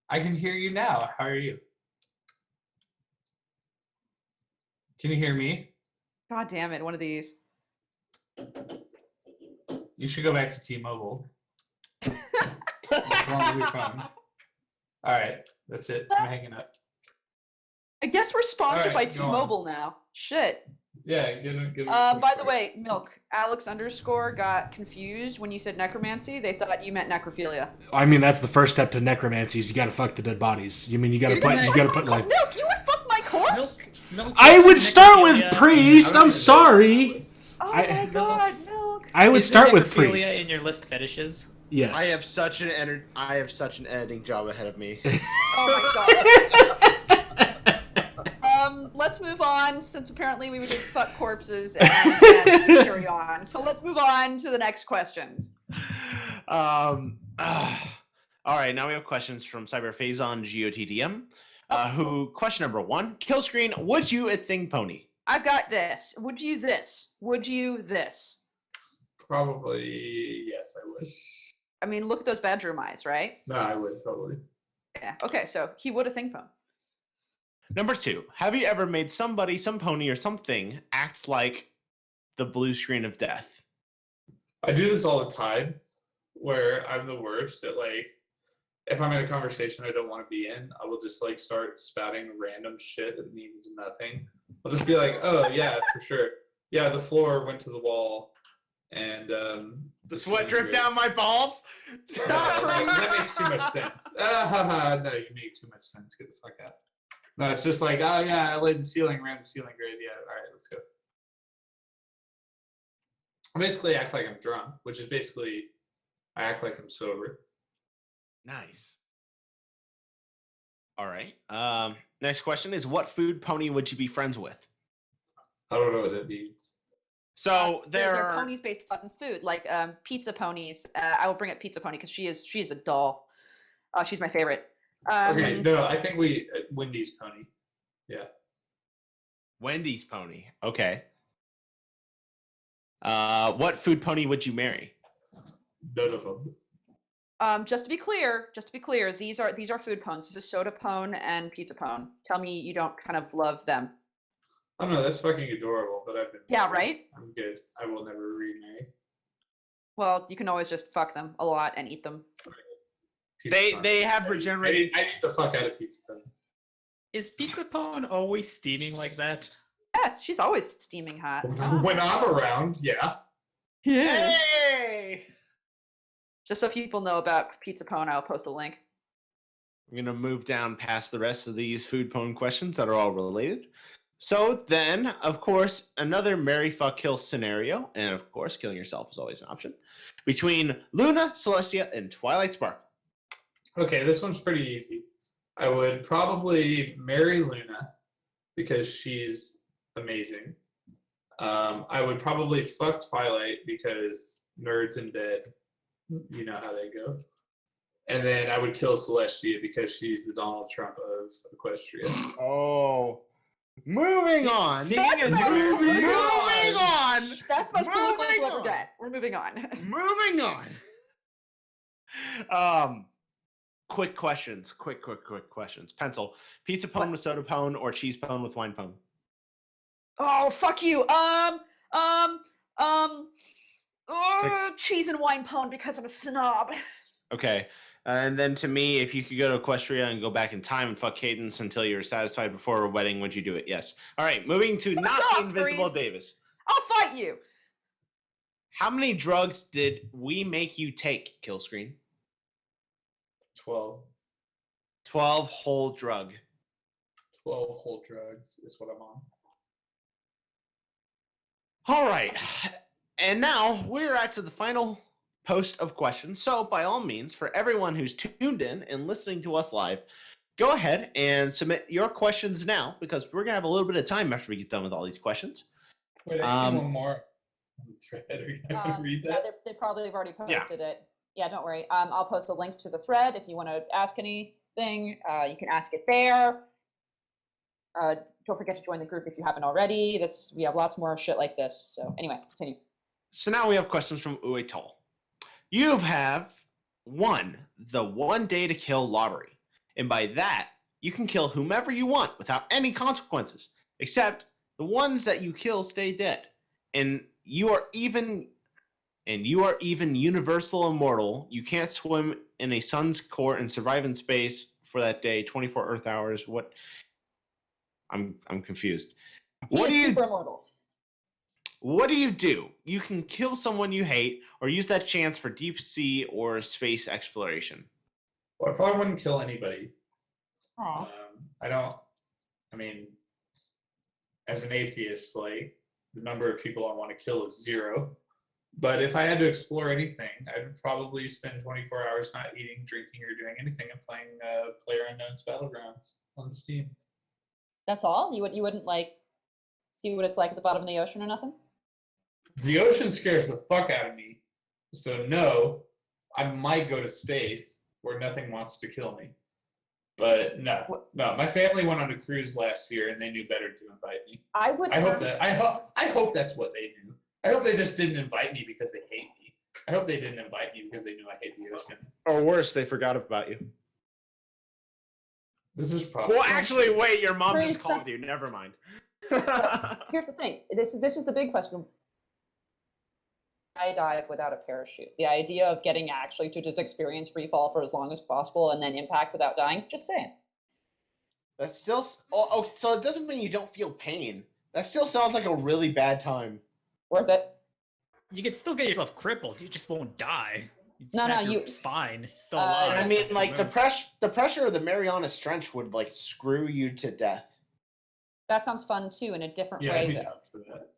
Speaker 4: I can hear you now. How are you? Can you hear me?
Speaker 6: God damn it! One of these.
Speaker 4: You should go back to T-Mobile. What's wrong with your phone? All right, that's it. I'm hanging up.
Speaker 6: I guess we're sponsored by
Speaker 4: Alright, go on.
Speaker 6: T-Mobile now. Shit.
Speaker 4: Yeah, get it.
Speaker 6: By the way, Milk, Alex _ got confused when you said necromancy. They thought you meant necrophilia.
Speaker 3: I mean, that's the first step to necromancy. Is you gotta fuck the dead bodies. You mean you gotta put life.
Speaker 6: Milk, you would fuck my corpse?
Speaker 3: I would start with
Speaker 5: Necrophilia.
Speaker 3: Priest. I'm sorry.
Speaker 6: Oh
Speaker 3: I-
Speaker 6: my God, Milk.
Speaker 3: I would
Speaker 5: Is
Speaker 3: start with
Speaker 5: necrophilia
Speaker 3: Priest.
Speaker 5: in your list of fetishes?
Speaker 3: Yes.
Speaker 2: I have such an editing job ahead of me.
Speaker 6: Oh my God. Let's move on, since apparently we would just fuck corpses and carry on. So let's move on to the next questions.
Speaker 2: All right, now we have questions from Cyberphazon GOTDM. Who question number 1? Killscreen, would you a thing pony?
Speaker 6: I've got this. Would you this? Would you this?
Speaker 4: Probably yes, I would.
Speaker 6: I mean, look at those bedroom eyes, right?
Speaker 4: No, I would totally.
Speaker 6: Yeah. Okay, so he would a thing pone.
Speaker 2: Number 2, have you ever made somebody, some pony, or something act like the blue screen of death?
Speaker 4: I do this all the time, where I'm the worst at like, if I'm in a conversation I don't want to be in, I will just like start spouting random shit that means nothing. I'll just be like, oh yeah, for sure. Yeah, the floor went to the wall, and
Speaker 2: The sweat dripped down my balls?
Speaker 4: That makes too much sense. No, you make too much sense. Get the fuck out. No, it's just like, oh yeah, I laid the ceiling, ran the ceiling grade. Yeah, all right, let's go. I basically act like I'm drunk, which is basically I act like I'm sober.
Speaker 2: Nice. All right. Next question is, what food pony would you be friends with?
Speaker 4: I don't know what that means.
Speaker 2: So
Speaker 6: They're
Speaker 2: are
Speaker 6: ponies based on food, like pizza ponies. I will bring up Pizza Pony because she is a doll. She's my favorite.
Speaker 4: Okay, no, I think Wendy's pony. Yeah.
Speaker 2: Wendy's pony. Okay. What food pony would you marry?
Speaker 4: None of them.
Speaker 6: Just to be clear, these are food pones. This is soda pone and pizza pone. Tell me you don't kind of love them.
Speaker 4: I don't know, that's fucking adorable, but I've been.
Speaker 6: Yeah, right?
Speaker 4: I'm good. I will never remarry.
Speaker 6: Well, you can always just fuck them a lot and eat them.
Speaker 4: Pizza pony.
Speaker 2: They have regenerated.
Speaker 4: I need the fuck out of pizza pony.
Speaker 5: Is Pizza Pone always steaming like that?
Speaker 6: Yes, she's always steaming hot.
Speaker 4: When I'm around, yeah.
Speaker 2: Hey!
Speaker 6: Just so people know about Pizza Pone, I'll post a link.
Speaker 2: I'm going to move down past the rest of these food pony questions that are all related. So then, of course, another marry, fuck, kill scenario. And of course, killing yourself is always an option. Between Luna, Celestia, and Twilight Sparkle.
Speaker 4: Okay, this one's pretty easy. I would probably marry Luna because she's amazing. I would probably fuck Twilight because nerds in bed, you know how they go. And then I would kill Celestia because she's the Donald Trump of Equestria.
Speaker 2: Oh. Moving on.
Speaker 5: Singing as
Speaker 2: Moving on.
Speaker 6: That's the most political
Speaker 2: Moving
Speaker 6: you'll ever
Speaker 2: on.
Speaker 6: get. We're moving on.
Speaker 2: Moving on. Quick questions. Quick questions. Pencil. Pizza pone with soda pone or cheese pone with wine pone?
Speaker 6: Oh, fuck you. Cheese and wine pone because I'm a snob.
Speaker 2: Okay. And then to me, if you could go to Equestria and go back in time and fuck Cadence until you were satisfied before her wedding, would you do it? Yes. All right. Moving to not the
Speaker 6: off,
Speaker 2: Invisible
Speaker 6: Breeze.
Speaker 2: Davis.
Speaker 6: I'll fight you.
Speaker 2: How many drugs did we make you take, Killscreen?
Speaker 4: 12.
Speaker 2: 12 whole drug.
Speaker 4: 12 whole drugs is what I'm on.
Speaker 2: All right. And now we're at to the final post of questions. So by all means, for everyone who's tuned in and listening to us live, go ahead and submit your questions now because we're going to have a little bit of time after we get done with all these questions.
Speaker 4: Wait, I see one more on the thread. Are you going to read
Speaker 6: Yeah,
Speaker 4: that?
Speaker 6: they probably have already
Speaker 2: Yeah.
Speaker 6: posted it. Yeah, don't worry. I'll post a link to the thread if you want to ask anything. You can ask it there. Don't forget to join the group if you haven't already. We have lots more shit like this. So anyway, continue.
Speaker 2: So now we have questions from Uitol. You have won the 1 day to kill lottery. And by that, you can kill whomever you want without any consequences, except the ones that you kill stay dead. And you are even universal immortal. You can't swim in a sun's core and survive in space for that day, 24 Earth hours. What? I'm confused. What do you
Speaker 6: super immortal.
Speaker 2: What do? You can kill someone you hate or use that chance for deep sea or space exploration.
Speaker 4: Well, I probably wouldn't kill anybody.
Speaker 6: Aw.
Speaker 4: I mean, as an atheist, like, the number of people I want to kill is 0. But if I had to explore anything, I'd probably spend 24 hours not eating, drinking, or doing anything and playing PlayerUnknown's Battlegrounds on Steam.
Speaker 6: That's all? You wouldn't like see what it's like at the bottom of the ocean or nothing?
Speaker 4: The ocean scares the fuck out of me. So no, I might go to space where nothing wants to kill me. But no. My family went on a cruise last year and they knew better to invite me. I hope that's what they knew. I hope they just didn't invite me because they hate me. I hope they didn't invite me because they knew I hate the ocean.
Speaker 2: Or worse, they forgot about you.
Speaker 4: This is probably.
Speaker 2: Well, actually, wait. Your mom
Speaker 6: Very
Speaker 2: just called you. Never mind.
Speaker 6: Here's the thing. This is the big question. I dive without a parachute. The idea of getting actually to just experience free fall for as long as possible and then impact without dying. Just saying.
Speaker 2: That's still. Oh, so it doesn't mean you don't feel pain. That still sounds like a really bad time.
Speaker 6: Worth it.
Speaker 5: You could still get yourself crippled. You just won't die. You'd
Speaker 6: No,
Speaker 5: snap
Speaker 6: no,
Speaker 5: your
Speaker 6: you-
Speaker 5: spine. You're still alive.
Speaker 2: I mean, like the pressure of the Marianas Trench would like screw you to death.
Speaker 6: That sounds fun too in a different
Speaker 4: Yeah, I'd
Speaker 6: way
Speaker 4: be
Speaker 6: though.
Speaker 4: down for that.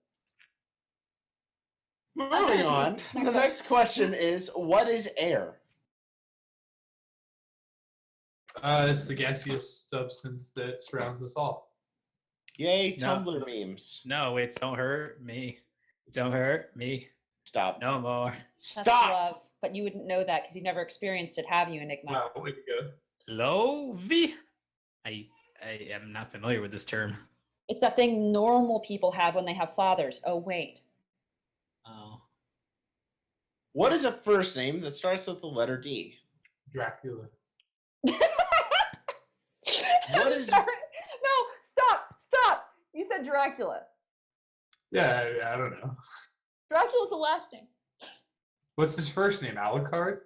Speaker 2: Moving on. The next question is, what is air?
Speaker 4: It's the gaseous substance that surrounds us all.
Speaker 2: Yay,
Speaker 5: No.
Speaker 2: Tumblr memes.
Speaker 5: No, it's don't hurt me. Don't hurt me.
Speaker 2: Stop.
Speaker 5: No more.
Speaker 6: That's
Speaker 2: Stop.
Speaker 6: love, but you wouldn't know that because you've never experienced it, have you, Enigma?
Speaker 4: Wow, way to go.
Speaker 5: Lovi? I am not familiar with this term.
Speaker 6: It's that thing normal people have when they have fathers. Oh, wait.
Speaker 5: Oh.
Speaker 2: What is a first name that starts with the letter D?
Speaker 4: Dracula.
Speaker 6: I'm
Speaker 2: is-
Speaker 6: sorry. No, stop. You said Dracula.
Speaker 4: Yeah, I don't know.
Speaker 6: Dracula's the last name.
Speaker 4: What's his first name? Alucard?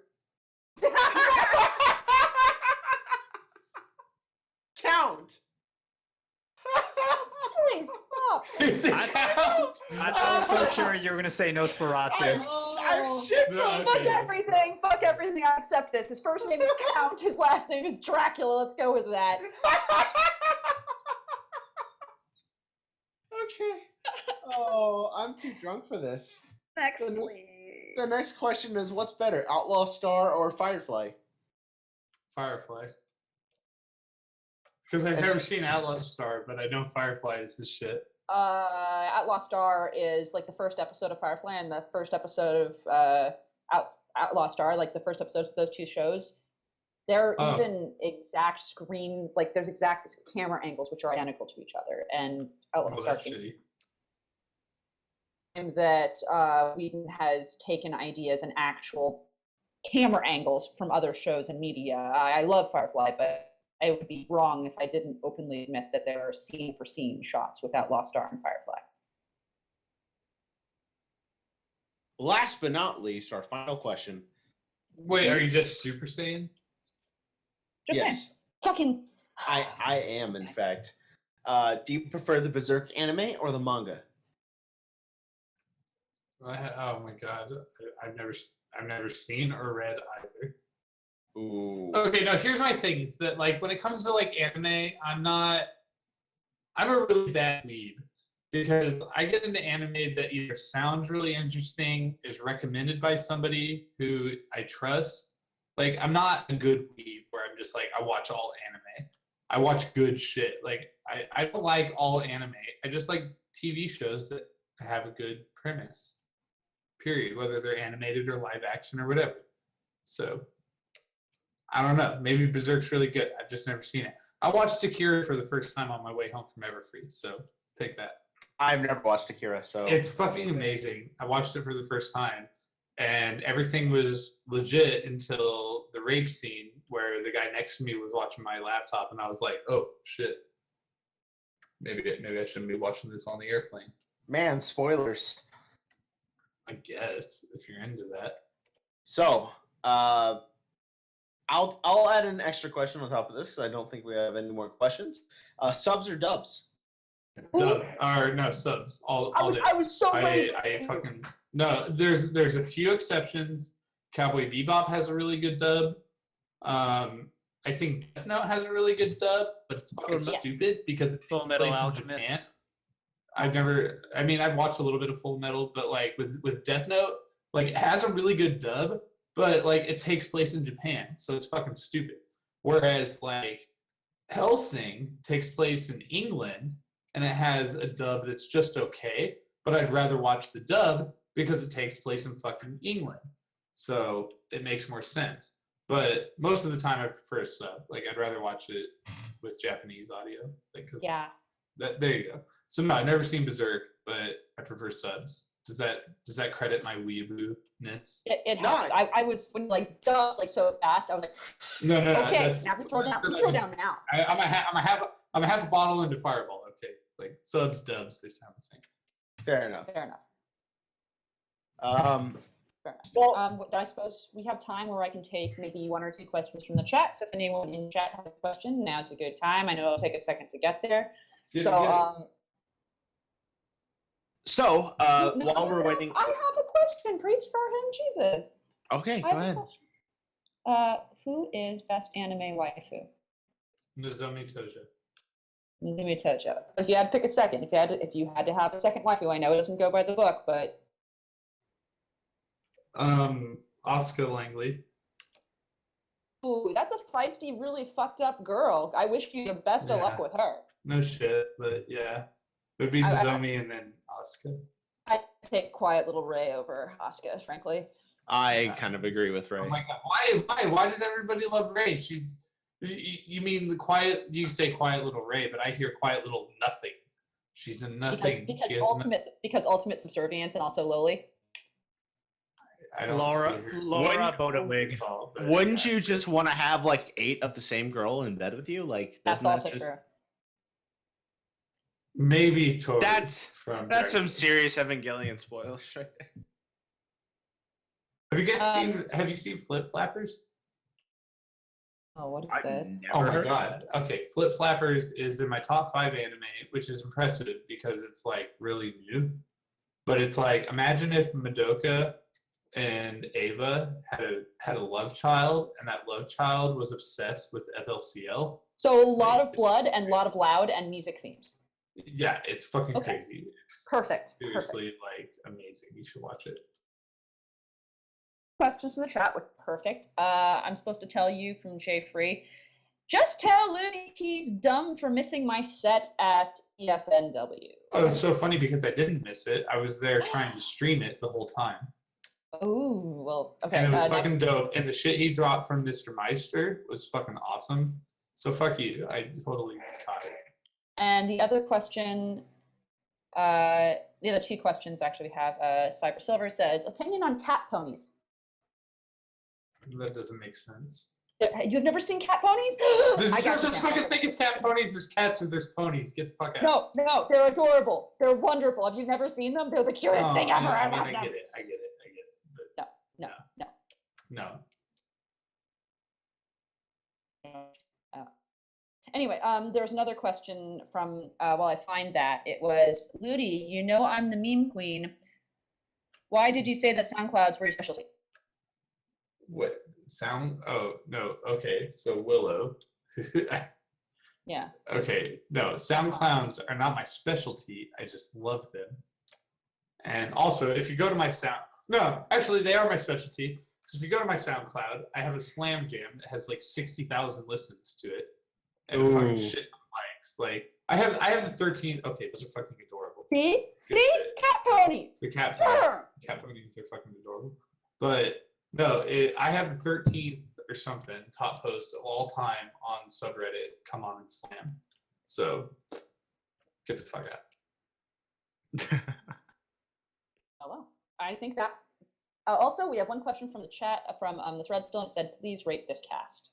Speaker 2: Count.
Speaker 6: Please, stop.
Speaker 4: Is it
Speaker 5: I-
Speaker 4: count?
Speaker 5: I was so sure you were going to say Nosferatu.
Speaker 2: I'm shit.
Speaker 4: No,
Speaker 6: Fuck
Speaker 4: okay, yes.
Speaker 6: everything. Fuck everything. I accept this. His first name is Count. His last name is Dracula. Let's go with that.
Speaker 2: Okay. Oh, I'm too drunk for this.
Speaker 6: Next,
Speaker 2: The next-
Speaker 6: please.
Speaker 2: The next question is, what's better, Outlaw Star or Firefly?
Speaker 4: Firefly. Because I've never seen Outlaw Star, but I know Firefly is the shit.
Speaker 6: At Lost Star is like the first episode of Firefly and the first episode of At Lost Star, like the first episodes of those two shows. They're
Speaker 4: Oh.
Speaker 6: even exact screen, like there's exact camera angles which are identical to each other. And At Lost
Speaker 4: Oh,
Speaker 6: Star
Speaker 4: that's shitty.
Speaker 6: that Whedon has taken ideas and actual camera angles from other shows and media. I love Firefly, but I would be wrong if I didn't openly admit that there are scene for scene shots without Lost Star and Firefly.
Speaker 2: Last but not least, our final question.
Speaker 4: Wait, are you just Super Saiyan?
Speaker 6: Just saying.
Speaker 2: Yes,
Speaker 6: Fucking.
Speaker 2: I am, in fact. Do you prefer the Berserk anime or the manga?
Speaker 4: Oh my god, I've never seen or read either.
Speaker 2: Ooh.
Speaker 4: Okay, no, here's my thing. Is that like when it comes to like anime, I'm a really bad weeb because I get into anime that either sounds really interesting, is recommended by somebody who I trust. Like I'm not a good weeb where I'm just like I watch all anime. I watch good shit. Like I don't like all anime. I just like TV shows that have a good premise. Period. Whether they're animated or live action or whatever. So I don't know. Maybe Berserk's really good. I've just never seen it. I watched Akira for the first time on my way home from Everfree, so take that.
Speaker 2: I've never watched Akira, so
Speaker 4: It's fucking amazing. I watched it for the first time, and everything was legit until the rape scene where the guy next to me was watching my laptop, and I was like, oh, shit. Maybe I shouldn't be watching this on the airplane.
Speaker 2: man, spoilers.
Speaker 4: I guess, if you're into that.
Speaker 2: So, I'll add an extra question on top of this because I don't think we have any more questions. Subs or dubs?
Speaker 4: Dub, or no, subs. All day.
Speaker 6: I was so ready.
Speaker 4: I fucking no. There's a few exceptions. Cowboy Bebop has a really good dub. I think Death Note has a really good dub, but it's fucking
Speaker 5: Yes.
Speaker 4: stupid because it's
Speaker 5: Full Metal
Speaker 4: plays in
Speaker 5: Alchemist.
Speaker 4: Japan. I've watched a little bit of Full Metal, but like with Death Note, like it has a really good dub, but like it takes place in Japan, so it's fucking stupid. Whereas like Hellsing takes place in England and it has a dub that's just okay, but I'd rather watch the dub because it takes place in fucking England. So it makes more sense. But most of the time I prefer a sub. Like I'd rather watch it with Japanese audio. Like, cause
Speaker 6: Yeah.
Speaker 4: there you go. So no, I've never seen Berserk, but I prefer subs. Does that credit my weeaboo-ness?
Speaker 6: It
Speaker 2: No,
Speaker 6: helps. I was when like dubs like so fast. I was like,
Speaker 4: No.
Speaker 6: okay,
Speaker 4: that's-
Speaker 6: now we throw down.
Speaker 4: that's
Speaker 6: We
Speaker 4: what
Speaker 6: throw
Speaker 4: I mean.
Speaker 6: down now.
Speaker 4: I'm a half a bottle into Fireball. Okay, like subs, dubs, they sound the same.
Speaker 2: Fair enough.
Speaker 6: Fair enough. Fair enough.
Speaker 2: Well-
Speaker 6: I suppose we have time where I can take maybe one or two questions from the chat. So if anyone in chat has a question, now's a good time. I know it'll take a second to get there.
Speaker 4: Get it,
Speaker 6: So
Speaker 4: get it.
Speaker 2: So,
Speaker 6: no,
Speaker 2: while we're waiting,
Speaker 6: I have a question. Praise for him, Jesus.
Speaker 2: okay,
Speaker 6: I
Speaker 2: go
Speaker 6: have a
Speaker 2: ahead.
Speaker 6: question. Who is best anime waifu?
Speaker 4: Nozomi Tojo.
Speaker 6: Nozomi Tojo. If you had to pick a second, if you had to have a second waifu, I know it doesn't go by the book, but
Speaker 4: Asuka Langley.
Speaker 6: ooh, that's a feisty, really fucked up girl. I wish you the best of luck
Speaker 4: Yeah.
Speaker 6: with her.
Speaker 4: No shit, but yeah, it would be
Speaker 6: I-
Speaker 4: Nozomi and then Asuka.
Speaker 6: I'd take Quiet Little Ray over Asuka, frankly.
Speaker 2: I kind of agree with Ray.
Speaker 4: Oh my god, why does everybody love Ray? You mean the quiet? You say Quiet Little Ray, but I hear Quiet Little Nothing. She's a nothing.
Speaker 6: Because
Speaker 4: She has
Speaker 6: ultimate subservience and also Lily.
Speaker 4: I don't
Speaker 5: Laura
Speaker 4: see her.
Speaker 5: Bodewig.
Speaker 4: But
Speaker 2: Wouldn't
Speaker 4: yeah.
Speaker 2: you just want to have like 8 of the same girl in bed with you? Like,
Speaker 6: That's
Speaker 2: doesn't
Speaker 6: also
Speaker 2: that just...
Speaker 6: true.
Speaker 4: Maybe Tori.
Speaker 2: That's
Speaker 4: from
Speaker 2: some
Speaker 4: Dragon Ball.
Speaker 2: serious Evangelion spoilers right there.
Speaker 4: Have you guys seen Flip Flappers?
Speaker 6: Oh, what is
Speaker 2: I've
Speaker 6: this?
Speaker 2: never
Speaker 4: Oh my
Speaker 2: heard.
Speaker 4: god. Okay, Flip Flappers is in my top 5 anime, which is impressive because it's like really new. But it's like imagine if Madoka and Ava had a love child, and that love child was obsessed with FLCL.
Speaker 6: So a lot of
Speaker 4: It's
Speaker 6: blood and a lot of loud and music themes.
Speaker 4: Yeah, it's fucking
Speaker 6: Okay.
Speaker 4: crazy. It's
Speaker 6: Perfect,
Speaker 4: seriously, like amazing. You should watch it.
Speaker 6: Questions from the chat were perfect. I'm supposed to tell you from Jay Free. Just tell Looney he's dumb for missing my set at EFNW.
Speaker 4: Oh, it's so funny because I didn't miss it. I was there trying to stream it the whole time.
Speaker 6: Oh, well, okay.
Speaker 4: And it was
Speaker 6: next.
Speaker 4: fucking dope. And the shit he dropped from Mr. Meister was fucking awesome. So fuck you. I totally caught it.
Speaker 6: And the other question, the other two questions actually we have, Cyber Silver says, opinion on cat ponies.
Speaker 4: That doesn't make sense.
Speaker 6: You've never seen cat ponies?
Speaker 4: There's
Speaker 6: I got
Speaker 4: just
Speaker 6: you
Speaker 4: a
Speaker 6: now.
Speaker 4: fucking thing as cat ponies. There's cats and there's ponies. Get the fuck out.
Speaker 6: No, they're adorable. They're wonderful. Have you never seen them? They're the cutest
Speaker 4: Oh,
Speaker 6: thing ever.
Speaker 4: I
Speaker 6: I love
Speaker 4: get
Speaker 6: them.
Speaker 4: it. I get it. But
Speaker 6: No.
Speaker 4: no.
Speaker 6: Anyway, there's another question from, while I find that, it was, Ludi, you know I'm the meme queen. Why did you say that SoundClouds were your specialty?
Speaker 4: What sound? Oh no. Okay, so Willow.
Speaker 6: Yeah.
Speaker 4: Okay, no, sound clowns are not my specialty. I just love them. And also, if you go to my no, actually, they are my specialty. Because if you go to my SoundCloud, I have a Slam Jam that has like 60,000 listens to it, and
Speaker 3: Ooh.
Speaker 4: fucking shit likes. Like I have the 13. Okay, those are fucking adorable.
Speaker 6: See? Cat ponies.
Speaker 4: The cat
Speaker 6: Sure.
Speaker 4: ponies are fucking adorable. But no, I have the 13th or something top post of all time on the subreddit. Come on and slam. So get the fuck out.
Speaker 6: Oh, well. I think that. Also, we have one question from the chat, from the thread still. It said, please rate this cast.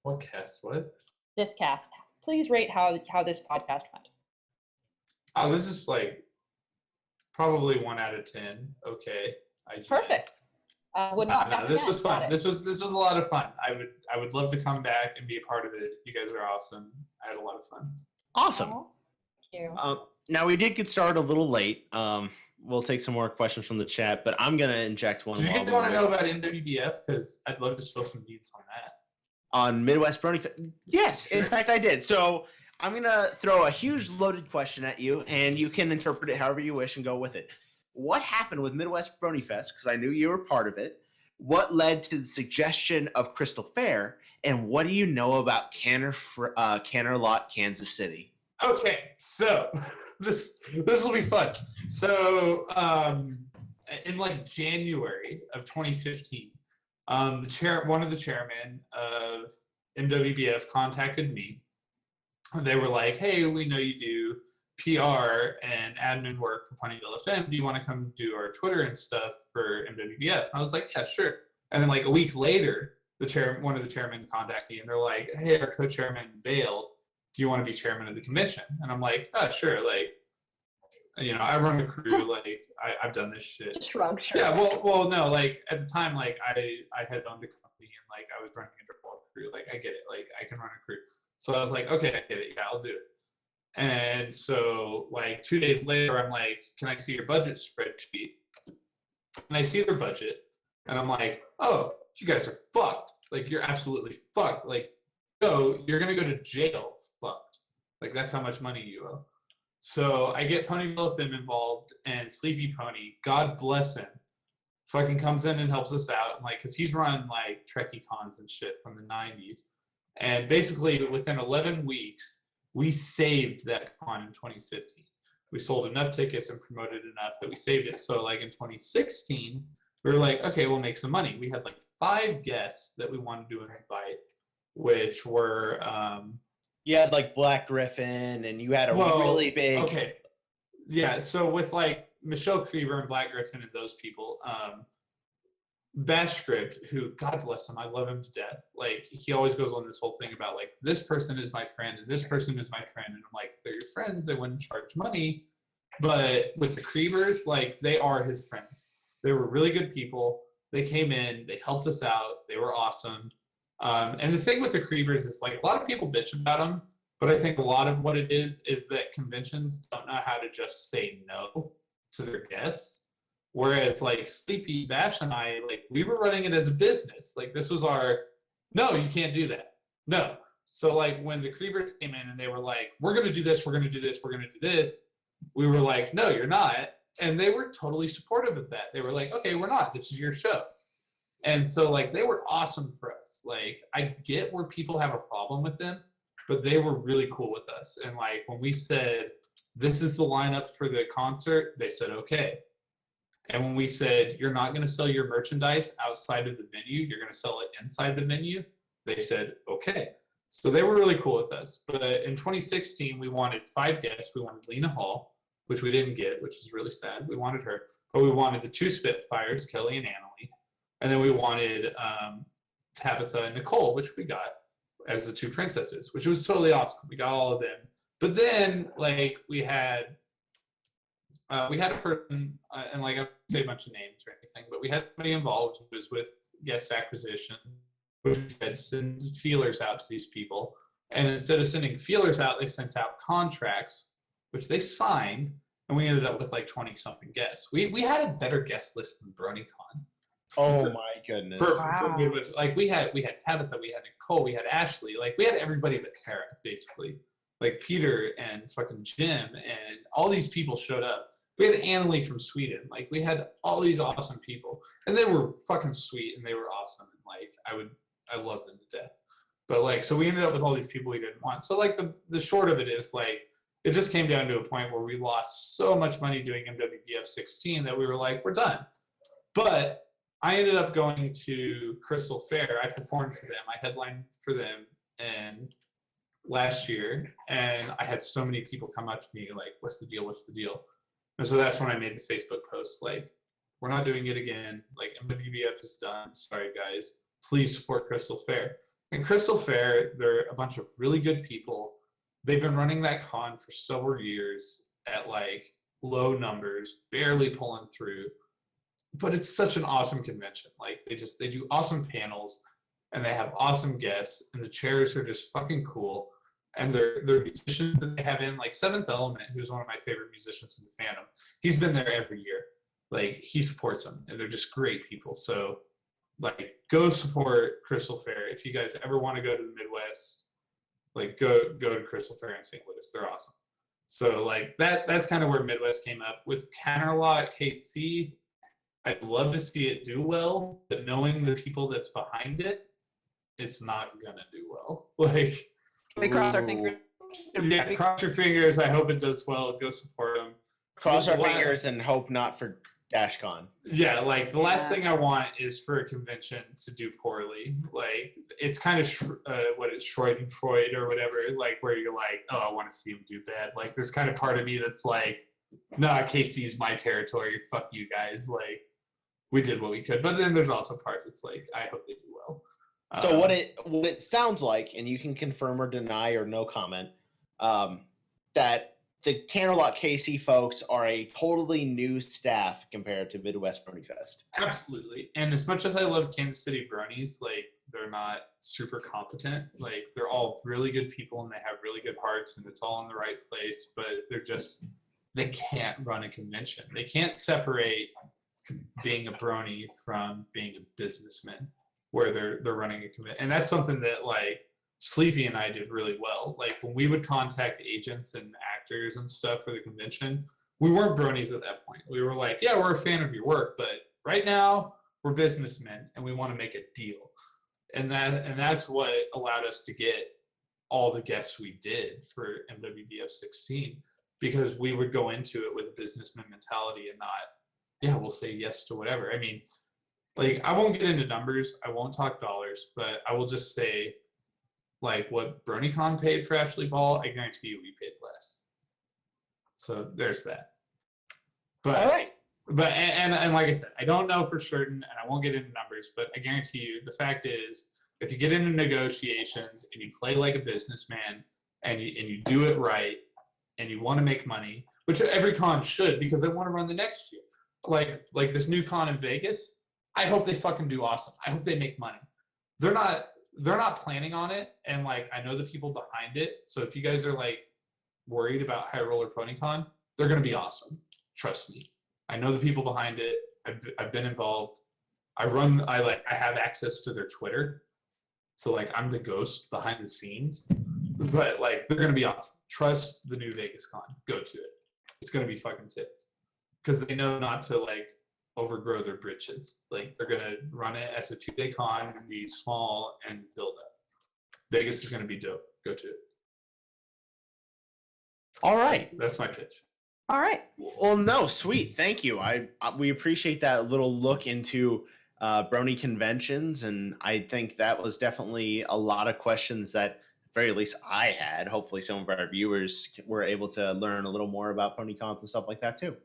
Speaker 4: What cast? What?
Speaker 6: This cast. Please rate how this podcast went.
Speaker 4: Oh, this is like probably 1 out of 10. Okay.
Speaker 6: Perfect. Would not.
Speaker 4: No, this was
Speaker 6: got
Speaker 4: fun.
Speaker 6: it.
Speaker 4: This was a lot of fun. I would love to come back and be a part of it. You guys are awesome. I had a lot of fun.
Speaker 2: Awesome.
Speaker 6: Aw, thank you.
Speaker 2: Now we did get started a little late. We'll take some more questions from the chat, but I'm gonna inject one.
Speaker 4: Did you
Speaker 2: while
Speaker 4: guys
Speaker 2: we
Speaker 4: want to
Speaker 2: wait.
Speaker 4: know about MWBF? Because I'd love to spill some beats on that.
Speaker 2: On Midwest Bronyfest? Yes, in
Speaker 4: Sure.
Speaker 2: fact I did. So I'm gonna throw a huge loaded question at you, and you can interpret it however you wish and go with it. What happened with Midwest Bronyfest? Because I knew you were part of it. What led to the suggestion of Crystal Fair, and what do you know about Canterlot, Kansas City?
Speaker 4: Okay, so this will be fun. So in like January of 2015, one of the chairmen of MWBF contacted me. They were like, "Hey, we know you do PR and admin work for PonyvilleFM. Do you want to come do our Twitter and stuff for MWBF?" And I was like, "Yeah, sure." And then like a week later, one of the chairmen contacted me and they're like, "Hey, our co-chairman bailed. Do you want to be chairman of the convention?" And I'm like, "Oh, sure." Like, I run a crew. Like, I've done this shit.
Speaker 6: Just shrug. Sure.
Speaker 4: Yeah, well, no, like at the time, like I had owned a company and like I was running a football crew. Like I get it. Like I can run a crew. So I was like, okay, I get it. Yeah, I'll do it. And so like 2 days later, I'm like, "Can I see your budget spreadsheet?" And I see their budget, and I'm like, "Oh, you guys are fucked. Like you're absolutely fucked. Like, you're gonna go to jail. Fucked. Like that's how much money you owe." So I get PonyvilleFM involved, and Sleepy Pony, God bless him, fucking comes in and helps us out, and like, cause he's run like Trekkie cons and shit from the 90s, and basically within 11 weeks, we saved that con in 2015. We sold enough tickets and promoted enough that we saved it. So like in 2016, we were like, okay, we'll make some money. We had like 5 guests that we wanted to invite, which were
Speaker 2: You had like Black Griffin, and you had a really big.
Speaker 4: Okay. Yeah, so with like Michelle Creever and Black Griffin and those people, Bash Script, who, God bless him, I love him to death. Like, he always goes on this whole thing about like, this person is my friend and this person is my friend. And I'm like, if they're your friends, they wouldn't charge money. But with the Creevers, like, they are his friends. They were really good people. They came in, they helped us out, they were awesome. And the thing with the Creevers is like, a lot of people bitch about them, but I think a lot of what it is that conventions don't know how to just say no to their guests. Whereas like Sleepy, Bash, and I, like, we were running it as a business. Like, this was no, you can't do that. No. So like when the Creevers came in and they were like, we're going to do this, we're going to do this, we're going to do this, we were like, no, you're not. And they were totally supportive of that. They were like, okay, we're not. This is your show. And so like they were awesome for us. Like I get where people have a problem with them, but they were really cool with us. And like when we said this is the lineup for the concert, they said okay. And when we said you're not going to sell your merchandise outside of the venue, you're going to sell it inside the venue, they said okay. So they were really cool with us. But in 2016, we wanted 5 guests. We wanted Lena Hall, which we didn't get, which is really sad. We wanted her, but we wanted the 2 Spitfires, Kelly and Annalie. And then we wanted Tabitha and Nicole, which we got as the 2 princesses, which was totally awesome. We got all of them. But then, like, we had a person, and like I don't say a bunch of names or anything, but we had somebody involved who was with guest acquisition, which said send feelers out to these people. And instead of sending feelers out, they sent out contracts, which they signed, and we ended up with like 20-something guests. We had a better guest list than BronyCon.
Speaker 2: Oh my goodness.
Speaker 4: Like we had Tabitha, we had Nicole, we had Ashley, like we had everybody but Tara, basically. Like Peter and fucking Jim and all these people showed up. We had Annalie from Sweden. Like we had all these awesome people. And they were fucking sweet and they were awesome. And like I loved them to death. But like so we ended up with all these people we didn't want. So like the short of it is like it just came down to a point where we lost so much money doing MWBF 16 that we were like, we're done. But I ended up going to Crystal Fair. I performed for them. I headlined for them and last year, and I had so many people come up to me like, what's the deal? What's the deal? And so that's when I made the Facebook post, like, we're not doing it again. Like, MWBF is done. Sorry, guys. Please support Crystal Fair. And Crystal Fair, they're a bunch of really good people. They've been running that con for several years at like low numbers, barely pulling through. But it's such an awesome convention. Like they do awesome panels and they have awesome guests and the chairs are just fucking cool. And they're musicians that they have in, like Seventh Element, who's one of my favorite musicians in the fandom. He's been there every year. Like he supports them and they're just great people. So like go support Crystal Fair. If you guys ever want to go to the Midwest, like go to Crystal Fair in St. Louis. They're awesome. So like that's kind of where Midwest came up. With Canterlot KC, I'd love to see it do well, but knowing the people that's behind it, it's not gonna do well. Like,
Speaker 6: We cross our fingers.
Speaker 4: yeah, cross your fingers. I hope it does well. Go support them.
Speaker 2: Cross our fingers and hope not for DashCon.
Speaker 4: Yeah, like the last thing I want is for a convention to do poorly. Like it's kind of what it's Schadenfreude or whatever. Like where you're like, oh, I want to see him do bad. Like there's kind of part of me that's like, nah, KC's my territory. Fuck you guys. Like we did what we could. But then there's also part that's like, I hope they do well.
Speaker 2: So what it sounds like, and you can confirm or deny or no comment, that the Canterlot KC folks are a totally new staff compared to Midwest Bronyfest.
Speaker 4: Absolutely. And as much as I love Kansas City Bronies, like they're not super competent. Like they're all really good people and they have really good hearts and it's all in the right place, but they can't run a convention. They can't separate being a brony from being a businessman where they're running a convention. And that's something that like Sleepy and I did really well. Like when we would contact agents and actors and stuff for the convention, we weren't bronies at that point. We were like, yeah, we're a fan of your work, but right now we're businessmen and we want to make a deal. And that's what allowed us to get all the guests we did for MWBF 16, because we would go into it with a businessman mentality and not, yeah, we'll say yes to whatever. I mean, like I won't get into numbers, I won't talk dollars, but I will just say, like what BronyCon paid for Ashley Ball, I guarantee you we paid less. So there's that. But
Speaker 2: All right.
Speaker 4: But and like I said, I don't know for certain, and I won't get into numbers, but I guarantee you the fact is, if you get into negotiations and you play like a businessman and you do it right and you want to make money, which every con should, because they want to run the next year. Like this new con in Vegas, I hope they fucking do awesome. I hope they make money. They're not planning on it, and like I know the people behind it. So if you guys are like worried about High Roller PonyCon, they're gonna be awesome. Trust me. I know the people behind it. I've been involved. I have access to their Twitter, so like I'm the ghost behind the scenes. But like they're gonna be awesome. Trust the new Vegas Con. Go to it. It's gonna be fucking tits. Because they know not to like overgrow their britches. Like they're gonna run it as a 2-day con and be small and build up. Vegas is gonna be dope. Go to it.
Speaker 2: All right.
Speaker 4: That's my pitch.
Speaker 6: All right.
Speaker 2: Well, no, sweet. Thank you. We appreciate that little look into Brony conventions, and I think that was definitely a lot of questions that, at the very least, I had. Hopefully, some of our viewers were able to learn a little more about PonyCons and stuff like that too.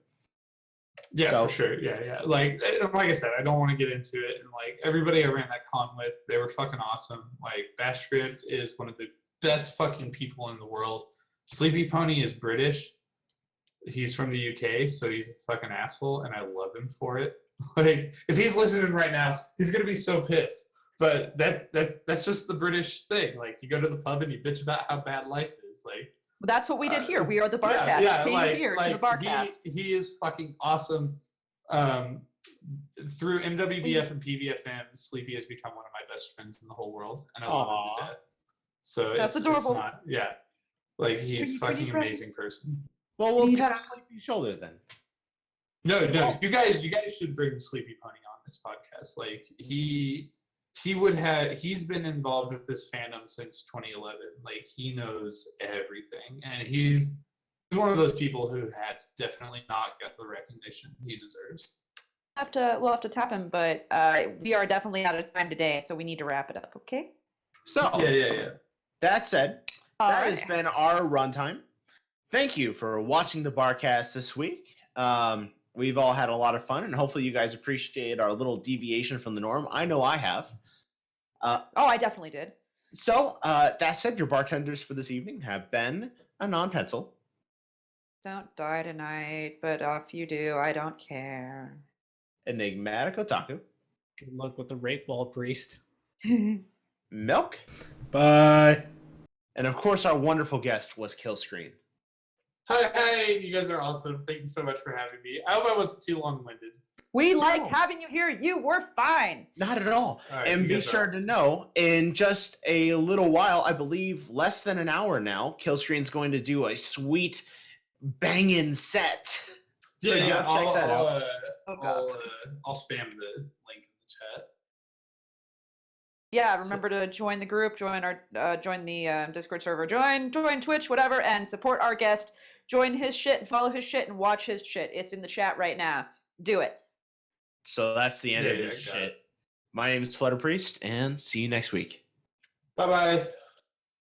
Speaker 4: Yeah,
Speaker 2: So-
Speaker 4: for sure. Yeah. Like I said, I don't want to get into it. And like everybody I ran that con with, they were fucking awesome. Like Bash Script is one of the best fucking people in the world. Sleepy Pony is British. He's from the UK, so he's a fucking asshole, and I love him for it. Like, if he's listening right now, he's gonna be so pissed. But that's just the British thing. Like, you go to the pub and you bitch about how bad life is. Like,
Speaker 6: That's what we did here. We are the Barcast.
Speaker 4: Yeah,
Speaker 6: Came here to the Barcast.
Speaker 4: he is fucking awesome. Through MWBF and PVFM, Sleepy has become one of my best friends in the whole world, and I love him to death. So
Speaker 6: That's
Speaker 4: it's
Speaker 6: adorable.
Speaker 4: not, yeah. Like, he's fucking amazing person.
Speaker 2: Well, we'll tap Sleepy's shoulder then.
Speaker 4: No, you guys should bring Sleepy Pony on this podcast. Like he's been involved with this fandom since 2011. Like he knows everything, and he's one of those people who has definitely not got the recognition he deserves.
Speaker 6: We'll have to tap him, but we are definitely out of time today, so we need to wrap it up. Okay.
Speaker 2: So,
Speaker 4: Yeah.
Speaker 2: that said,
Speaker 6: All
Speaker 2: that
Speaker 6: right.
Speaker 2: has been our runtime. Thank you for watching the Barcast this week. We've all had a lot of fun, and hopefully you guys appreciate our little deviation from the norm. I know I have.
Speaker 6: I definitely did.
Speaker 2: So, that said, your bartenders for this evening have been a non-pencil,
Speaker 6: Don't die tonight, but if you do, I don't care.
Speaker 2: enigmatic otaku,
Speaker 5: Good luck with the rape wall priest.
Speaker 2: Milk,
Speaker 3: Bye.
Speaker 2: and of course our wonderful guest was Killscreen.
Speaker 4: Hi, you guys are awesome. Thank you so much for having me. I hope I wasn't too long-winded.
Speaker 6: We liked
Speaker 2: No.
Speaker 6: having you here. You were fine.
Speaker 2: Not at all.
Speaker 4: All right,
Speaker 2: And
Speaker 4: you
Speaker 2: be
Speaker 4: guys are
Speaker 2: sure
Speaker 4: awesome.
Speaker 2: to know, in just a little while, I believe less than an hour now, Killscreen's going to do a sweet banging set. So
Speaker 4: Yeah,
Speaker 2: go check that out.
Speaker 4: I'll spam the link in the chat.
Speaker 6: Yeah, remember to join the group, join the Discord server, join Twitch, whatever, and support our guest. Join his shit and follow his shit and watch his shit. It's in the chat right now. Do it.
Speaker 2: So that's the end of
Speaker 4: Yeah,
Speaker 2: this
Speaker 4: got
Speaker 2: shit.
Speaker 4: it.
Speaker 2: My name is Flutter Priest, and see you next week.
Speaker 4: Bye-bye.